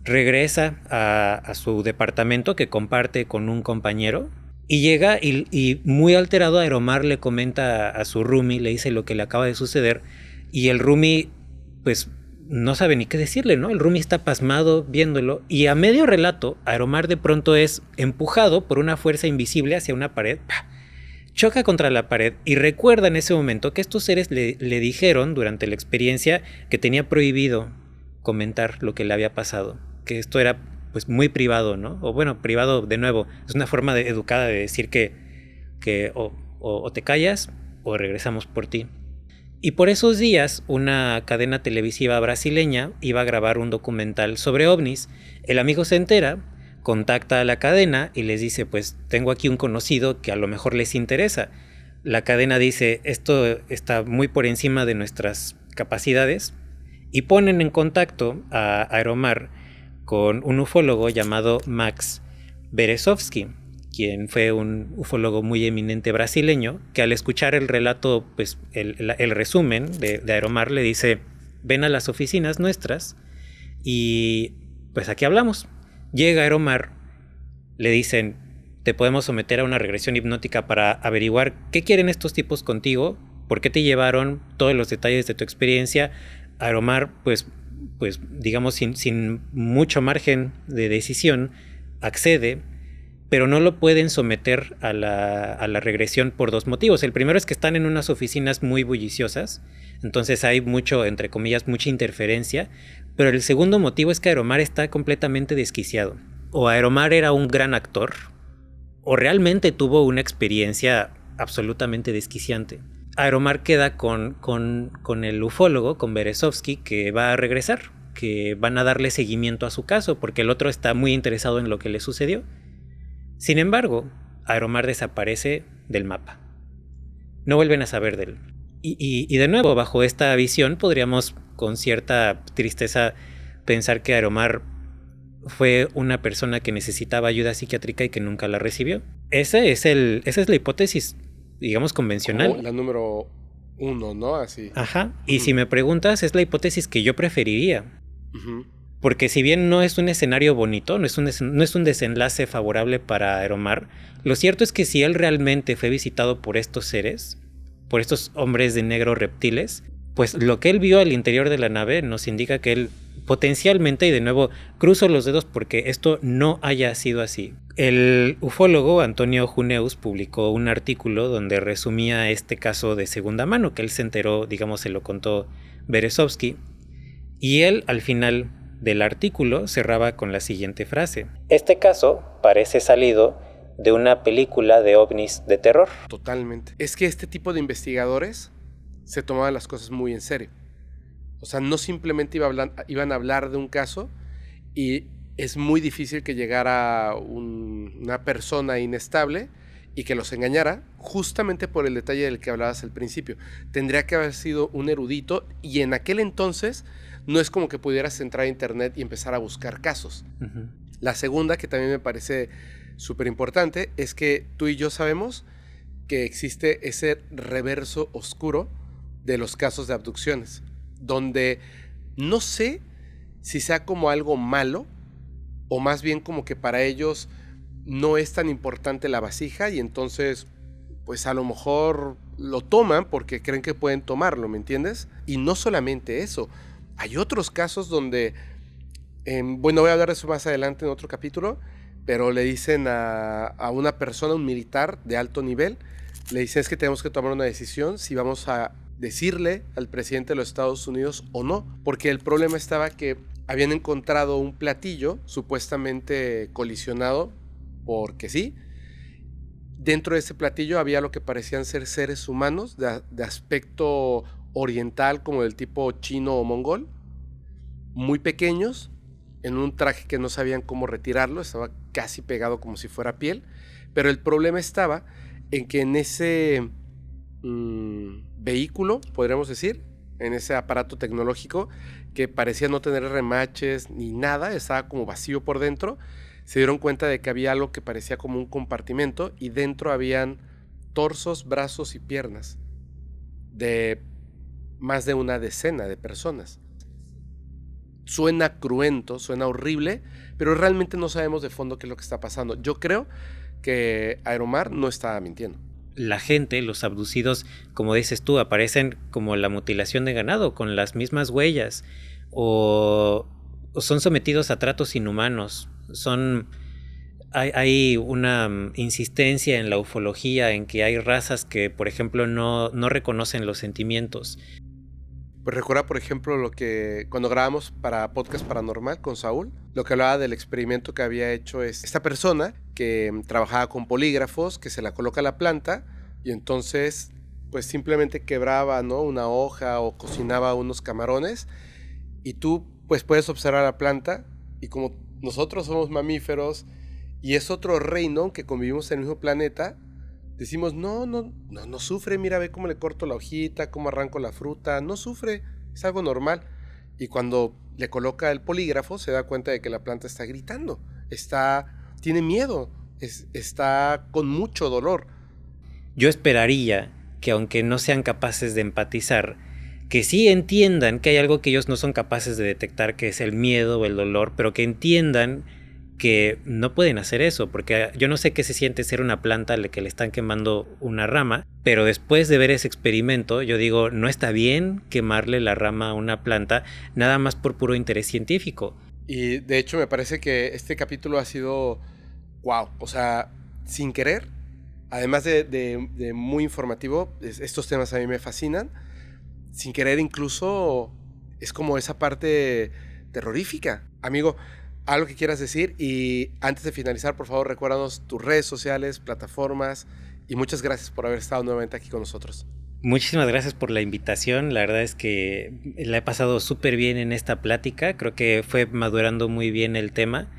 Regresa a su departamento que comparte con un compañero, y llega y muy alterado Aeromar le comenta a su roomie, le dice lo que le acaba de suceder, y el roomie pues no sabe ni qué decirle, ¿no? El roomie está pasmado viéndolo y a medio relato, Aeromar de pronto es empujado por una fuerza invisible hacia una pared, choca contra la pared y recuerda en ese momento que estos seres le dijeron durante la experiencia que tenía prohibido comentar lo que le había pasado, que esto era pues muy privado, ¿no? O bueno, privado de nuevo, es una forma educada de decir que o te callas o regresamos por ti. Y por esos días, una cadena televisiva brasileña iba a grabar un documental sobre ovnis. El amigo se entera, contacta a la cadena y les dice, pues tengo aquí un conocido que a lo mejor les interesa. La cadena dice, esto está muy por encima de nuestras capacidades, y ponen en contacto a Aeromar con un ufólogo llamado Max Berezovsky, quien fue un ufólogo muy eminente brasileño, que al escuchar el relato, pues el resumen de Aeromar, le dice, ven a las oficinas nuestras y pues aquí hablamos. Llega Aeromar, le dicen, te podemos someter a una regresión hipnótica para averiguar qué quieren estos tipos contigo, por qué te llevaron, todos los detalles de tu experiencia. Aeromar, pues digamos, sin mucho margen de decisión, accede, pero no lo pueden someter a la regresión por dos motivos. El primero es que están en unas oficinas muy bulliciosas, entonces hay mucho, entre comillas, mucha interferencia, pero el segundo motivo es que Aeromar está completamente desquiciado. O Aeromar era un gran actor, o realmente tuvo una experiencia absolutamente desquiciante. Aeromar queda con el ufólogo, con Berezovsky, que va a regresar, que van a darle seguimiento a su caso, porque el otro está muy interesado en lo que le sucedió. Sin embargo, Aeromar desaparece del mapa. No vuelven a saber de él. Y de nuevo, bajo esta visión, podríamos con cierta tristeza pensar que Aeromar fue una persona que necesitaba ayuda psiquiátrica y que nunca la recibió. Esa es la hipótesis, digamos, convencional. Como la número 1, ¿no? Así. Ajá. Y si me preguntas, es la hipótesis que yo preferiría. Uh-huh. Porque si bien no es un escenario bonito, no es un desenlace favorable para Aeromar, lo cierto es que si él realmente fue visitado por estos seres, por estos hombres de negro reptiles, pues lo que él vio al interior de la nave nos indica que él potencialmente, y de nuevo cruzo los dedos porque esto no haya sido así. El ufólogo Antonio Juneus publicó un artículo donde resumía este caso de segunda mano, que él se enteró, digamos, se lo contó Berezovsky, y él al final del artículo cerraba con la siguiente frase: este caso parece salido de una película de ovnis de terror. Totalmente. Es que este tipo de investigadores se tomaban las cosas muy en serio. O sea, no simplemente iban a hablar de un caso, y es muy difícil que llegara una persona inestable y que los engañara, justamente por el detalle del que hablabas al principio. Tendría que haber sido un erudito, y en aquel entonces no es como que pudieras entrar a internet y empezar a buscar casos. Uh-huh. La segunda, que también me parece súper importante, es que tú y yo sabemos que existe ese reverso oscuro de los casos de abducciones, donde no sé si sea como algo malo, o más bien como que para ellos no es tan importante la vasija, y entonces pues a lo mejor lo toman porque creen que pueden tomarlo, ¿me entiendes? Y no solamente eso, hay otros casos donde, bueno, voy a hablar de eso más adelante en otro capítulo, pero le dicen a una persona, un militar de alto nivel, le dicen, es que tenemos que tomar una decisión si vamos a decirle al presidente de los Estados Unidos o no, porque el problema estaba que habían encontrado un platillo supuestamente colisionado, porque sí. Dentro de ese platillo había lo que parecían ser seres humanos de aspecto oriental, como del tipo chino o mongol, muy pequeños, en un traje que no sabían cómo retirarlo, estaba casi pegado como si fuera piel, pero el problema estaba en que en ese vehículo, podríamos decir, en ese aparato tecnológico que parecía no tener remaches ni nada, estaba como vacío por dentro, se dieron cuenta de que había algo que parecía como un compartimento y dentro habían torsos, brazos y piernas de más de una decena de personas. Suena cruento, suena horrible, pero realmente no sabemos de fondo qué es lo que está pasando. Yo creo que Aeromar no estaba mintiendo. La gente, los abducidos, como dices tú, aparecen como la mutilación de ganado, con las mismas huellas, o son sometidos a tratos inhumanos. Hay una insistencia en la ufología, en que hay razas que, por ejemplo, no reconocen los sentimientos. Pues recuerda, por ejemplo, lo que cuando grabamos para Podcast Paranormal con Saúl, lo que hablaba del experimento que había hecho es esta persona que trabajaba con polígrafos, que se la coloca a la planta y entonces pues simplemente quebraba, ¿no?, una hoja o cocinaba unos camarones y tú pues puedes observar la planta y como nosotros somos mamíferos y es otro reino que convivimos en el mismo planeta, decimos, no sufre, mira, ve cómo le corto la hojita, cómo arranco la fruta, no sufre, es algo normal. Y cuando le coloca el polígrafo se da cuenta de que la planta está gritando, tiene miedo, está con mucho dolor. Yo esperaría que aunque no sean capaces de empatizar, que sí entiendan que hay algo que ellos no son capaces de detectar, que es el miedo o el dolor, pero que entiendan que no pueden hacer eso, porque yo no sé qué se siente ser una planta a la que le están quemando una rama, pero después de ver ese experimento, yo digo, no está bien quemarle la rama a una planta, nada más por puro interés científico. Y de hecho me parece que este capítulo ha sido, wow, o sea, sin querer, además de muy informativo, estos temas a mí me fascinan, sin querer incluso es como esa parte terrorífica. Amigo, algo que quieras decir y antes de finalizar, por favor, recuérdanos tus redes sociales, plataformas y muchas gracias por haber estado nuevamente aquí con nosotros. Muchísimas gracias por la invitación, la verdad es que la he pasado súper bien en esta plática, creo que fue madurando muy bien el tema.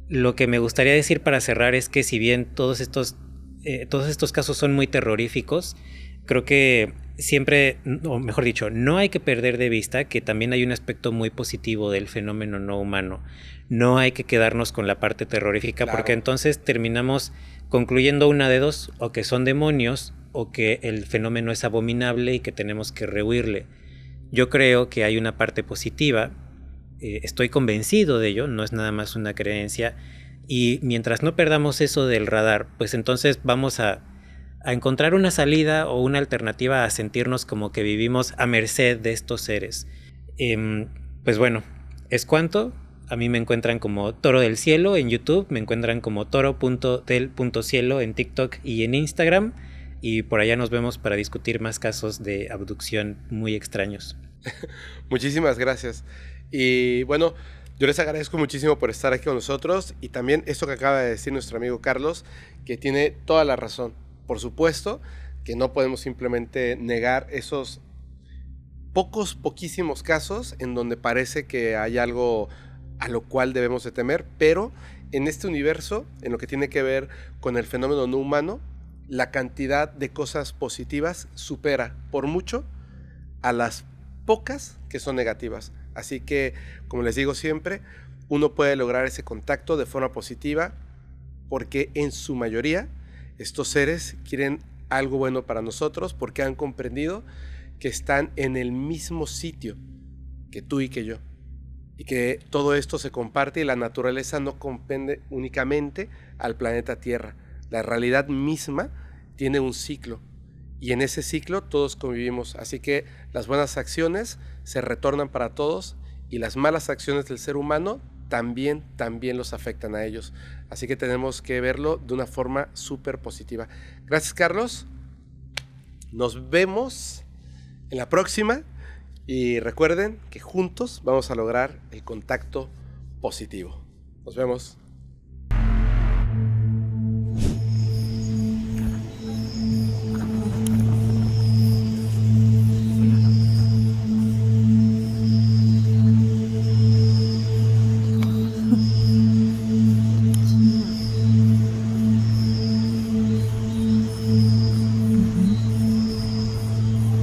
Lo que me gustaría decir para cerrar es que si bien todos estos casos son muy terroríficos, creo que siempre, o mejor dicho, no hay que perder de vista que también hay un aspecto muy positivo del fenómeno no humano. No hay que quedarnos con la parte terrorífica, claro, porque entonces terminamos concluyendo una de dos, o que son demonios, o que el fenómeno es abominable y que tenemos que rehuirle. Yo creo que hay una parte positiva, estoy convencido de ello, no es nada más una creencia, y mientras no perdamos eso del radar, pues entonces vamos a encontrar una salida o una alternativa a sentirnos como que vivimos a merced de estos seres. Pues bueno, es cuanto. A mí me encuentran como Toro del Cielo en YouTube, me encuentran como toro.del.cielo en TikTok y en Instagram, y por allá nos vemos para discutir más casos de abducción muy extraños. Muchísimas gracias. Y bueno, yo les agradezco muchísimo por estar aquí con nosotros y también esto que acaba de decir nuestro amigo Carlos, que tiene toda la razón. Por supuesto que no podemos simplemente negar esos poquísimos casos en donde parece que hay algo a lo cual debemos de temer, pero en este universo, en lo que tiene que ver con el fenómeno no humano, la cantidad de cosas positivas supera por mucho a las pocas que son negativas. Así que, como les digo siempre, uno puede lograr ese contacto de forma positiva porque en su mayoría estos seres quieren algo bueno para nosotros porque han comprendido que están en el mismo sitio que tú y que yo. Y que todo esto se comparte y la naturaleza no comprende únicamente al planeta Tierra. La realidad misma tiene un ciclo y en ese ciclo todos convivimos. Así que las buenas acciones se retornan para todos y las malas acciones del ser humano también los afectan a ellos. Así que tenemos que verlo de una forma súper positiva. Gracias, Carlos. Nos vemos en la próxima. Y recuerden que juntos vamos a lograr el contacto positivo. Nos vemos.